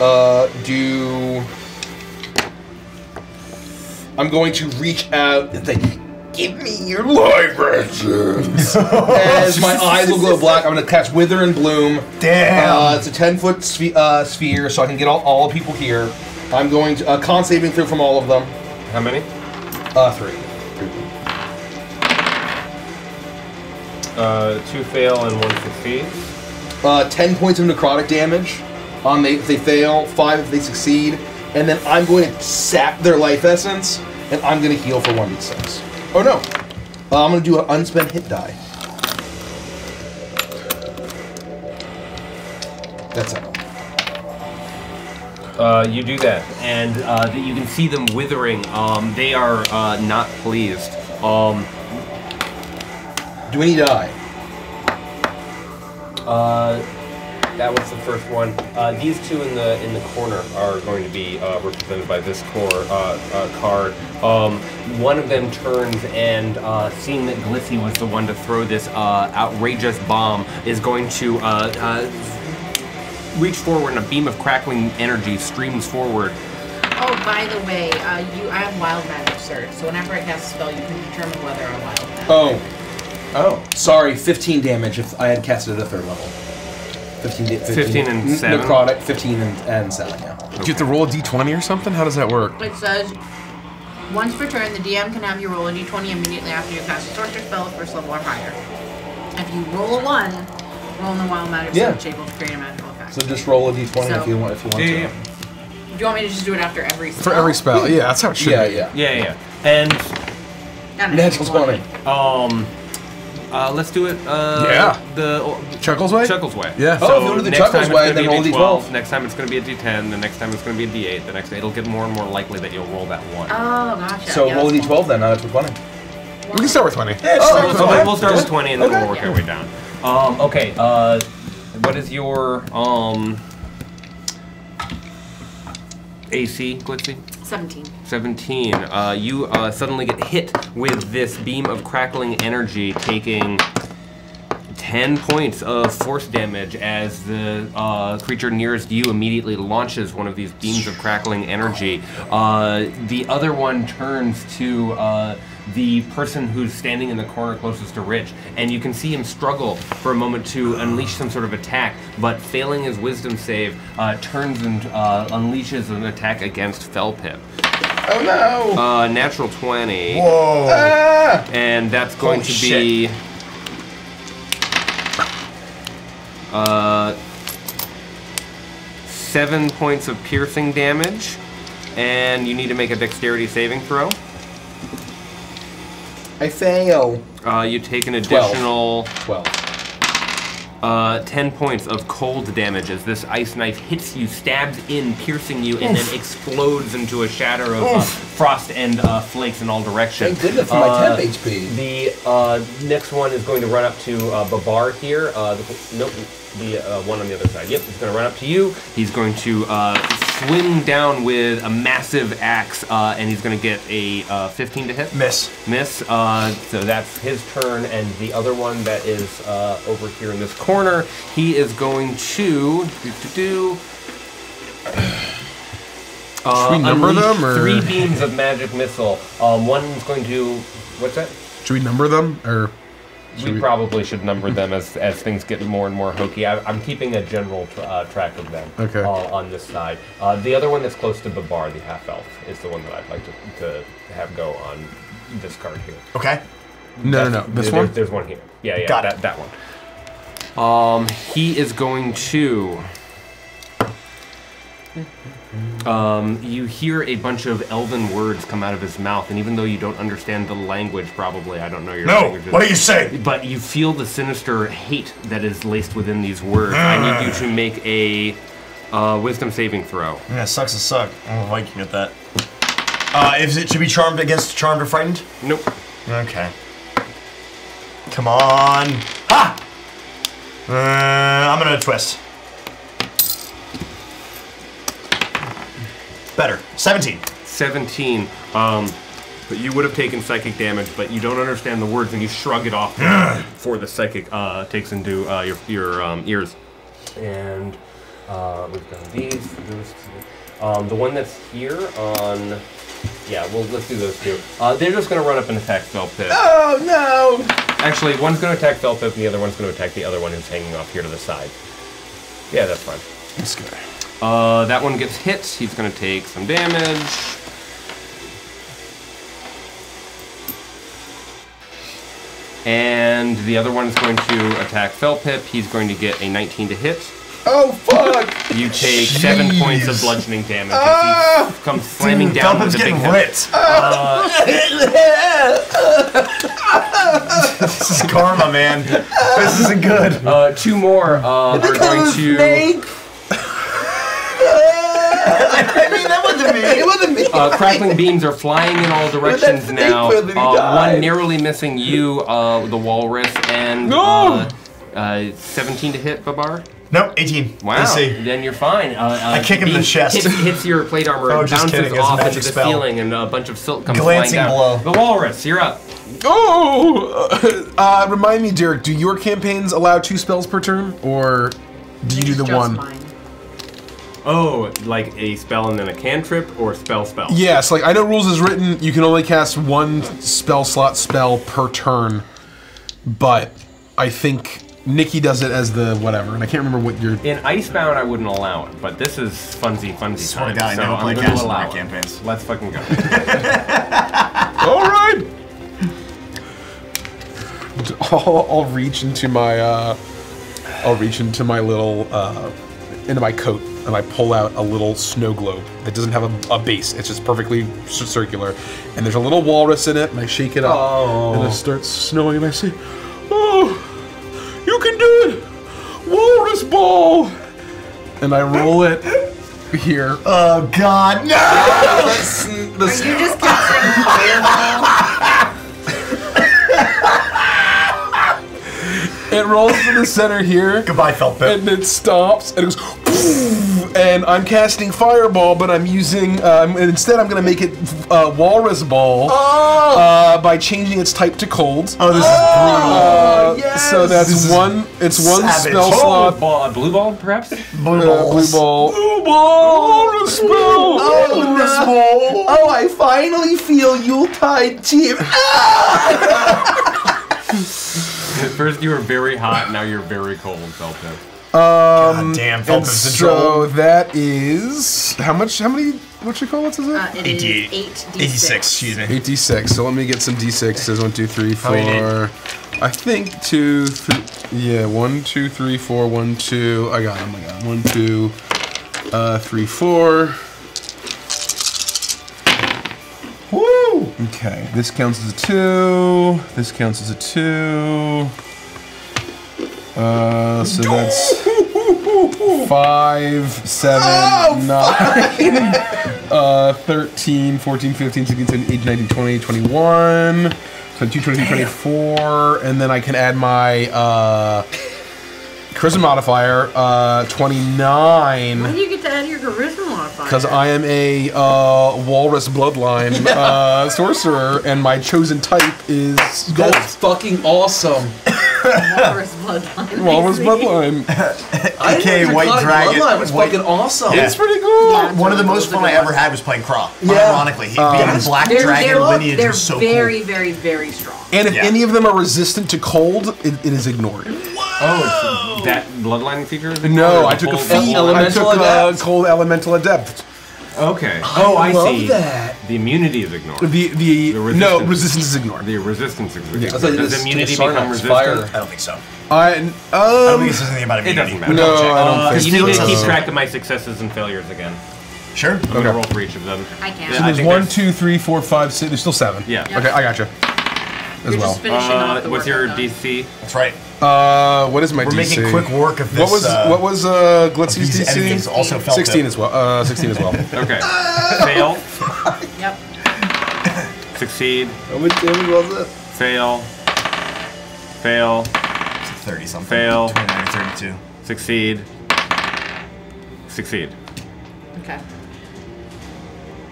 S2: I'm going to reach out and say, give me your life essence. As my eyes will glow black, I'm going to cast Wither and Bloom.
S1: Damn.
S2: It's a 10-foot sphere, so I can get all the people here. I'm going to, con saving throw from all of them.
S3: How many?
S2: 3.
S3: 2 fail and 1 succeed.
S2: 10 points of necrotic damage if they fail, 5 if they succeed, and then I'm going to sap their life essence, and I'm going to heal for 1d6. Oh no, I'm going to do an unspent hit die. That's it.
S3: You do that, and you can see them withering. They are not pleased.
S2: Do any die?
S3: That was the first one. These two in the corner are going to be represented by this card. One of them turns and, seeing that Glissy was the one to throw this outrageous bomb, is going to reach forward, and a beam of crackling energy streams forward.
S6: Oh, by the way, I have Wild Magic Surge, so whenever I cast a spell, you can determine whether I'm Wild Magic.
S2: Oh, sorry, 15 damage if I had casted at a 3rd level. 15
S3: and 7?
S2: Necrotic, 15 and 7, yeah.
S7: Do you have to roll a d20 or something? How does that work?
S6: It says, once per turn, the DM can have you roll a d20 immediately after you cast a sorcerer spell at 1st level or higher. If you roll a 1, roll in the Wild Magic Surge, able to create a magical effect.
S2: So just roll a d20 if you want to.
S6: Do you want me to just do it after every spell?
S7: For every spell, yeah, that's how it should be.
S3: Yeah. And
S2: natural 20.
S3: Let's do it. The
S7: Chuckles way.
S3: Chuckles way.
S7: Yeah.
S2: Oh, if you do the Chuckles way, then roll
S3: d12. Next time it's going to be a d10. The next time it's going to be a d8. The next it'll get more and more likely that you'll roll that 1.
S6: Oh, gotcha.
S2: So roll a d12 then. Now that's with 20.
S7: We can start with 20.
S2: Yeah,
S3: we'll start with 20 and then we'll work our way down. Okay. What is your AC, Glitzy?
S6: 17.
S3: 17. You suddenly get hit with this beam of crackling energy, taking 10 points of force damage as the creature nearest you immediately launches one of these beams of crackling energy. The other one turns to the person who's standing in the corner closest to Rich, and you can see him struggle for a moment to unleash some sort of attack, but failing his wisdom save, turns and unleashes an attack against Felpip.
S2: Oh no!
S3: Natural 20.
S1: Whoa!
S3: And that's going to be 7 points of piercing damage, and you need to make a dexterity saving throw.
S2: I fail.
S3: You take an additional
S2: 12.
S3: 10 points of cold damage as this ice knife hits you, stabs in, piercing you, and then explodes into a shatter of frost and flakes in all directions.
S2: Thank goodness for my temp HP.
S3: The next one is going to run up to Babar here. The one on the other side. Yep, he's going to run up to you. He's going to swing down with a massive axe, and he's going to get a 15 to hit.
S1: Miss.
S3: So that's his turn, and the other one that is over here in this corner, he is going to
S7: Should we number them, or
S3: 3 beams of magic missile. One's going to what's that?
S7: should we number them, or
S3: We probably should number them as things get more and more hokey. I'm keeping a general track of them on this side. The other one that's close to Babar, the half-elf, is the one that I'd like to have go on this card here.
S1: Okay.
S7: No. This one?
S3: There's one here. Yeah,
S1: Got it.
S3: that one. He is going to... you hear a bunch of elven words come out of his mouth, and even though you don't understand the language, probably, I don't know your language.
S1: What do you say?
S3: But you feel the sinister hate that is laced within these words. I need you to make a wisdom saving throw.
S1: Yeah, sucks to suck. I don't know if I can get that. Is it to be charmed against charmed or frightened?
S3: Nope.
S1: Okay. Come on. Ha! I'm gonna twist. Better. 17.
S3: 17. But you would have taken psychic damage, but you don't understand the words, and you shrug it off before the psychic takes into your ears. And we've done these. The one that's here on... Yeah, well, let's do those two. They're just going to run up and attack Felpip.
S2: Oh, no!
S3: Actually, one's going to attack Felpip, and the other one's going to attack the other one who's hanging off here to the side. Yeah, that's fine.
S7: This guy.
S3: That one gets hit. He's going to take some damage. And the other one is going to attack Felpip. He's going to get a 19 to hit.
S2: Oh, fuck!
S3: You take 7 points of bludgeoning damage as he comes slamming down with a big hit.
S1: This is karma, man. This isn't good.
S3: 2 more are going to...
S1: I mean, that wasn't me.
S2: It wasn't me.
S3: Crackling beams are flying in all directions now. One narrowly missing you, the walrus, and 17 to hit, Babar.
S1: Nope, 18.
S3: Wow, then you're fine.
S1: I kick him in the chest.
S3: Hits your plate armor and bounces off into the ceiling, and a bunch of silt comes flying down.
S1: Blow.
S3: The walrus, you're up.
S7: Oh! Remind me, Derek, do your campaigns allow 2 spells per turn, or do you do the one?
S6: Mine.
S3: Oh, like a spell and then a cantrip, or spell?
S7: Yes, like I know rules is written, you can only cast 1 spell slot spell per turn, but I think Nikki does it as the whatever, and I can't remember what your...
S3: In Icebound, I wouldn't allow it, but this is funsy time.
S1: Swear to God, I
S3: so
S1: never
S3: I'm
S1: play
S3: going to
S1: cast
S3: allow
S1: in my campaigns.
S3: Let's fucking go.
S7: All right. I'll reach into my little into my coat, and I pull out a little snow globe that doesn't have a base. It's just perfectly circular, and there's a little walrus in it, and I shake it up, and it starts snowing, and I say, "Oh, you can do it, walrus ball!" And I roll it here.
S1: Oh God, no!
S6: Are you just casting fireball?
S7: It rolls to the center here.
S1: Goodbye, Felpip.
S7: And it stops, and it goes, poof, and I'm casting fireball, but I'm using, instead I'm gonna make it walrus ball by changing its type to cold.
S1: Oh, this is brutal.
S2: Yes.
S7: So that's one spell slot.
S3: Blue ball, perhaps?
S1: Blue balls.
S7: Blue ball. Blue ball! Walrus ball!
S2: Oh, I finally feel Yuletide cheer.
S3: At first you were very hot, now you're very cold, Felpip.
S1: God damn,
S7: And
S1: Felpip's in
S7: so
S1: trouble.
S7: that is, how many, what you call it, is it?
S6: It is
S1: 86, excuse me.
S7: 8d6, so let me get some d6s. 1, 2, 3, 4. I think 2, 3, yeah, 1, 2, 3, 4, 1, 2. I got him, 1, 2, 3, 4.
S1: Woo!
S7: Okay, this counts as a 2. This counts as a 2. So that's 5, 7, 9, 13, 14, 15, 16, 17, 18, 19, 20, 21, 22, 23, 24, and then I can add my charisma modifier, 29.
S6: When do you get to add your charisma modifier?
S7: Because I am a walrus bloodline sorcerer, and my chosen type is gold.
S2: That's fucking awesome.
S6: Walrus bloodline.
S7: Walrus bloodline.
S1: AKA White Dragon.
S2: Bloodline was fucking awesome.
S1: Yeah.
S7: It's pretty cool.
S6: Yeah.
S1: One of the most fun I ever had was playing Craw.
S2: Yeah.
S1: Ironically, being a black dragon lineage
S6: They're
S1: was so
S6: very,
S1: cool.
S6: very, very strong.
S7: And if any of them are resistant to cold, it is ignored.
S3: Oh, it's that bloodline feature?
S7: No, I took a feat. I took cold elemental adept.
S3: Okay. Oh, I see.
S2: that.
S3: The immunity is ignored.
S7: The resistance is ignored.
S3: The resistance is ignored.
S2: I thought you
S3: Does
S2: just
S3: immunity
S2: took a
S3: become
S2: Sarnax
S3: resistant?
S2: fire.
S1: I don't think so.
S7: I
S1: I don't think it says anything about
S3: It
S1: immunity.
S3: doesn't matter.
S7: No, I don't think
S3: You
S1: so.
S3: need to keep
S1: Feels-
S3: track of my successes and failures again.
S1: Sure.
S3: I'm gonna roll for each of them.
S6: I can't.
S3: Yeah,
S7: So
S3: I
S7: there's
S3: think
S7: 1, 2, 3, 4, 5, 6. There's still 7.
S3: Yeah.
S7: Okay, I gotcha. As
S6: You're
S7: well.
S6: just finishing off the
S3: What's
S6: work
S3: your
S6: I've done.
S3: DC?
S1: That's right.
S7: What is my
S1: We're
S7: DC?
S1: making quick work of this.
S7: What was Glitzy's
S1: these enemies
S7: DC?
S1: also felt
S7: 16
S1: it.
S7: as well. 16 as well.
S3: Okay. Fail.
S6: Yep.
S3: Succeed.
S2: How much damage was it?
S3: Fail. Fail.
S1: 30 something.
S3: Fail.
S1: 29 or 32.
S3: Succeed. Succeed.
S6: Okay.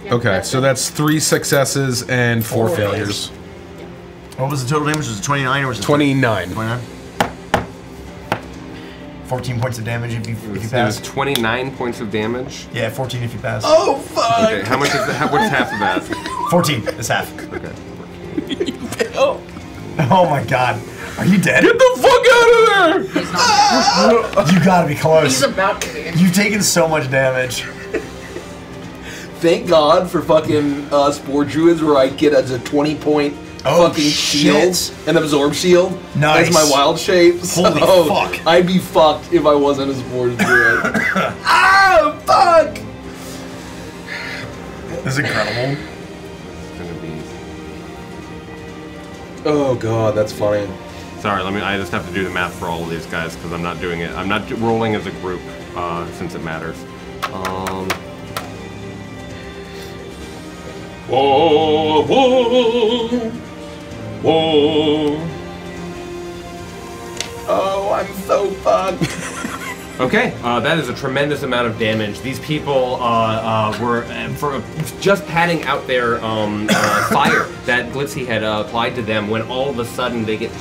S6: Yeah,
S7: Okay, so
S6: it.
S7: that's 3 successes and 4 failures.
S1: What was the total damage? Was it 29 or was it
S7: 29.
S1: 29? 14 points of damage if you
S3: It was
S1: pass.
S3: 29 points of damage.
S1: Yeah, 14 if you pass.
S2: Oh fuck!
S3: Okay, how much is that? What's half of that?
S1: 14 is half.
S3: Okay.
S1: Oh my god. Are you dead?
S7: Get the fuck out of there!
S6: He's not
S1: You gotta be close.
S6: He's about to be.
S1: You've taken so much damage.
S2: Thank God for fucking Spore Druids where I get as a 20-point fucking
S1: shit.
S2: shield, an absorb shield.
S1: Nice.
S2: That's my wild shape. So
S1: Holy fuck.
S2: I'd be fucked if I wasn't a Spore Druid. Ah, fuck!
S1: This is incredible.
S3: It's gonna be.
S2: Oh god, that's funny.
S3: Sorry, I just have to do the math for all of these guys because I'm not doing it. I'm not rolling as a group since it matters.
S4: Whoa, whoa, whoa.
S2: Oh, I'm so fucked.
S3: Okay, that is a tremendous amount of damage. These people were for just patting out their fire that Glitzy had applied to them when all of a sudden they get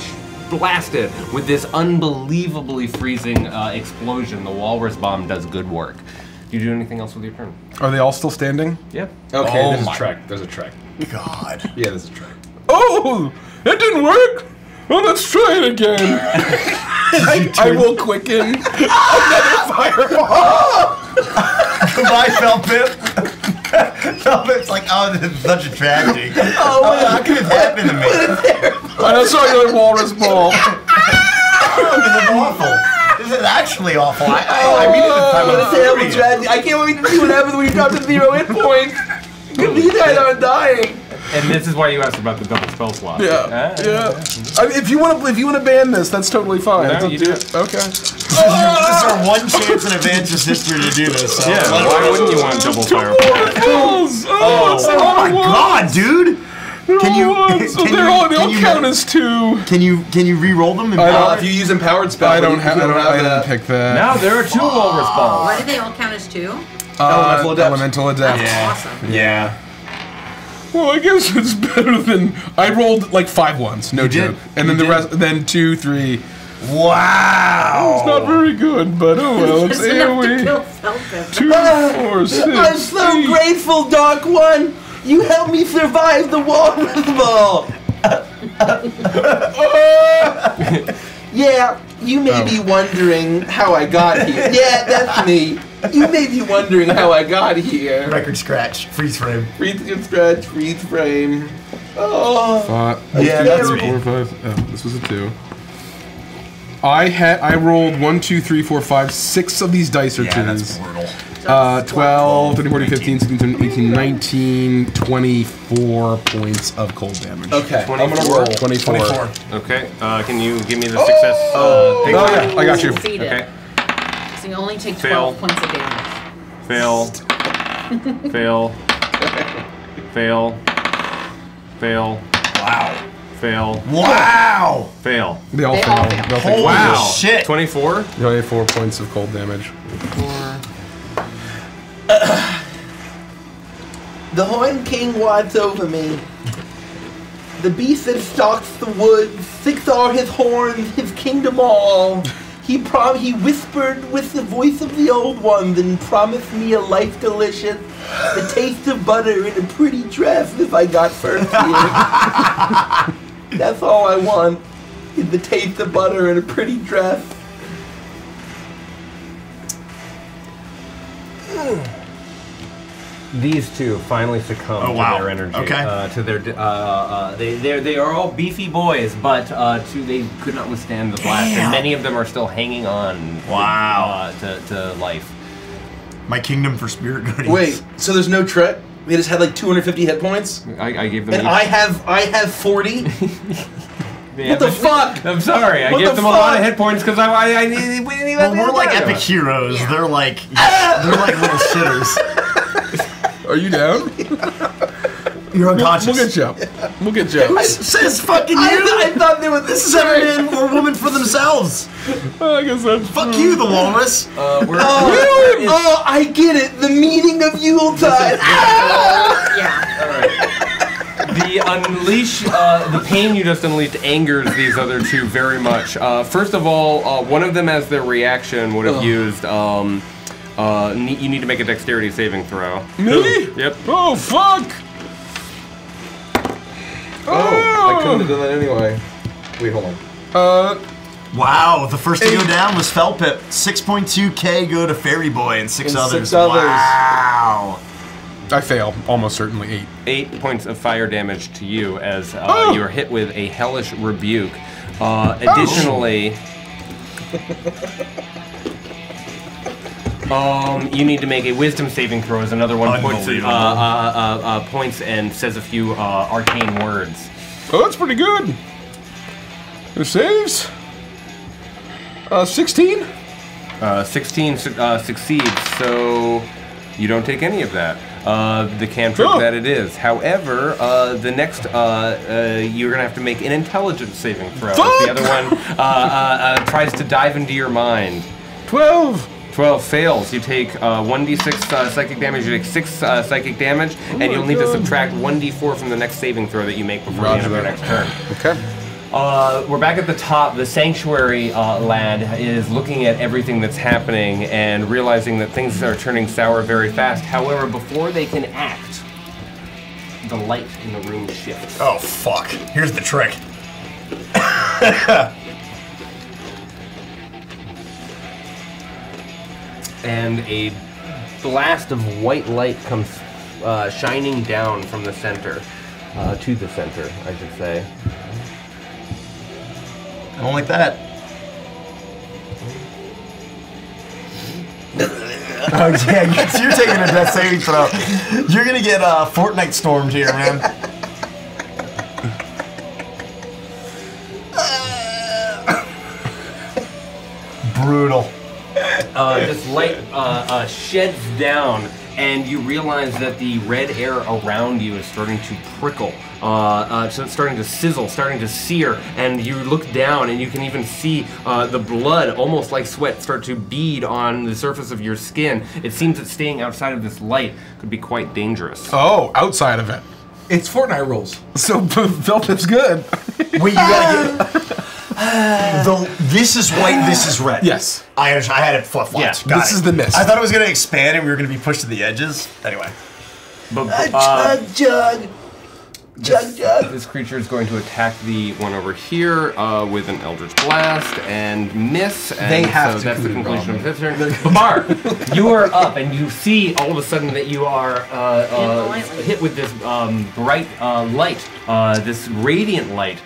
S3: blasted with this unbelievably freezing explosion. The Walrus Bomb does good work. Do you do anything else with your turn?
S7: Are they all still standing?
S3: Yep.
S2: Okay,
S1: Oh
S2: there's
S1: my-
S2: a track. There's a track.
S1: God.
S2: Yeah, there's a track.
S7: Oh! That didn't work! Well, let's try it again. I will quicken another fireball.
S1: Goodbye, Felpip. Felpip's like, oh, this is such a tragedy. Oh, how could it happen to me?
S7: I saw another walrus ball.
S1: This is awful. This is actually awful. I mean it this time.
S2: What a
S1: I'm
S2: terrible
S1: serious.
S2: tragedy. I can't wait to see what happens when you drop to 0 hit points. Because these guys aren't dying.
S3: And this is why you asked about the double spell slot.
S7: Yeah. I mean, if you want to ban this, that's totally fine.
S3: No,
S7: It's up
S3: you
S7: to
S3: do
S7: you.
S3: it.
S7: Okay.
S1: This is our one chance in Advance's history to do this. So.
S3: Yeah, why wouldn't you want double fireball?
S7: Balls.
S1: Oh my god, dude! Can you?
S7: They all count as 2.
S1: Can you re-roll them? And
S2: If you use empowered spell,
S7: I don't
S2: if
S7: have.
S2: you
S7: I didn't
S2: that.
S7: pick that.
S3: Now there are 2 Walrus balls.
S6: Why do they all count as 2?
S2: Elemental adept.
S7: Elemental adept.
S6: Awesome.
S1: Yeah.
S7: Well, I guess it's better than I rolled like 5 ones, no
S1: You did.
S7: joke, and then the rest, then 2, 3.
S1: Wow.
S7: It's not very good, but oh well. It's
S6: Just enough to
S7: AOE.
S6: kill Felpip.
S7: 2, 4, 6.
S2: I'm so
S7: 8.
S2: grateful, Dark One. You helped me survive the Walrus Ball. Yeah, you may be wondering how I got here. Yeah, that's me. You may be wondering how I got here.
S1: Record scratch. Freeze frame.
S2: Freeze scratch, freeze frame. Oh.
S1: Yeah, that's me.
S7: 4, 5. Oh, this was a 2. I rolled 1, 2, 3, 4, 5, 6 of these dice are
S1: Yeah,
S7: 2s.
S1: that's brutal.
S7: 12, 13, 14, 15, 16, 17, 18, 19, 24 points of cold damage.
S2: Okay, I'm gonna
S3: 24.
S2: roll.
S7: 24.
S1: 24.
S3: Okay, can you give me the success? Thing?
S7: Oh yeah, I got you.
S6: Succeeded.
S3: Okay.
S6: So you only take
S3: Fail.
S6: 12 points of damage.
S3: Fail. Fail. Fail. Fail.
S1: Wow.
S3: Fail.
S1: Wow.
S3: Fail.
S7: They all
S6: They
S7: fail.
S6: all fail.
S7: They all
S1: Holy
S7: fail.
S3: Wow.
S1: shit.
S3: 24?
S7: 24 points of cold damage.
S2: The Horn King wads over me. The beast that stalks the woods, 6 are his horns, his kingdom all. He whispered with the voice of the old ones and promised me a life delicious, the taste of butter in a pretty dress if I got first here. That's all I want. Is the taste of butter and a pretty dress.
S8: These two finally succumb
S1: Oh, wow.
S8: to their energy.
S1: Okay.
S8: To their they are all beefy boys, but they could not withstand the blast,
S1: Damn.
S8: and many of them are still hanging on.
S1: Wow.
S8: To life.
S1: My kingdom for spirit goodies.
S2: Wait, so there's no trick? They just had like 250 hit points?
S3: I gave them
S2: And
S3: each.
S2: I have 40?
S3: Yeah,
S2: What the
S3: but-
S2: fuck?
S3: I'm sorry. I
S2: What
S3: gave
S2: the
S3: them a lot of
S2: fuck?
S3: hit points because I needed.
S1: Well, we're like epic heroes. They're like little shitters.
S7: Are you down?
S1: You're unconscious.
S7: We'll get you up. We'll get you up.
S1: Says fucking you.
S2: I thought they were
S1: This is every man or woman for themselves.
S7: I guess that's
S1: Fuck you, the walrus.
S2: Oh, I get it. The meaning of Yuletide.
S6: Yeah.
S3: All right. The unleash, the pain you just unleashed angers these other two very much. First of all, one of them, as their reaction, would have used. You need to make a dexterity saving throw.
S7: me.
S3: Yep.
S7: Oh fuck!
S2: I couldn't have done that anyway. Wait, hold on.
S1: Wow, the first to go down was Felpip. 6.2k go to Fairy Boy and six
S2: And
S1: others.
S2: 6 others.
S1: Wow.
S7: I fail. Almost certainly 8.
S3: 8 points of fire damage to you as you are hit with a hellish rebuke. Additionally, you need to make a wisdom saving throw as another one points and says a few arcane words.
S7: Oh, that's pretty good. It saves. 16.
S3: 16 succeeds, so you don't take any of that. The cantrip
S7: Oh.
S3: that it is. However, the next you're gonna have to make an intelligence saving throw.
S7: Fuck!
S3: The other one tries to dive into your mind.
S7: 12.
S3: 12 fails. You take 1d6 psychic damage. You take 6 psychic damage, and you'll need to subtract 1d4 from the next saving throw that you make before the end of your next turn.
S7: Okay.
S3: We're back at the top. The sanctuary lad is looking at everything that's happening and realizing that things are turning sour very fast. However, before they can act, the light in the room shifts.
S1: Oh, fuck. Here's the trick.
S3: And a blast of white light comes shining down from the center, to the center, I should say.
S1: I don't like that. Oh yeah, you're taking a death saving throw. You're gonna get Fortnite stormed here, man. Brutal.
S3: This light sheds down, and you realize that the red air around you is starting to prickle. So it's starting to sizzle, starting to sear, and you look down and you can even see the blood, almost like sweat, start to bead on the surface of your skin. It seems that staying outside of this light could be quite dangerous.
S7: Oh, outside of it.
S2: It's Fortnite rules.
S7: So Velpip's good.
S1: Wait, you gotta get. This is white, this is red.
S7: Yes.
S1: I understand. I had it flip-flopped.
S3: Yeah,
S1: Got
S7: this
S1: it.
S7: is the mist.
S1: I thought it was gonna expand and we were gonna be pushed to the edges. Anyway.
S3: But
S2: Jug.
S3: this creature is going to attack the one over here with an Eldritch Blast and miss. And
S2: They have
S3: so
S2: to
S3: that's the
S2: coup de
S3: conclusion of
S2: grace.
S3: his turn. Babar, you are up and you see all of a sudden that you are hit with this bright light, this radiant light.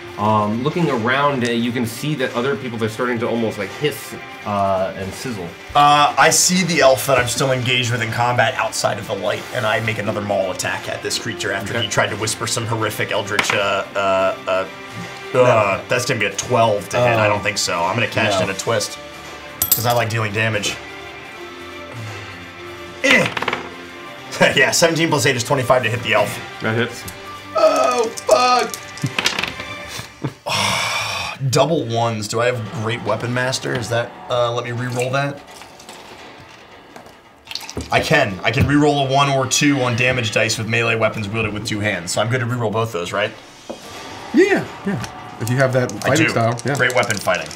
S3: Looking around, you can see that other people are starting to almost like hiss and sizzle.
S1: I see the elf that I'm still engaged with in combat outside of the light, and I make another maul attack at this creature after he tried to whisper some horrific eldritch. That's gonna be a 12 to hit. I don't think so. I'm gonna cash in a twist because I like dealing damage. Yeah, 17 plus 8 is 25 to hit the elf.
S3: That hits.
S2: Oh, fuck.
S1: Double ones. Do I have Great Weapon Master? Is that, let me re-roll that? I can. I can re-roll a 1 or 2 on damage dice with melee weapons wielded with 2 hands. So I'm good to re-roll both those, right?
S7: Yeah. If you have that
S1: I
S7: fighting
S1: do.
S7: style. Yeah.
S1: Great weapon fighting.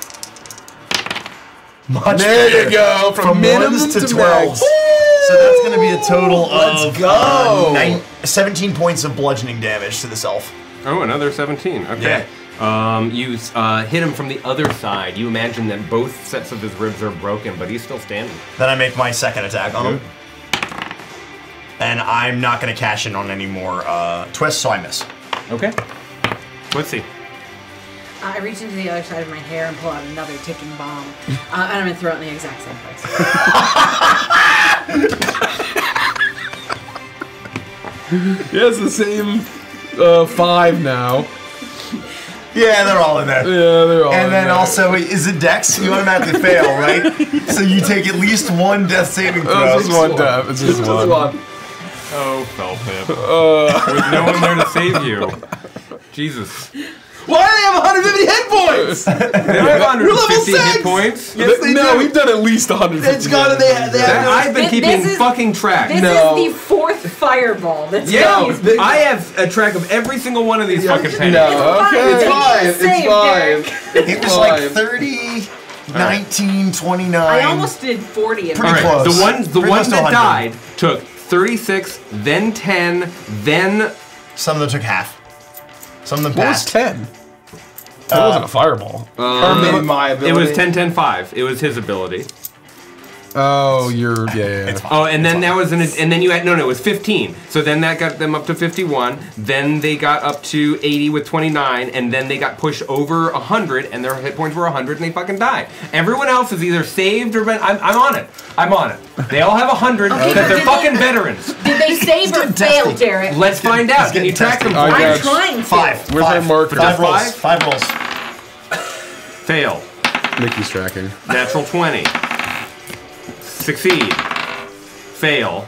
S1: Much
S7: There
S1: better.
S7: you go. From minimum
S1: ones to
S7: to
S1: 12.
S7: max.
S1: So that's going to be a total of
S2: Let's go.
S1: 17 points of bludgeoning damage to this elf.
S3: Oh, another 17. Okay.
S1: Yeah.
S3: You hit him from the other side. You imagine that both sets of his ribs are broken, but he's still standing.
S1: Then I make my second attack on him. And I'm not going to cash in on any more twists, so I miss.
S3: Okay. Let's see.
S6: I reach into the other side of my hair and pull out another ticking bomb. And I'm going to throw it in the exact same place.
S7: Yeah, it's the same 5 now.
S1: Yeah, they're all in there.
S7: Yeah, they're all
S1: And
S7: in
S1: then
S7: there.
S1: also, is it Dex? You automatically fail, right? So you take at least one death saving throw.
S7: It's just one death. It's just one.
S3: Oh, Felpip. With no one there to save you. Jesus.
S2: Why do they have 150 hit points?
S3: They don't have 150 hit points.
S2: Yes, they
S7: No,
S2: do.
S7: we've done at least 150.
S2: It's gotta. They have
S3: I've been
S6: This
S3: keeping
S6: is-
S3: fucking track.
S6: This
S2: No.
S6: is the 4th fireball that's
S3: Yeah,
S6: used.
S3: I have a track of every single one of these fucking pennies.
S2: No, okay, it's
S6: Fine.
S2: fine.
S6: It's
S2: It's
S6: saved,
S2: fine.
S6: Derek.
S1: It was like 30, 19, 29.
S6: I almost did 40 in
S1: Pretty
S6: my
S1: close.
S3: The ones
S1: Pretty close to
S3: that
S1: 100.
S3: died took 36, then 10, then
S1: Some of them took half. Some of them
S7: What was
S1: passed.
S7: 10? That wasn't a fireball.
S2: Or maybe my
S3: it
S2: ability.
S3: was 10, 10, 5. It was his ability.
S7: Oh, yeah.
S3: Oh, and then that was and then you had it was 15. So then that got them up to 51. Then they got up to 80 with 29, and then they got pushed over 100, and their hit points were 100, and they fucking died. Everyone else is either saved or been. I'm on it. I'm on it. They all have 100 because they're
S6: did
S3: fucking
S6: they-
S3: veterans.
S6: Did they save or
S1: getting
S6: fail,
S1: testy.
S6: Derek?
S3: Let's find out. Can you track them?
S7: I
S3: for me?
S7: got
S6: I'm
S7: you.
S6: trying to.
S1: 5.
S7: Where's my marker?
S1: Five
S3: Just
S1: rolls.
S3: five?
S1: 5 rolls.
S3: Fail.
S7: Mickey's tracking.
S3: Natural 20. Succeed. Fail.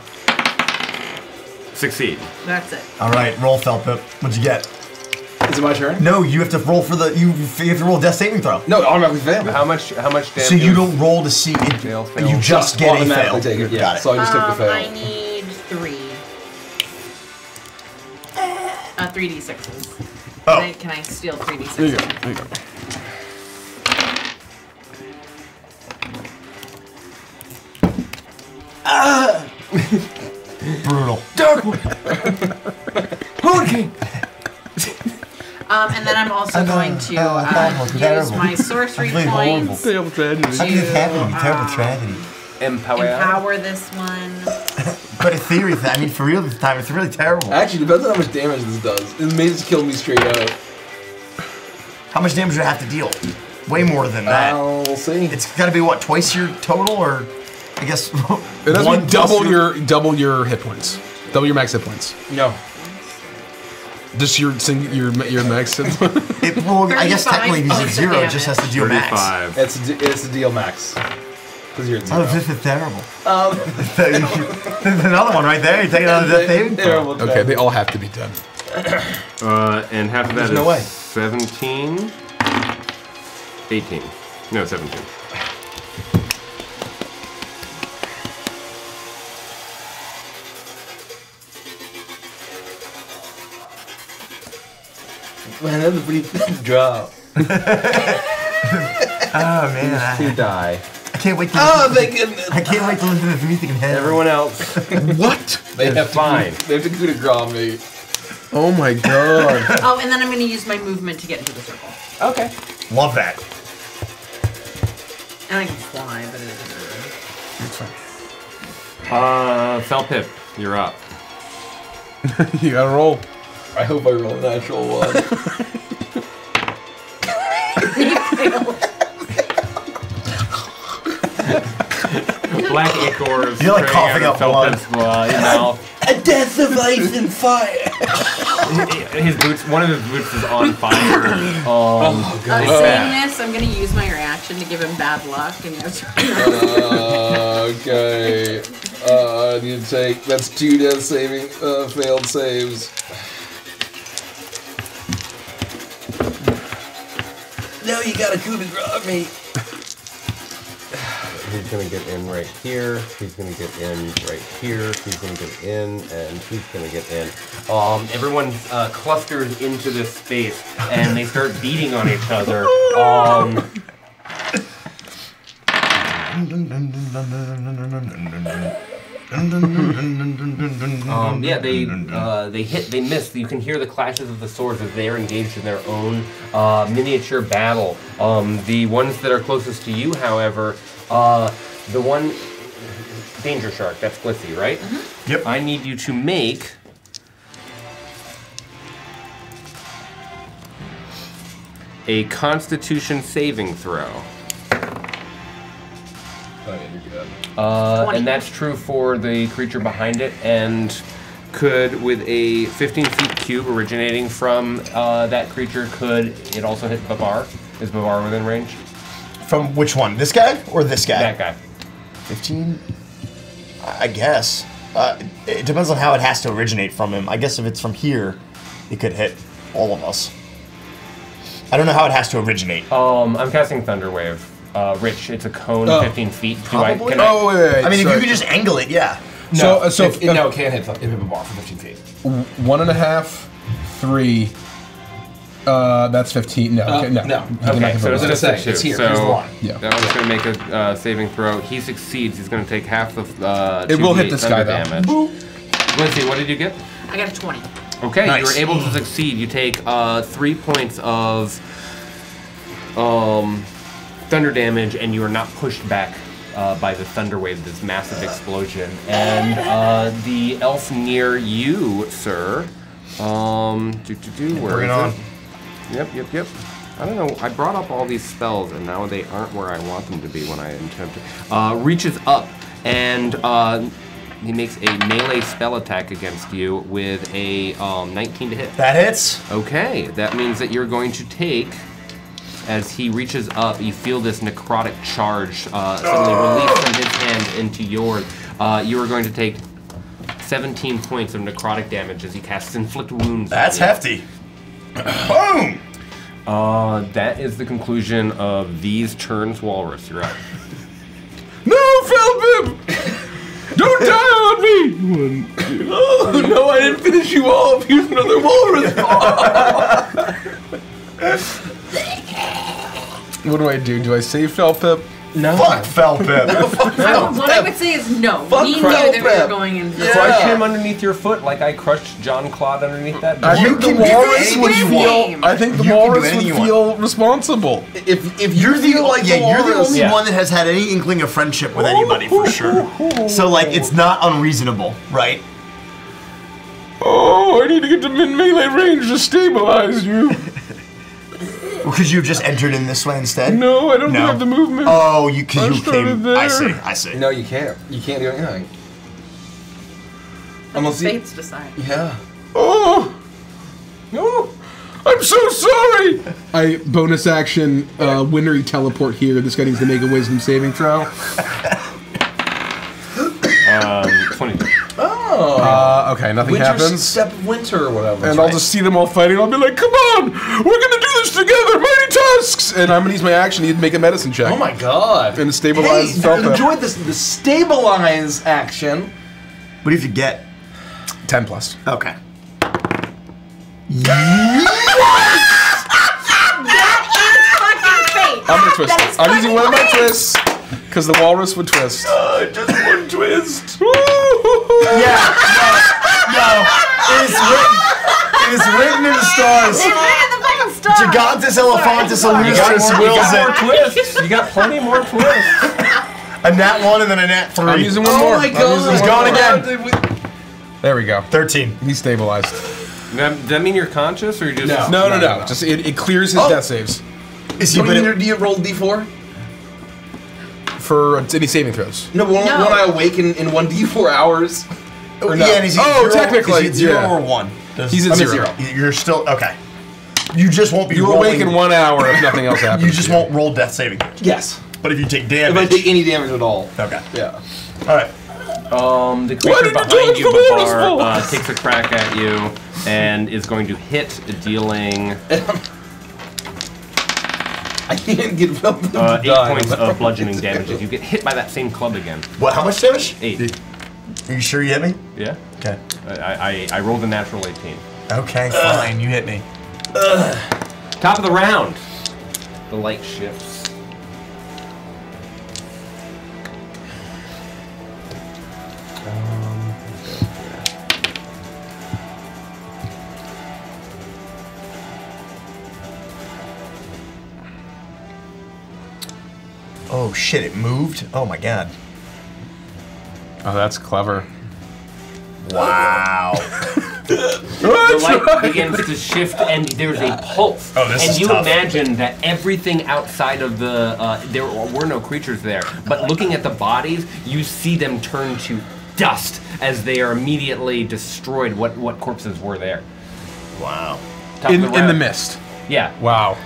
S3: Succeed.
S6: That's it.
S1: All right, roll, Felpip. What'd you get?
S2: Is it my turn?
S1: No, you have to roll for the. You have to roll a death saving throw.
S2: No, automatically fail.
S3: How much damage?
S1: So you don't roll to see it.
S3: Fail.
S1: You just get a
S2: automatically
S1: fail.
S2: take it. Yeah.
S1: Got it.
S2: So I just took the fail.
S6: I need 3. 3d6s.
S1: Oh.
S6: Can I steal 3d6s?
S7: There you go. There you go.
S1: Brutal.
S6: And then I'm also going to use
S1: terrible.
S6: my sorcery
S1: That's really horrible.
S6: points
S7: Terrible tragedy.
S1: How can this happen?
S6: to
S1: Terrible tragedy.
S6: empower this one.
S1: But in theory, I mean, for real this time, it's really terrible.
S2: Actually, depends on how much damage this does. It may just kill me straight out.
S1: How much damage do I have to deal? Way more than that.
S2: We'll see.
S1: It's got to be what, twice your total, or I guess.
S7: It has to
S1: one
S7: be
S1: plus
S7: double your hit points. Double your max hit points.
S2: No.
S7: Just your max hit points.
S1: Well, I guess
S6: 35
S1: technically because it's
S6: points of
S1: 0, it just has to deal max.
S3: 35.
S2: It's a deal max. Because you're at 0.
S1: Oh, this is terrible. There's another one right there. You take another death saving throw.
S2: Terrible.
S7: Okay, they all have to be done.
S3: And half of that
S1: There's
S3: is
S1: no way.
S3: 17. 18. No, 17.
S2: Man, that's a pretty big drop.
S1: Oh man,
S3: To die.
S1: I can't wait to.
S2: Oh, thank goodness.
S1: I can't wait to listen to this music in head.
S3: Everyone else
S7: What?
S2: They
S3: is
S2: have
S3: fine.
S2: They have to coup de grace me.
S7: Oh my god.
S6: Oh, and then I'm going to use my movement to get into the circle.
S2: Okay.
S1: Love that.
S6: And I can fly, but it doesn't really.
S3: Felpip, you're up.
S7: You gotta roll.
S2: I hope I roll a natural one.
S3: Black ichors.
S1: You're, like,
S3: spraying
S1: coughing
S3: out of
S1: up blood.
S3: Felpip's mouth.
S2: A death of ice and fire.
S3: His boots. One of his boots is on fire.
S6: Saying this, I'm going to use my reaction to give him bad luck. And you have to
S2: Okay. I need to take. That's 2 death saving failed saves. Now you gotta coup de grace me.
S3: He's gonna get in right here. He's gonna get in right here. He's gonna get in, and he's gonna get in. Everyone clusters into this space, and they start beating on each other. Yeah, they miss. You can hear the clashes of the swords as they are engaged in their own miniature battle. The ones that are closest to you, however, the one Danger Shark, that's Glissy, right?
S1: Mm-hmm. Yep.
S3: I need you to make a Constitution saving throw. And that's true for the creature behind it, and could, with a 15-feet cube originating from that creature, could it also hit Babar? Is Babar within range?
S1: From which one? This guy or this guy?
S3: That guy.
S1: 15? I guess. It depends on how it has to originate from him. I guess if it's from here, it could hit all of us. I don't know how it has to originate.
S3: I'm casting Thunderwave. Rich, it's a cone 15 feet.
S1: Probably?
S7: Wait.
S1: I mean, if
S7: sorry.
S1: you could just angle it, yeah.
S2: No, it can't hit a bar for 15 feet.
S7: 1.5, 3. That's 15. No, okay, no.
S2: no.
S3: Okay, so it's
S2: gonna
S3: just a
S2: say,
S3: two.
S2: it's here.
S3: So
S2: Here's the line.
S7: Yeah.
S3: I'm just going to make a saving throw. He succeeds. He's going to take half the
S7: It will hit
S3: 2d8
S7: this guy,
S3: thunder
S7: though.
S3: damage. Lindsay, what did you get?
S6: I got a 20.
S3: Okay,
S1: Nice.
S3: you were able to succeed. You take 3 points of thunder damage, and you are not pushed back by the thunder wave, this massive explosion. And the elf near you, sir. Where
S1: Bring it
S3: is
S1: on.
S3: Yep. I don't know. I brought up all these spells, and now they aren't where I want them to be when I attempt to. Reaches up, and he makes a melee spell attack against you with a 19 to hit.
S1: That hits.
S3: Okay, that means that you're going to take, as he reaches up, you feel this necrotic charge suddenly released from his hand into yours. You are going to take 17 points of necrotic damage as he casts Inflict Wounds.
S1: That's hefty. Boom!
S3: That is the conclusion of these turns, Walrus. You're up.
S7: No, Felbib! Don't die on me! Oh, no, I didn't finish you off. Here's another walrus. What do I do? Do I save Felpip?
S3: No.
S1: Fuck Felpip.
S6: What I would say is no.
S2: Fuck
S6: We knew that we were
S2: Crowlpep.
S6: going into
S3: Crush him underneath your foot like I crushed John Claude underneath that door.
S7: I think the
S1: can do
S7: walrus
S1: anything
S7: would
S1: you
S7: feel.
S6: want.
S7: I think the
S1: You can do
S7: walrus
S1: anything
S7: would
S1: you want.
S7: feel responsible.
S2: If
S1: You're the
S2: feel like
S1: you're the
S2: walrus-
S1: only
S3: Yeah.
S1: one that has had any inkling of friendship with anybody for sure. So like, it's not unreasonable, right?
S7: Oh, I need to get to melee range to stabilize you.
S1: Because you've just entered in this way instead.
S7: No, I don't
S1: No.
S7: have the movement.
S1: Oh, you because
S7: I
S1: you
S7: started
S1: came.
S7: there.
S1: I see.
S2: No, you can't. You can't do anything.
S6: the
S2: Unless you.
S6: fates decide.
S2: Yeah.
S7: Oh, no. I'm so sorry. I bonus action Winry teleport here. This guy needs to make a wisdom saving throw.
S3: 22.
S7: Okay, nothing
S2: Winter
S7: happens.
S2: step of winter or whatever.
S7: And I'll just see them all fighting. I'll be like, "Come on, we're gonna do this together, mighty tusks!" And I'm gonna use my action to make a medicine check.
S2: Oh my god.
S7: And stabilize
S2: Hey,
S7: Felpip.
S2: enjoy this. The stabilize action.
S1: What do you have to get?
S7: 10 plus.
S1: Okay.
S6: Fucking fate.
S7: I'm gonna twist
S6: That
S7: it.
S6: is
S7: I'm using one of my
S6: fucking fate.
S7: twists because the walrus would twist.
S1: Just one twist.
S7: Yeah.
S1: No. It is written in the stars.
S6: It's right in the fucking stars.
S1: Gigantus Elephantus Illustris wills it.
S3: twists. You got plenty more twists.
S1: A nat 1 and then a nat 3.
S7: I'm using one
S2: Oh
S7: more.
S2: my
S7: I'm
S2: god.
S7: using
S1: He's
S7: one
S1: gone
S7: more.
S1: again.
S7: There we go.
S1: 13.
S7: He's stabilized.
S3: Does that mean you're conscious, or you just...
S2: No.
S7: No. Just it clears his death saves
S1: Is
S2: Do
S1: he
S2: you roll d4?
S7: for any saving throws.
S2: No, but won't
S6: No.
S2: I awaken in 1d4 hours? Or no?
S1: Yeah, and is he
S7: Oh,
S1: zero,
S7: technically,
S1: is he 0
S7: yeah.
S1: or 1?
S7: He's at
S2: I'm at
S7: 0.
S2: zero.
S1: You're still okay. You just won't be
S7: You
S1: rolling.
S7: awaken 1 hour if nothing else happens.
S1: You just won't roll death saving throws.
S2: Yes.
S1: But if you take
S2: If I
S1: damage,
S2: take any damage at all.
S1: okay.
S2: Yeah.
S1: All right.
S3: The
S7: Why
S3: creature
S7: did you
S3: behind
S7: tell
S3: you,
S7: us the walrus
S3: Babar,
S7: falls?
S3: takes a crack at you and is going to hit, dealing
S2: I can't get felt
S3: 8 points of bludgeoning damage as you get hit by that same club again.
S1: What? How much damage?
S3: 8.
S1: Are you sure you hit me?
S3: Yeah?
S1: Okay.
S3: I rolled a natural 18.
S1: Okay, fine. You hit me.
S3: Top of the round. The light shifts.
S1: Oh shit! It moved. Oh my god.
S7: Oh, that's clever.
S1: Wow.
S3: The light begins to shift, and there's a pulse.
S1: Oh, this
S3: and
S1: is
S3: you
S1: tough.
S3: imagine that everything outside of the there were no creatures there, but looking at the bodies, you see them turn to dust as they are immediately destroyed. What corpses were there?
S1: Wow.
S3: Top of
S7: In
S3: the
S7: the
S3: round.
S7: mist.
S3: Yeah.
S7: Wow.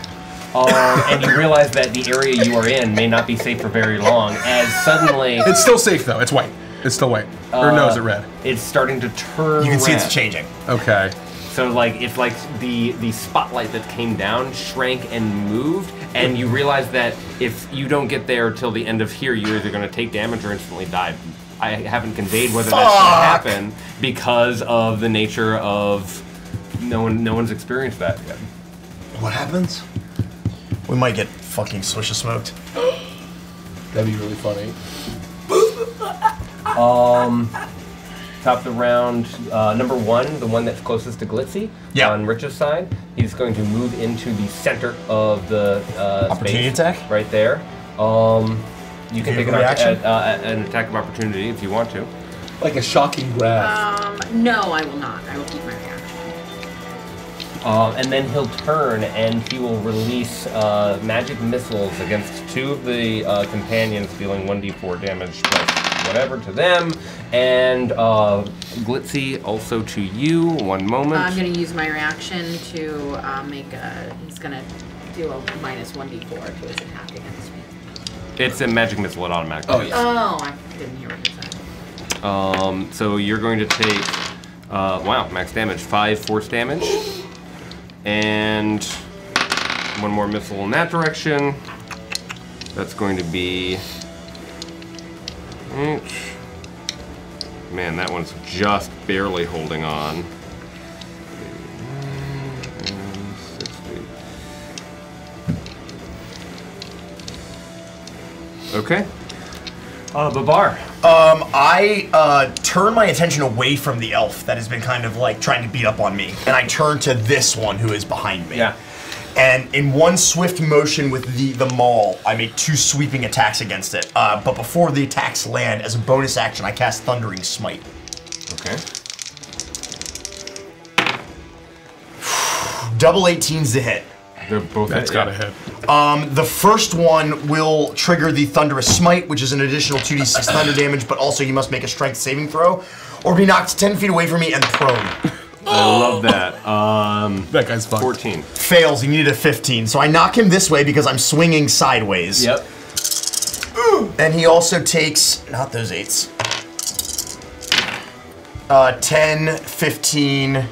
S3: And you realize that the area you are in may not be safe for very long, as suddenly
S7: It's still safe though. It's white. It's still white. Or no, is it red?
S3: it's starting to turn.
S1: You can see
S3: red.
S1: it's changing.
S7: Okay.
S3: So like if like the spotlight that came down shrank and moved, and you realize that if you don't get there till the end of here, you're either going to take damage or instantly die. I haven't conveyed whether that's going to happen because of the nature of no one's experienced that yet.
S2: What happens?
S1: We might get fucking Swisha smoked.
S2: That'd be really funny.
S3: Top of the round, number one, the one that's closest to Glitzy,
S1: Yeah.
S3: on Rich's side, he's going to move into the center of the
S1: Opportunity
S3: space,
S1: attack?
S3: right there. You can take
S1: have a reaction?
S3: an attack of opportunity if you want to.
S2: Like a shocking grab.
S6: No, I will not. I will keep my reaction.
S3: And then he'll turn and he will release magic missiles against two of the companions, dealing 1d4 damage plus whatever to them, and Glitzy also to you. One moment.
S6: I'm going to use my reaction to make a. He's going to do a minus 1d4 to his attack against me.
S3: It's a magic missile. It automatically.
S2: Oh, yeah.
S6: Oh, I didn't hear what you said.
S3: So you're going to take, wow, max damage, 5 force damage, and one more missile in that direction. That's going to be, man, that one's just barely holding on. 60. Okay. Babar.
S1: I turn my attention away from the elf that has been kind of like trying to beat up on me, and I turn to this one who is behind me.
S3: Yeah.
S1: And in one swift motion with the maul, I make 2 sweeping attacks against it. But before the attacks land, as a bonus action, I cast Thundering Smite.
S3: Okay.
S1: Double 18s to hit.
S3: They're both.
S7: That's
S3: hit,
S7: gotta
S3: yeah.
S7: hit.
S1: The first one will trigger the Thunderous Smite, which is an additional 2d6 thunder damage, but also you must make a strength saving throw, or be knocked 10 feet away from me and prone.
S3: I love that.
S7: That guy's fun.
S3: 14.
S1: Fails, he needed a 15. So I knock him this way because I'm swinging sideways.
S3: Yep.
S1: And he also takes, not those 8s. 10, 15,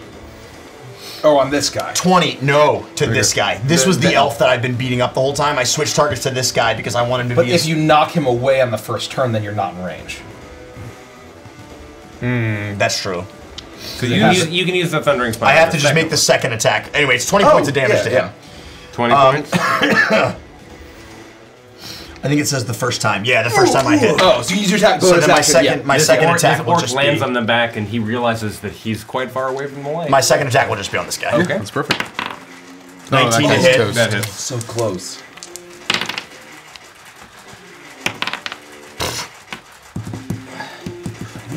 S2: Oh, on this guy.
S1: 20. No, to this guy. This was the elf that I've been beating up the whole time. I switched targets to this guy because I wanted to
S2: But
S1: be
S2: if you knock him away on the first turn, then you're not in range.
S1: That's true.
S3: So you can use the Thundering Smite.
S1: I have to just make the second attack. Anyway, it's 20 points of damage to him.
S3: 20 points.
S1: I think it says the first time. Yeah, the first time I hit.
S2: Oh, so you use your attack.
S1: So then my second attack will
S3: orc
S1: just
S3: lands
S1: be...
S3: on the back, and he realizes that he's quite far away from the light.
S1: My second attack will just be on this guy.
S3: Okay.
S7: That's perfect.
S1: 19 to
S7: that's
S1: hit.
S7: toast.
S3: That hits.
S2: So close.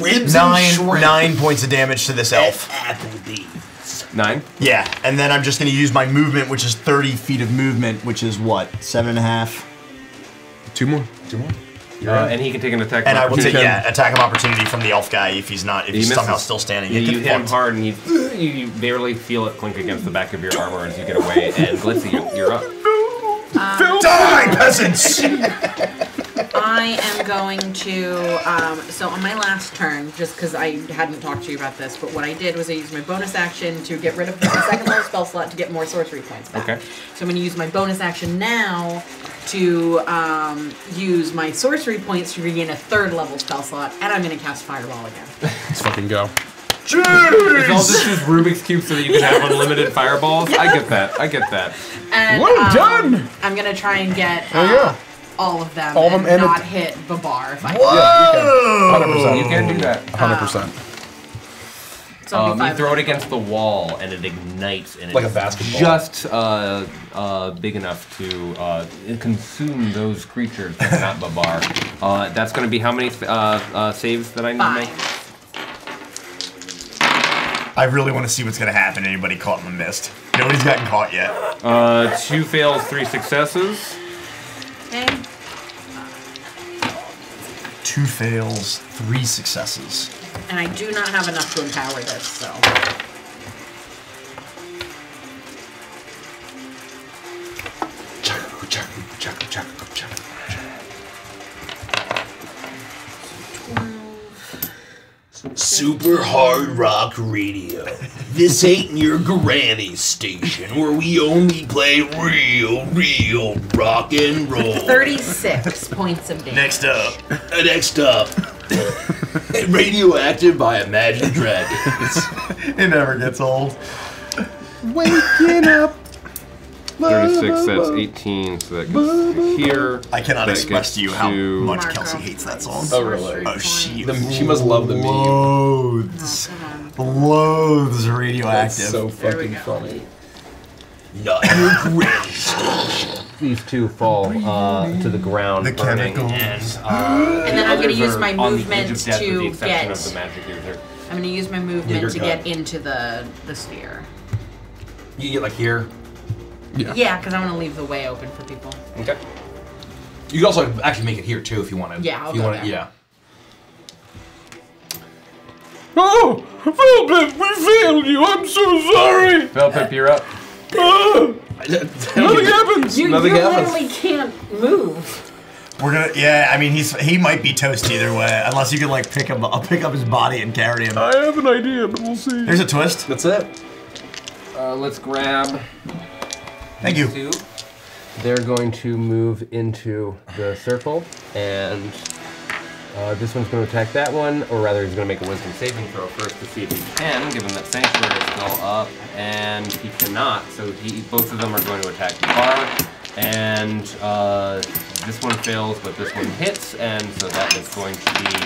S2: Ribs
S1: Nine points of damage to this elf.
S2: Applebee's.
S3: 9.
S1: Yeah, and then I'm just going to use my movement, which is 30 feet of movement, which is what, 7.5?
S7: 2 more.
S3: And he can take an attack.
S1: And
S3: of
S1: I will take
S3: opportunity.
S1: attack of opportunity from the elf guy if he's not, if he's
S3: misses.
S1: somehow still standing.
S3: Yeah,
S1: Get
S3: you hit him
S1: fucked.
S3: hard, and you barely feel it clink against the back of your armor as you get away. And Glitzy, you're up.
S1: Die, peasants!
S6: I am going to, so on my last turn, just because I hadn't talked to you about this, but what I did was I used my bonus action to get rid of the second level spell slot to get more sorcery points back.
S3: Okay.
S6: So I'm going to use my bonus action now to use my sorcery points to regain a 3rd level spell slot, and I'm going to cast Fireball again.
S7: Let's fucking go.
S3: It's all just use Rubik's Cube so that you can have unlimited fireballs. I get that. I get that.
S6: And,
S7: Well done!
S6: I'm going to try and get
S7: yeah.
S6: all of them
S7: All of
S6: and
S7: them and
S6: not
S7: a-
S6: hit Babar if I can.
S1: Whoa!
S7: 100%.
S3: You can do that.
S7: 100%.
S6: So So
S3: You throw it against the wall, and it ignites, and
S2: Like a
S3: it's
S2: basketball.
S3: just big enough to consume those creatures, but not Babar. That's going to be how many saves that I need to make?
S6: 5.
S1: I really want to see what's going to happen to anybody caught in the mist. Nobody's gotten caught yet.
S3: 2 fails, 3 successes.
S6: Okay.
S1: 2 fails, 3 successes.
S6: And I do not have enough to empower this, so.
S9: Super Hard Rock Radio. This ain't your granny station where we only play real rock and roll.
S6: 36 points of damage.
S1: Next up.
S9: Next up, Radioactive by Imagine Dragons.
S1: It never gets old.
S7: Waking up.
S3: 36, that's 18, so that gets here.
S1: I cannot
S3: That
S1: express to you
S3: gets
S1: how
S3: to-
S1: much
S6: Marco.
S1: Kelsey hates that song.
S2: Oh, really?
S1: Oh, she
S2: She must love the meme.
S1: loathes, loathes radioactive.
S2: That's so
S6: There we
S2: fucking
S6: go.
S2: funny.
S9: Not your granny station.
S3: These 2 fall to the ground,
S1: The
S3: burning,
S1: chemicals.
S3: and
S6: And then I'm gonna
S3: others
S6: use
S3: are
S6: my
S3: on the edge
S6: movement
S3: of death with the
S6: to
S3: exception
S6: get.
S3: of the magic user.
S6: I'm gonna use my movement
S2: you're
S6: to
S2: good.
S6: get into the sphere.
S2: You get like here.
S6: Yeah, because I want to leave the way open for people.
S2: Okay. You could also actually make it here too if you wanted.
S6: Yeah, I'll
S2: if you
S6: go
S2: wanted,
S6: there.
S2: yeah.
S4: Oh, Velvet, we failed you. I'm so sorry.
S3: Velpip, you're up.
S4: Nothing happens.
S6: You
S2: Nothing happens.
S6: literally can't move.
S1: We're gonna, yeah. I mean, he might be toast either way, unless you can like pick up his body and carry him.
S4: I have an idea, but we'll see.
S1: There's a twist.
S2: That's it.
S3: Let's grab.
S1: Thank you.
S3: 2. They're going to move into the circle, and this one's going to attack that one, or rather, he's going to make a wisdom saving throw first to see if he can, given that Sanctuary is still up, and he cannot, so both of them are going to attack the bar, and this one fails, but this one hits, and so that is going to be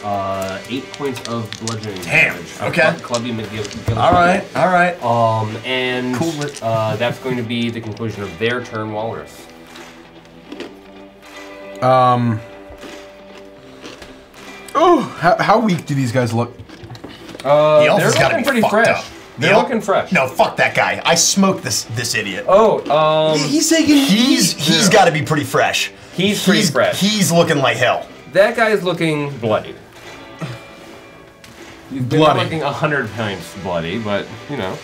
S3: 8 points of bludgeoning
S1: Damn,
S3: damage.
S1: okay.
S3: Clubby McGill.
S1: All right.
S3: And
S1: Cool.
S3: that's going to be the conclusion of their turn, Walrus.
S7: Oh, how weak do these guys look?
S1: The elf
S3: They're
S1: has got to be
S3: looking pretty
S1: fucked
S3: fresh.
S1: up.
S3: They're looking fresh.
S1: No, fuck that guy. I smoked this idiot.
S3: Oh,
S9: He's taking.
S1: He's got to be pretty fresh.
S3: he's pretty fresh.
S1: He's looking like hell.
S3: That guy is looking bloodied. They're
S7: Bloody.
S3: not looking 100 times bloody, but you know.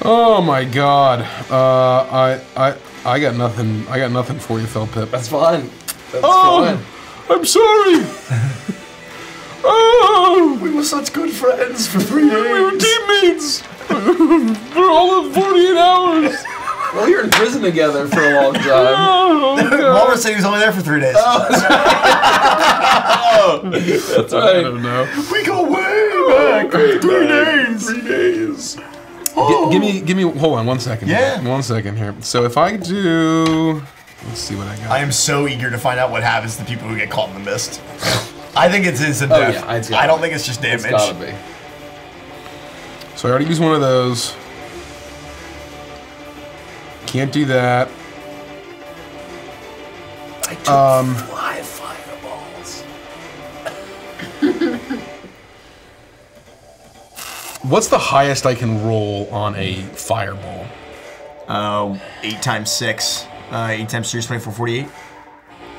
S7: Oh my god. I got nothing. I got nothing for you, Felpip.
S2: That's fine. That's
S7: Oh,
S2: fine.
S7: I'm sorry. Oh,
S1: We were such good friends for 3
S7: we were
S1: days.
S7: teammates for all of 48 hours.
S2: Well, you're in prison together for a long time.
S7: Oh, god.
S1: Walrus said he was only there for 3 days.
S2: That's
S7: I
S2: right.
S7: don't know.
S1: We go way back. 3 days.
S7: 3 days. Give me. Hold on, 1 second.
S1: Yeah.
S7: 1 second here. So if I do, let's see what I got.
S1: I am so eager to find out what happens to people who get caught in the mist. I think it's instant
S2: Oh,
S1: death.
S2: yeah, it's
S1: I don't think it's just damage.
S2: It's gotta be.
S7: So I already used one of those. Can't do that.
S9: I took 5 fireballs.
S7: What's the highest I can roll on a fireball?
S1: 8 times 6. 8 times 3 is 24, 48.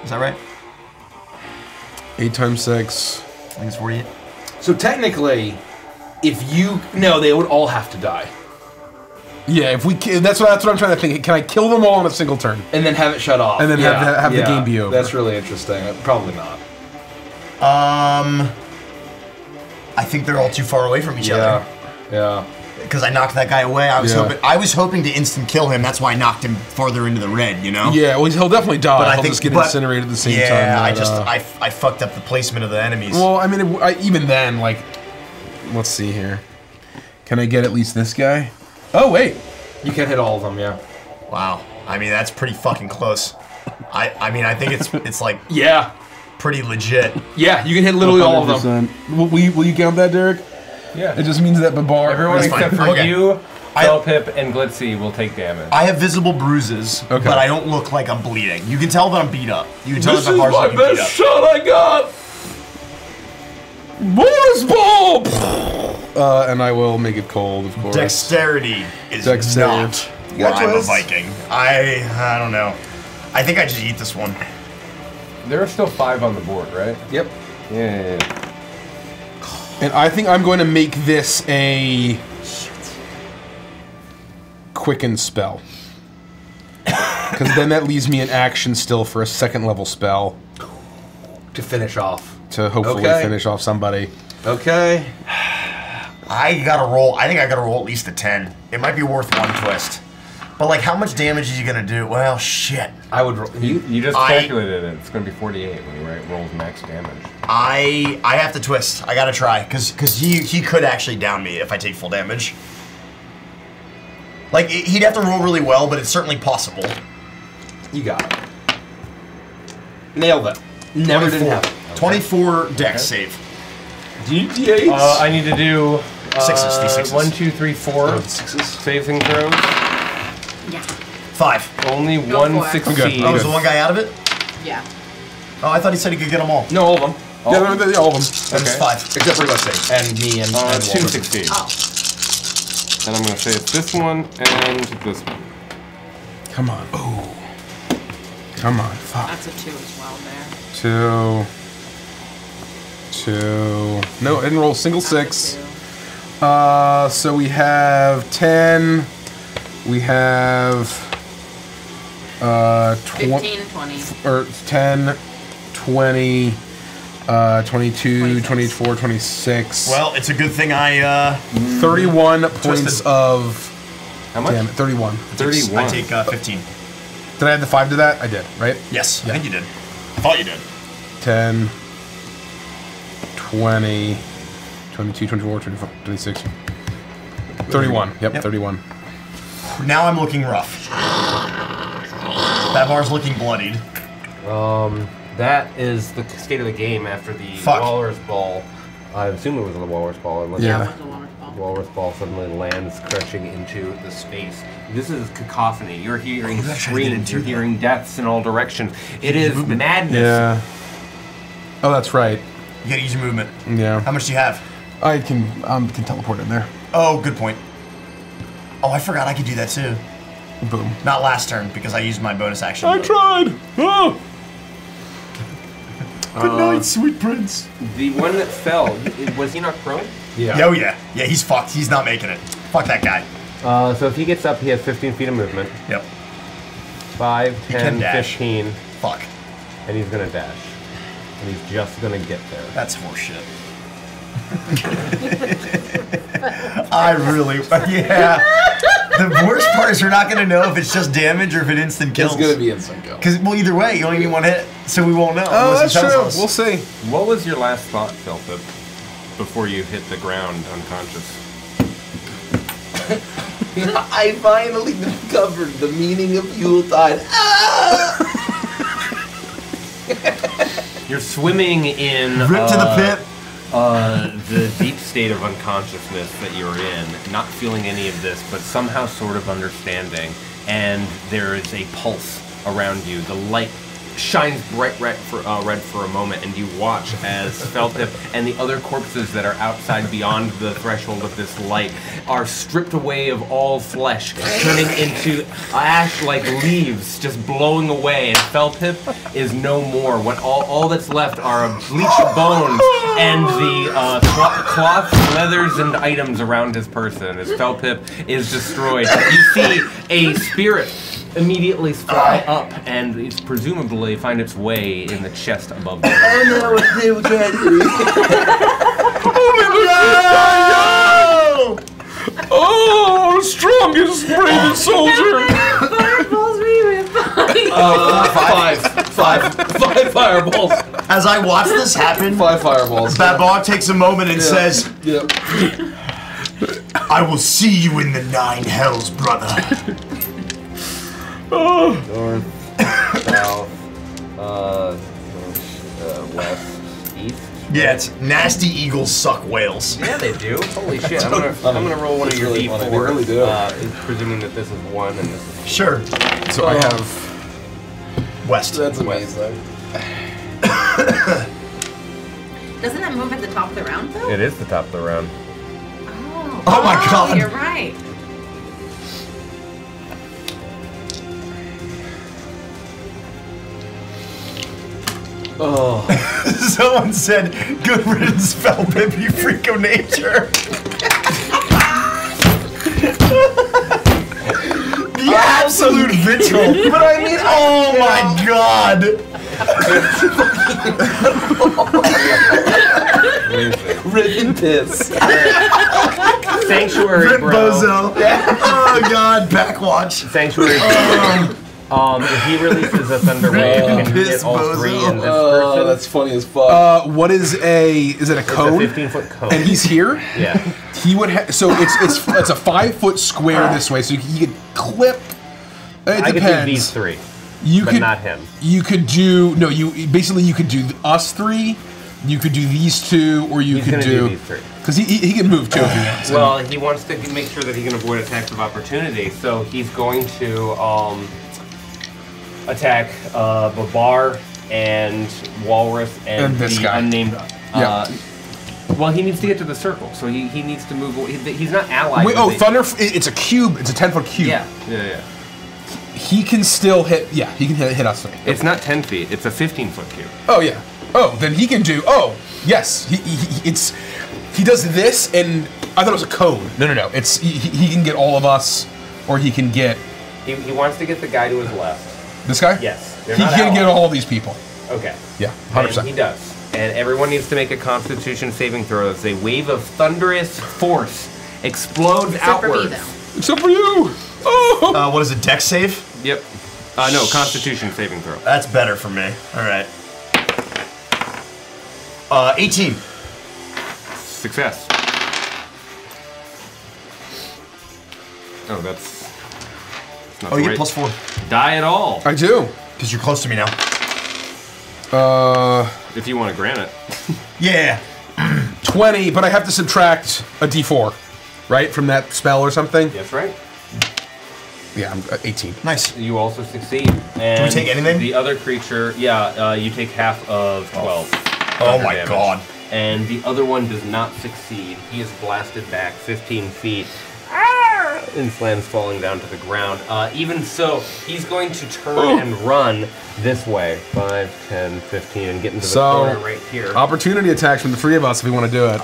S1: Is that right?
S7: 8 times 6.
S1: I think it's 48.
S2: So technically, if you they would all have to die,
S7: Yeah, if we that's what I'm trying to think. Can I kill them all in a single turn?
S2: and then have it shut off,
S7: And then have the game be over.
S2: That's really interesting. Probably not.
S1: I think they're all too far away from each other.
S2: Yeah.
S1: Because I knocked that guy away. I was
S7: Yeah.
S1: hoping to instant kill him. That's why I knocked him farther into the red, you know?
S7: Yeah, well, he'll definitely die.
S1: But I
S7: He'll
S1: think
S7: just get
S1: but-
S7: incinerated at the same time.
S1: Yeah,
S7: that,
S1: I fucked up the placement of the enemies.
S7: Well, I mean, even then, like, let's see here. Can I get at least this guy? Oh wait,
S2: You can hit all of them. Yeah.
S1: Wow. I mean, that's pretty fucking close. I mean, I think it's like
S2: Yeah.
S1: pretty legit.
S2: Yeah. You can hit literally all of them.
S7: 100%. Will you count that, Derek?
S3: Yeah.
S7: It just means that Babar.
S3: Everyone
S1: That's fine.
S3: except for
S1: Okay.
S3: you, Felpip, and Glitzy will take damage.
S1: I have visible bruises,
S7: Okay.
S1: but I don't look like I'm bleeding. You can tell that I'm beat up. You can tell
S4: This
S1: that
S4: is
S1: my bars
S4: my
S1: looking beat
S4: best
S1: up.
S4: shot I got. Boris ball.
S7: And I will make it cold, of course.
S1: Dexterity is
S7: Dexterity.
S1: not where I'm a Viking. I don't know. I think I just eat this one.
S3: There are still 5 on the board, right?
S2: Yep.
S3: Yeah.
S7: And I think I'm going to make this a quicken spell. Because then that leaves me an action still for a 2nd level spell
S2: To finish off.
S7: to hopefully
S2: Okay.
S7: finish off somebody.
S2: Okay.
S1: I gotta roll. I think I gotta roll at least a 10. It might be worth one twist. But like, how much damage is he gonna do? Well, shit.
S2: I would roll.
S3: You just
S1: I-
S3: calculated it. It's going to be 48 when he rolls max damage.
S1: I have to twist. I gotta try, cause he could actually down me if I take full damage. Like, he'd have to roll really well, but it's certainly possible.
S2: You got it. Nailed it. Never didn't happen.
S1: 24 dex save.
S4: D8s.
S3: I need to do
S1: Sixes, D6s.
S3: 1, 2, 3, 4
S4: Sixes.
S3: saves and throws.
S5: Yeah.
S1: 5.
S3: Only
S6: Go
S3: one
S6: for it.
S3: succeeds.
S1: Oh, is the one guy out of it?
S6: Yeah.
S1: Oh, I thought he said he could get them all.
S2: No, all of them.
S7: Yeah, all of them.
S1: Then it's 5.
S2: Except for let's say, and me and
S3: 2
S2: Walter.
S3: succeeds.
S6: Oh.
S3: And I'm going to say it's this one and this one.
S7: Come on. Oh. Come on. Fuck.
S6: That's a 2 as well there.
S7: 2. No, I didn't roll a single
S6: That's a
S7: 6.
S6: 2.
S7: So we have 10. We have
S6: 15, 20.
S7: or 10, 20, 22,
S6: 26.
S7: 24, 26.
S1: Well, it's a good thing I
S7: 31 points
S1: Twisted.
S7: of
S3: How much?
S7: damn it, 31.
S3: 31.
S1: I take 15.
S7: Did I add the 5 to that? I did, right?
S1: Yes,
S7: Yeah.
S1: I think you did. I thought you did.
S7: 10, 20, 22, 24, 25, 26. 31. Yep,
S1: Yep.
S7: 31.
S1: Now I'm looking rough. That bar's looking bloodied.
S8: That is the state of the game after the
S1: Fuck.
S8: Walrus Ball. I assume it was on the Walrus Ball. Unless
S7: Yeah.
S6: With the waterfall.
S8: Walrus Ball suddenly lands crashing into the space. This is cacophony. You're hearing
S1: actually
S8: screams.
S1: didn't
S8: You're
S1: do
S8: hearing deaths in all directions. It is madness.
S7: Yeah. Oh, that's right.
S1: You gotta use your movement.
S7: Yeah.
S1: How much do you have?
S7: I can teleport in there.
S1: Oh, good point. Oh, I forgot I could do that too.
S7: Boom.
S1: Not last turn, because I used my bonus action.
S4: I tried. Oh.
S1: Good night, sweet prince.
S8: The one that fell, was he not prone?
S2: Yeah.
S1: Oh yeah. Yeah, he's fucked. He's not making it. Fuck that guy.
S8: So if he gets up, he has 15 feet of movement.
S1: Yep.
S8: 5,
S1: can
S8: 10,
S1: dash.
S8: 15,
S1: Fuck.
S8: and he's gonna dash. And he's just gonna get there.
S1: That's horseshit. I really, yeah. The worst part is we're not gonna know if it's just damage or if it instant kills.
S2: It's gonna be instant kill.
S1: Because, well, either way, you only need one hit, so we won't know.
S7: Oh,
S1: unless
S7: that's
S1: it tells
S7: true.
S1: us.
S7: We'll see.
S3: What was your last thought, Felpip, before you hit the ground unconscious?
S2: I finally discovered the meaning of Yuletide.
S3: You're swimming in
S1: Rip to the pit.
S3: the deep state of unconsciousness that you're in, not feeling any of this, but somehow sort of understanding. And there is a pulse around you. The light shines bright red for a moment, and you watch as Felpip and the other corpses that are outside beyond the threshold of this light are stripped away of all flesh, turning into ash like leaves, just blowing away, and Felpip is no more. What all that's left are bleached bones and the cloths, leathers, and items around his person as Felpip is destroyed. You see a spirit immediately fly up and it's presumably find its way in the chest above them.
S2: I know what they were trying to do.
S4: Oh, strongest, bravest soldier.
S6: Fireballs me with
S2: Five fireballs.
S1: As I watch this happen,
S2: 5 fireballs.
S1: Babog takes a moment and says,
S2: Yep.
S1: I will see you in the 9 hells, brother.
S8: North, south, west, east.
S1: Yeah, it's nasty eagles suck whales.
S3: Yeah, they do. Holy shit! I'm gonna roll one of your
S2: really
S3: d4s.
S2: funny. They really do.
S3: Presuming that this is 1 and this is.
S1: Sure.
S7: So I have.
S1: West.
S2: That's amazing.
S6: Doesn't that move at the top of the round though?
S3: It is the top of the round.
S1: Oh my God.
S6: You're right.
S2: Oh.
S1: Someone said, good riddance, spell baby, freak of nature. The absolute vitriol. But I mean, oh my God.
S2: Ribbon piss.
S3: Sanctuary,
S1: Rip
S3: bro.
S1: Bozo. Oh God, backwatch.
S3: Sanctuary. If he releases a thunder wave, can he
S1: Piss
S3: hit all
S1: Bozo.
S3: 3 in this
S2: Oh,
S3: person?
S2: that's funny as fuck.
S7: What is is it a
S3: It's a
S7: cone?
S3: 15-foot cone.
S7: And he's here?
S3: Yeah.
S7: He would so it's a 5-foot square this way, so he could clip. It
S3: I could do
S7: depends.
S3: these 3,
S7: You
S3: but
S7: could
S3: not him.
S7: You could do you could do us 3. You could do these 2, or you
S3: He's
S7: could
S3: gonna do these 3.
S7: because he can move 2 if he wants.
S3: Well, he wants to make sure that he can avoid attacks of opportunity, so he's going to attack Babar and Walrus and
S7: this
S3: the
S7: guy.
S3: unnamed.
S7: Yeah.
S3: Well, he needs to get to the circle, so he needs to move. He's not allied.
S7: Wait,
S3: with
S7: Thunder! It's a cube. It's a 10-foot cube.
S3: Yeah.
S7: He can still hit. Yeah, he can hit us 3.
S3: It's not 10 feet. It's a 15-foot cube.
S7: Oh yeah. Oh, then he can do. Oh, yes. He does this, and I thought it was a cone. No. It's he can get all of us, or he can get
S3: He wants to get the guy to his left.
S7: this guy.
S3: Yes.
S7: He
S3: They're not
S7: can get
S3: allied.
S7: all these people.
S3: Okay.
S7: Yeah,
S3: And
S7: 100%.
S3: he does. And everyone needs to make a Constitution saving throw. As a wave of thunderous force explodes
S6: Except for me,
S3: outwards.
S6: though.
S7: Except for you. Oh.
S1: What is it, dex save?
S3: Yep. No, Constitution saving throw.
S1: That's better for me. All right. 18.
S3: Success. Oh, that's not
S1: Oh,
S3: the
S1: you
S3: right-
S1: get +4.
S3: Die at all.
S7: I do.
S1: Because you're close to me now.
S3: If you want to grant it.
S1: Yeah.
S7: 20, but I have to subtract a d4, right, from that spell or something.
S3: Yes, right?
S7: Yeah, I'm 18.
S1: Nice.
S3: You also succeed. And
S1: Do we take anything?
S3: The other creature, you take half of 12.
S1: Oh my
S3: damage.
S1: God.
S3: And the other one does not succeed. He is blasted back 15 feet. And slams falling down to the ground. Even so, he's going to turn and run this way. 5, 10, 15, and get into the corner right here.
S7: Opportunity attacks from the 3 of us if we want to do it.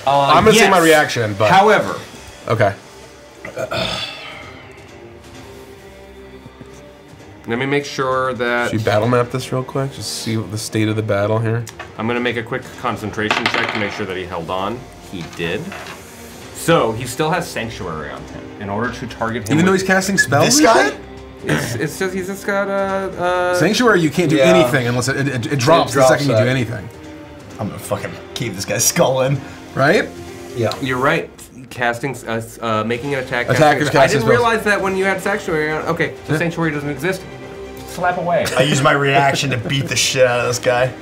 S7: I'm going to say my reaction, but...
S3: However,
S7: Okay.
S3: let me make sure that...
S7: Should we battle map this real quick? Just see what the state of the battle here.
S3: I'm going to make a quick concentration check to make sure that he held on. He did. So, he still has Sanctuary on him. In order to target him
S7: Even though
S3: with-
S7: he's casting spells?
S1: This guy?
S3: It's just, he's just got
S7: Sanctuary, you can't do
S2: Yeah.
S7: anything unless it drops the
S2: drops
S7: second you
S2: that.
S7: do anything.
S1: I'm gonna fucking keep this guy's skull in.
S7: Right?
S2: Yeah.
S3: You're right. Casting, making an attack.
S7: Attackers
S3: I
S7: casting
S3: didn't
S7: spells.
S3: realize that when you had Sanctuary on. Okay, so Sanctuary doesn't exist. Slap away.
S1: I use my reaction to beat the shit out of this guy.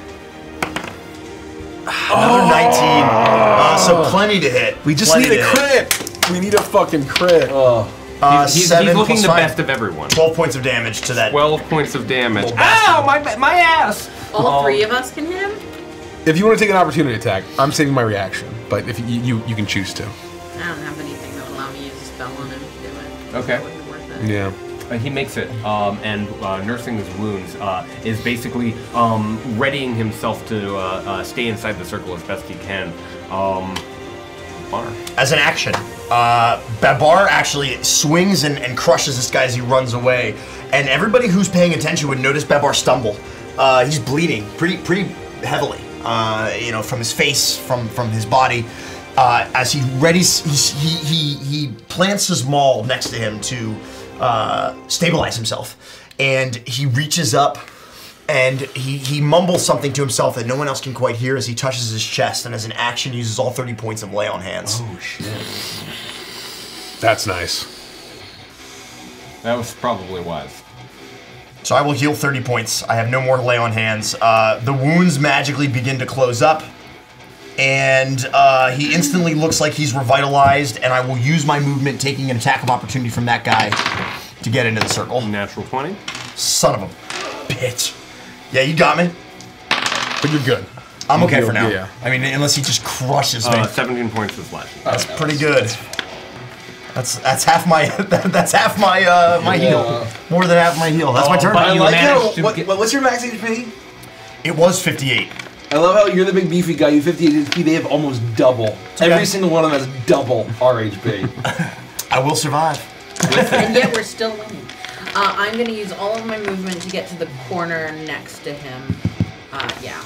S1: Another 19. So plenty to hit.
S7: We just
S1: Plenty
S7: need a
S1: to hit.
S7: crit. We need a fucking crit.
S3: He's
S1: 7
S3: looking
S1: plus
S3: the
S1: 5.
S3: best of everyone.
S1: 12 points of damage to that.
S3: 12 points of damage.
S1: Little bastard.
S3: Ow, my ass!
S6: All 3 of us can hit him?
S7: If you want to take an opportunity attack, I'm saving my reaction. But if you can choose to.
S6: I don't have anything that would allow me to use a spell on him to do it.
S3: Okay.
S6: It wouldn't be worth it.
S7: Yeah.
S3: He makes it, and nursing his wounds is basically readying himself to stay inside the circle as best he can. Bar.
S1: As an action, Babar actually swings and crushes this guy as he runs away. And everybody who's paying attention would notice Babar stumble. He's bleeding pretty heavily, from his face, from his body. As he readies, he plants his maul next to him to stabilize himself. And he reaches up and he mumbles something to himself that no one else can quite hear as he touches his chest, and as an action uses all 30 points of lay on hands.
S3: Oh shit.
S7: That's nice.
S3: That was probably wise.
S1: So I will heal 30 points. I have no more lay on hands. The wounds magically begin to close up. and he instantly looks like he's revitalized, and I will use my movement, taking an attack of opportunity from that guy to get into the circle.
S3: Natural 20.
S1: Son of a bitch. Yeah, you got me.
S7: But you're good.
S1: I'm okay for now.
S7: Yeah.
S1: I mean, unless he just crushes me.
S3: 17 points of slashing.
S1: That's pretty good. That's half my that's half my my heal. More than half my heal. That's my turn.
S2: I like how.
S3: to
S2: What's your max HP?
S1: It was 58.
S2: I love how you're the big beefy guy. You 58 HP. They have almost double. Every single one of them has double our HP.
S1: I will survive.
S6: And yet we're still winning. I'm going to use all of my movement to get to the corner next to him. Yeah.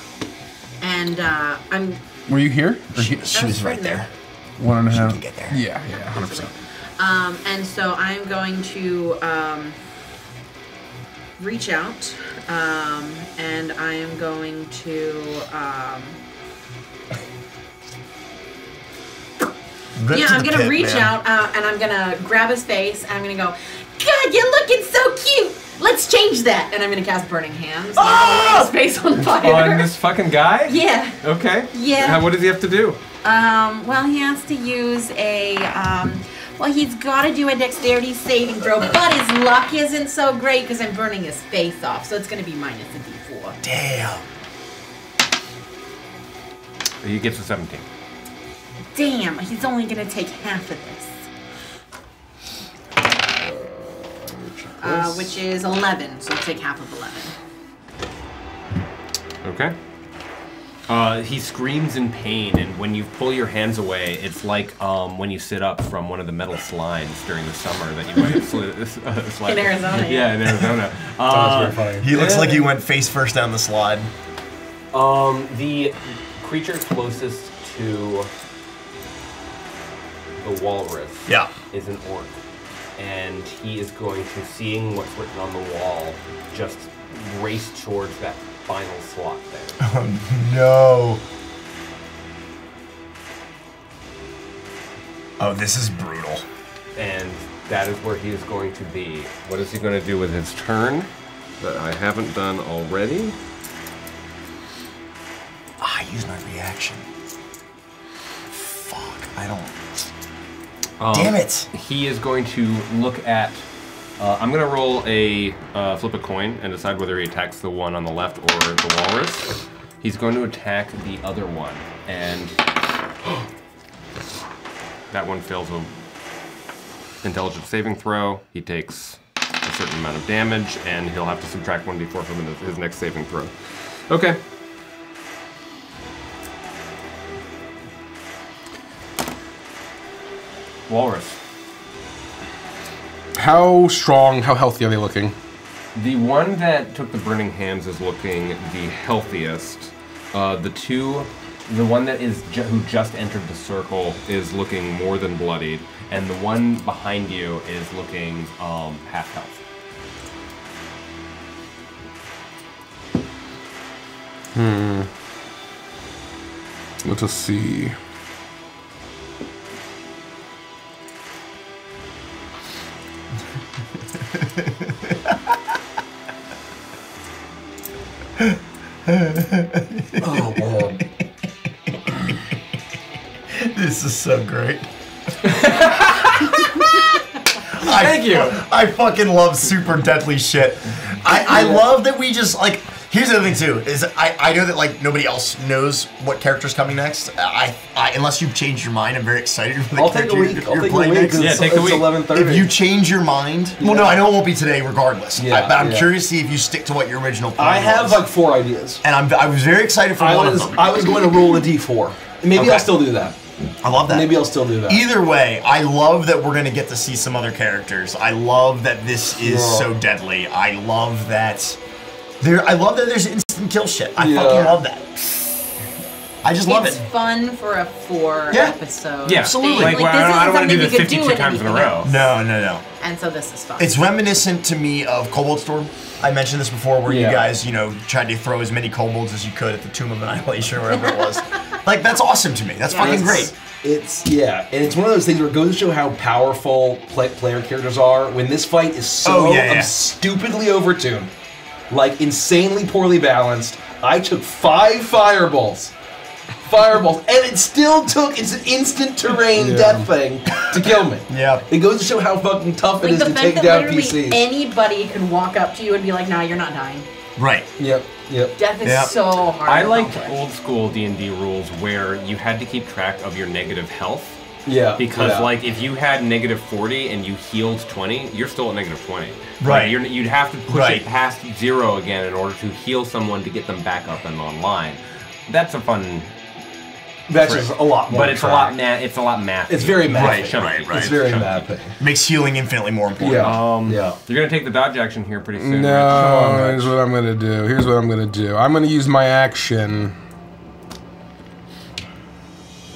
S6: And I'm...
S7: Were you here? Or
S1: She was right there.
S7: 1.5.
S1: can get there.
S7: Yeah, 100%.
S6: and so I'm going to reach out, and I am going to... I'm going to reach out, and I'm going to grab his face, and I'm going to go, God, you're looking so cute! Let's change that! And I'm going to cast Burning Hands. And I'm gonna light his face on fire.
S3: On this fucking guy?
S6: Yeah.
S3: Okay.
S6: Yeah.
S3: What does he have to do?
S6: Well, he has to use a, well, he's got to do a dexterity saving throw, but his luck isn't so great because I'm burning his face off, so it's going to be minus a d4.
S1: Damn.
S3: He gets a 17.
S6: Damn, he's only going to take half of this. Which is 11, so I'll take half of 11.
S3: Okay. He screams in pain, and when you pull your hands away, it's like when you sit up from one of the metal slides during the summer that you might have slid.
S6: In Arizona,
S3: Yeah, in Arizona.
S2: That's very funny.
S1: He looks like he went face first down the slide.
S3: The creature closest to the walrus is an orc, and he is going to, seeing what's written on the wall, just race towards that final slot there.
S1: Oh no. Oh, this is brutal.
S3: And that is where he is going to be. What is he going to do with his turn that I haven't done already?
S1: I use my reaction. Fuck, I don't... Damn it!
S3: He is going to look at... I'm going to roll a flip a coin and decide whether he attacks the one on the left or the walrus. He's going to attack the other one, and that one fails a intelligence saving throw. He takes a certain amount of damage, and he'll have to subtract 1d4 from his next saving throw. Okay. Walrus.
S7: How strong, how healthy are they looking?
S3: The one that took the burning hands is looking the healthiest. The one that is who just entered the circle is looking more than bloodied, and the one behind you is looking half health.
S7: Let us see.
S2: Oh, man.
S1: This is so great.
S3: Thank you.
S1: I fucking love super deadly shit. I love that we just, like, here's the other thing too, is I know that, like, nobody else knows what character's coming next. Unless you've changed your mind, I'm very excited for the
S2: I'll take a
S1: character
S2: week.
S1: you're
S2: I'll take a
S1: playing
S2: week.
S1: next.
S3: Yeah, take a week.
S2: It's 11:30.
S1: If you change your mind, well, no, I know it won't be today regardless.
S2: Yeah,
S1: but I'm
S2: yeah.
S1: curious to see if you stick to what your original plan
S2: I have
S1: was.
S2: like 4 ideas.
S1: And I was very excited for one of them.
S2: I was going to roll a d4. Maybe
S3: Okay.
S2: I'll still do that.
S1: I love that.
S2: Maybe I'll still do that.
S1: Either way, I love that we're going to get to see some other characters. I love that this is so deadly. I love that there's instant kill shit. I fucking love that. I just love
S6: It's
S1: it.
S6: fun for a 4 episode
S3: Yeah,
S1: absolutely.
S6: thing.
S3: Like, well,
S6: this
S3: I don't want to do
S6: isn't
S3: this
S6: something you could
S3: 52
S6: do
S3: times in a
S6: anything
S3: row.
S6: else.
S1: No.
S6: And so this is fun.
S1: It's reminiscent to me of Kobold Storm. I mentioned this before, where you
S2: Yeah.
S1: guys, tried to throw as many kobolds as you could at the Tomb of Annihilation or whatever it was. Like, that's awesome to me. That's fucking great.
S2: And it's one of those things where it goes to show how powerful player characters are when this fight is so stupidly overtuned, like insanely poorly balanced. I took 5 fireballs fireballs, and it still took. It's an instant terrain death thing to kill me.
S1: Yeah.
S2: It goes to show how fucking tough it
S6: Like
S2: is
S6: the
S2: to
S6: fact
S2: take
S6: that
S2: down
S6: literally
S2: PCs.
S6: anybody could walk up to you and be like, "Nah, you're not dying."
S1: Right.
S2: Yep.
S6: Death is
S1: Yeah.
S6: so hard.
S3: I
S6: to
S3: liked
S6: accomplish.
S3: old school D&D rules where you had to keep track of your negative health.
S2: Yeah.
S3: Because, like, if you had negative 40 and you healed 20, you're still at negative 20.
S1: Right.
S3: You'd have to push
S1: Right.
S3: it past 0 again in order to heal someone to get them back up and online. That's a fun...
S2: That's just a lot more.
S3: But it's a lot math.
S2: It's very math.
S1: Right,
S3: Chunky.
S1: right.
S2: It's very
S3: Chunky.
S2: mapping.
S1: Makes healing infinitely more important.
S2: Yeah.
S3: You're gonna take the dodge action here pretty soon.
S7: No,
S3: right?
S7: here's what I'm gonna do. I'm gonna use my action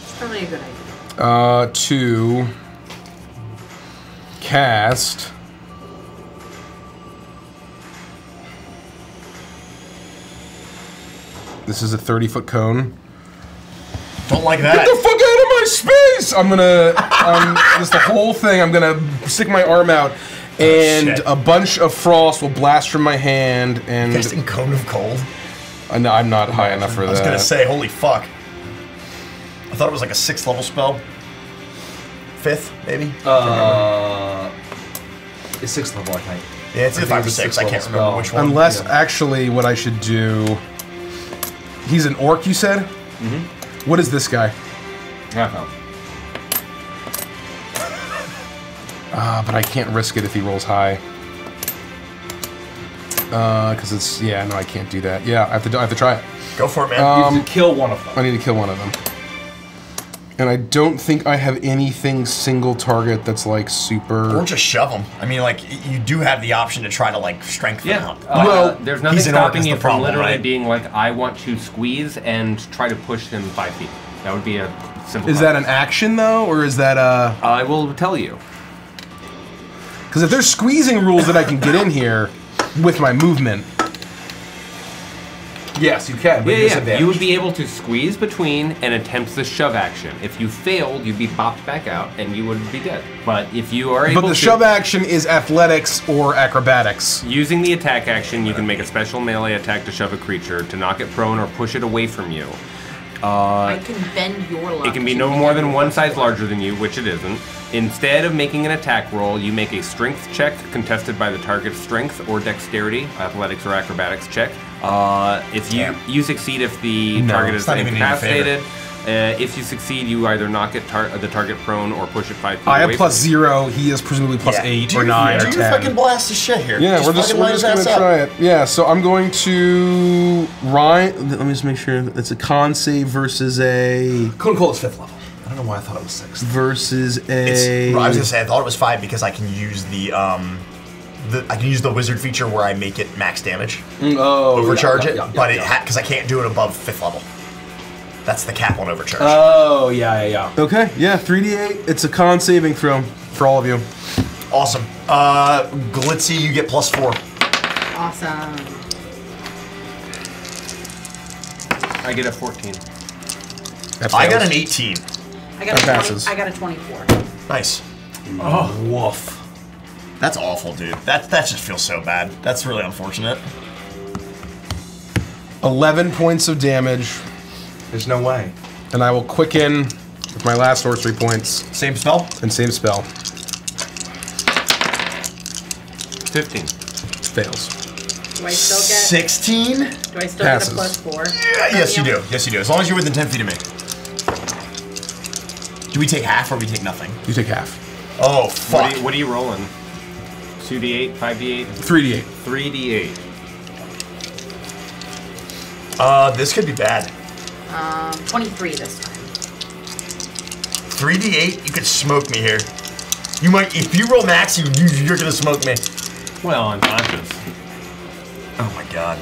S6: It's probably a good idea.
S7: to cast. This is a 30-foot cone.
S1: Don't like
S7: Get
S1: that.
S7: the fuck out of my space! I'm gonna, just the whole thing, I'm gonna stick my arm out, and
S1: shit.
S7: a bunch of frost will blast from my hand, and
S1: Casting Cone of Cold.
S7: no, I'm not high enough for that.
S1: I was gonna say, holy fuck. I thought it was like a 6th level spell. 5th, maybe?
S2: It's 6th level, I think.
S1: Yeah, it's either 5 or
S2: it's a
S1: 6. I can't
S2: 6th
S1: remember
S2: level
S1: which
S2: spell.
S1: one.
S7: Unless, actually, what I should do... He's an orc, you said? Mm-hmm. What is this guy?
S3: Half health.
S7: But I can't risk it if he rolls high. Because it's... Yeah, no, I can't do that. Yeah, I have to try it.
S1: Go for it, man.
S2: You have to kill one of them.
S7: I need to kill one of them. And I don't think I have anything single target that's like super...
S1: Or just shove them. I mean, like, you do have the option to try to, like, strength them out.
S7: Well,
S3: there's nothing
S1: he's an orc
S3: stopping
S1: is
S3: you
S1: the
S3: from
S1: problem,
S3: literally
S1: right?
S3: being like, I want to squeeze and try to push him 5 feet. That would be a simple.
S7: Is that an action, though? Or is that a...
S3: I will tell you.
S7: Because if there's squeezing rules that I can get in here with my movement...
S2: Yes, you can. But
S3: Yeah. You would be able to squeeze between and attempt the shove action. If you failed, you'd be bopped back out and you would be dead. But if you are able
S7: But the
S3: to...
S7: shove action is athletics or acrobatics.
S3: Using the attack action, you can make a special melee attack to shove a creature, to knock it prone or push it away from you.
S6: I can bend your luck.
S3: It can be
S6: to
S3: no
S6: make
S3: more than
S6: everyone
S3: one size
S6: fly.
S3: larger than you, which it isn't. Instead of making an attack roll, you make a strength check contested by the target's strength or dexterity, athletics or acrobatics check. If you succeed if the target
S1: it's
S3: is
S1: not even in your
S3: incapacitated. If you succeed, you either knock it the target prone or push it 5 feet
S7: I
S3: away
S7: have plus
S3: from you.
S7: 0, he is presumably plus 8 or 9 or 10.
S1: Do fucking blast the shit here.
S7: Yeah, we're just
S1: fucking light his
S7: gonna
S1: ass
S7: try
S1: up.
S7: it. Yeah, so I'm going to let me just make sure that it's a con save versus a
S2: Cone Cold is 5th level. I don't know why I thought it was 6th.
S7: versus
S1: I was
S7: a
S1: gonna say I thought it was 5 because I can use the wizard feature where I make it max damage, overcharge it, but because I can't do it above 5th level. That's the cap on overcharge.
S2: Oh, yeah.
S7: Okay, yeah, 3d8. It's a con saving throw for all of you.
S1: Awesome. Glitzy, you get plus 4.
S6: Awesome.
S3: I get a 14.
S7: That
S1: I got
S7: fails.
S1: an 18.
S6: I got a
S7: That
S6: 20,
S7: passes.
S6: I got a 24.
S1: Nice.
S2: Oh, woof.
S1: That's awful, dude. That just feels so bad. That's really unfortunate.
S7: 11 points of damage,
S2: There's no way.
S7: and I will quicken with my last sorcery points
S1: Same spell?
S7: and same spell.
S3: 15.
S7: Fails.
S6: Do I still get?
S1: 16?
S6: Do I still
S7: Passes.
S6: get a plus 4?
S1: Yeah, yes, you do. Yes, you do. As long as you're within 10 feet of me. Do we take half or we take nothing?
S7: You take half.
S1: Oh, fuck.
S3: What are you rolling? 2d8, 5d8,
S7: 3d8.
S3: 3d8.
S1: This could be bad.
S6: 23 this time.
S1: 3d8, you could smoke me here. You might, if you roll max, you're gonna smoke me.
S3: Well, unconscious.
S1: Oh my god.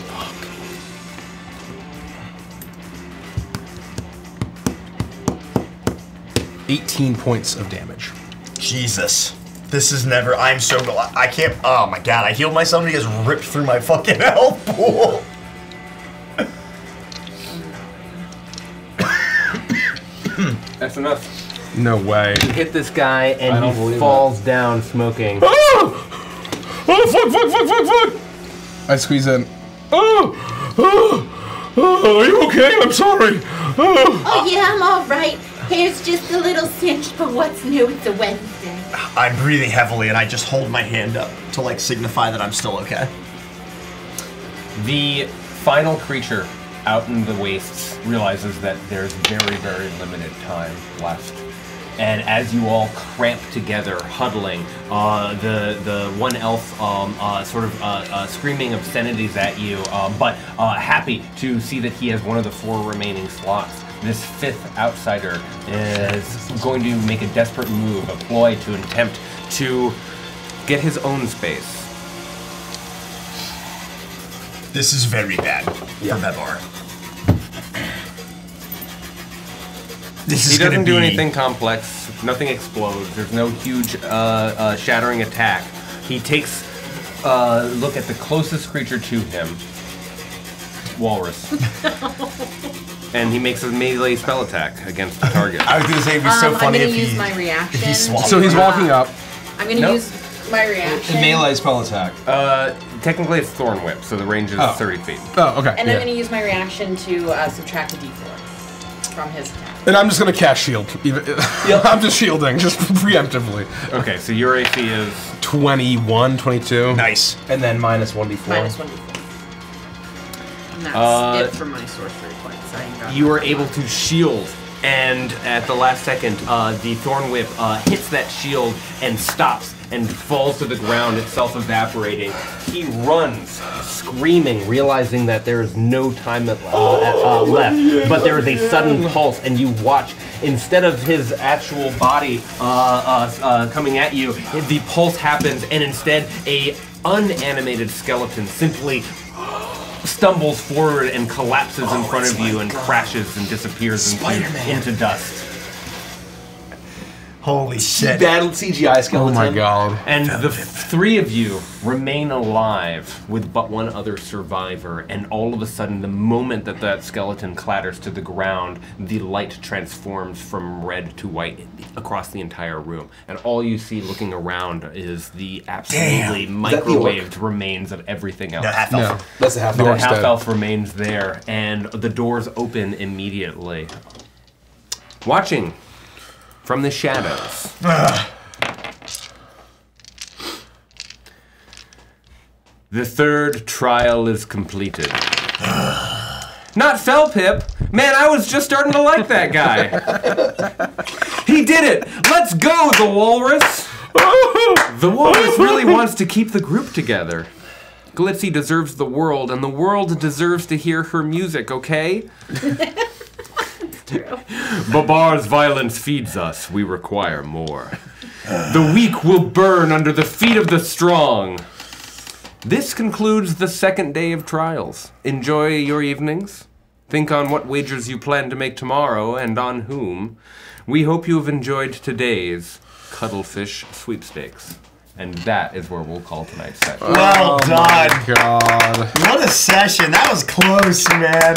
S7: 18 points of damage.
S1: Jesus. This is never, I'm so glad. I can't, oh my god, I healed myself and he just ripped through my fucking health pool.
S3: That's enough.
S7: No way.
S3: You hit this guy
S2: I
S3: and
S2: don't
S3: he
S2: believe
S3: falls down smoking.
S7: Oh, fuck. I squeeze in.
S4: Are you okay? I'm sorry.
S5: Oh yeah, I'm all right. Hair's just a little cinched, but what's new? It's a Wednesday.
S1: I'm breathing heavily, and I just hold my hand up to like signify that I'm still okay.
S3: The final creature out in the wastes realizes that there's very, very limited time left. And as you all cramp together, huddling, the one elf sort of screaming obscenities at you, but happy to see that he has one of the 4 remaining slots. This 5th outsider is going to make a desperate move, a ploy to attempt to get his own space.
S1: This is very bad for Bevar.
S3: He doesn't do anything complex. Nothing explodes. There's no huge shattering attack. He takes a look at the closest creature to him, Walrus. And he makes a melee spell attack against the target.
S1: I was going to say it'd be so funny
S6: I'm
S1: if
S6: gonna
S1: he
S6: use my reaction.
S7: So he's walking up.
S6: I'm gonna use my reaction.
S10: Melee spell attack.
S3: Technically it's Thorn Whip, so the range is 30 feet.
S7: Oh, okay.
S6: And I'm gonna use my reaction to subtract a d4 from his attack.
S7: And I'm just gonna cast shield. I'm just shielding, just preemptively.
S3: Okay, so your AC is
S7: 21, 22.
S1: Nice.
S2: And then minus 1d4.
S6: Minus 1d4. And that's it for my sorcery points. I ain't got
S3: you are
S6: nothing
S3: able
S6: left.
S3: to shield, and at the last second, the Thorn Whip hits that shield and stops and falls to the ground, itself evaporating. He runs, screaming, realizing that there is no time left, but there is a sudden pulse, and you watch, instead of his actual body coming at you, the pulse happens, and instead a unanimated skeleton simply stumbles forward and collapses in front of you and crashes and disappears into dust.
S1: Holy shit.
S2: Battled CGI skeleton.
S7: Oh my god.
S3: And the 3 of you remain alive with but one other survivor, and all of a sudden, the moment that that skeleton clatters to the ground, the light transforms from red to white across the entire room. And all you see looking around is the absolutely microwaved remains of everything else.
S1: The half-elf.
S2: That's a half
S3: The
S2: elf.
S3: half-elf remains there, and the doors open immediately. Watching from the shadows. The 3rd trial is completed. Not Felpip! Man, I was just starting to like that guy. He did it! Let's go, the Walrus! The Walrus really wants to keep the group together. Glitzy deserves the world, and the world deserves to hear her music, okay? Babar's violence feeds us. We require more. The weak will burn under the feet of the strong. This concludes the 2nd day of trials. Enjoy your evenings. Think on what wagers you plan to make tomorrow and on whom. We hope you have enjoyed today's Cuttlefish Sweepstakes. And that is where we'll call tonight's session.
S1: Well done.
S7: God.
S1: What a session. That was close, man.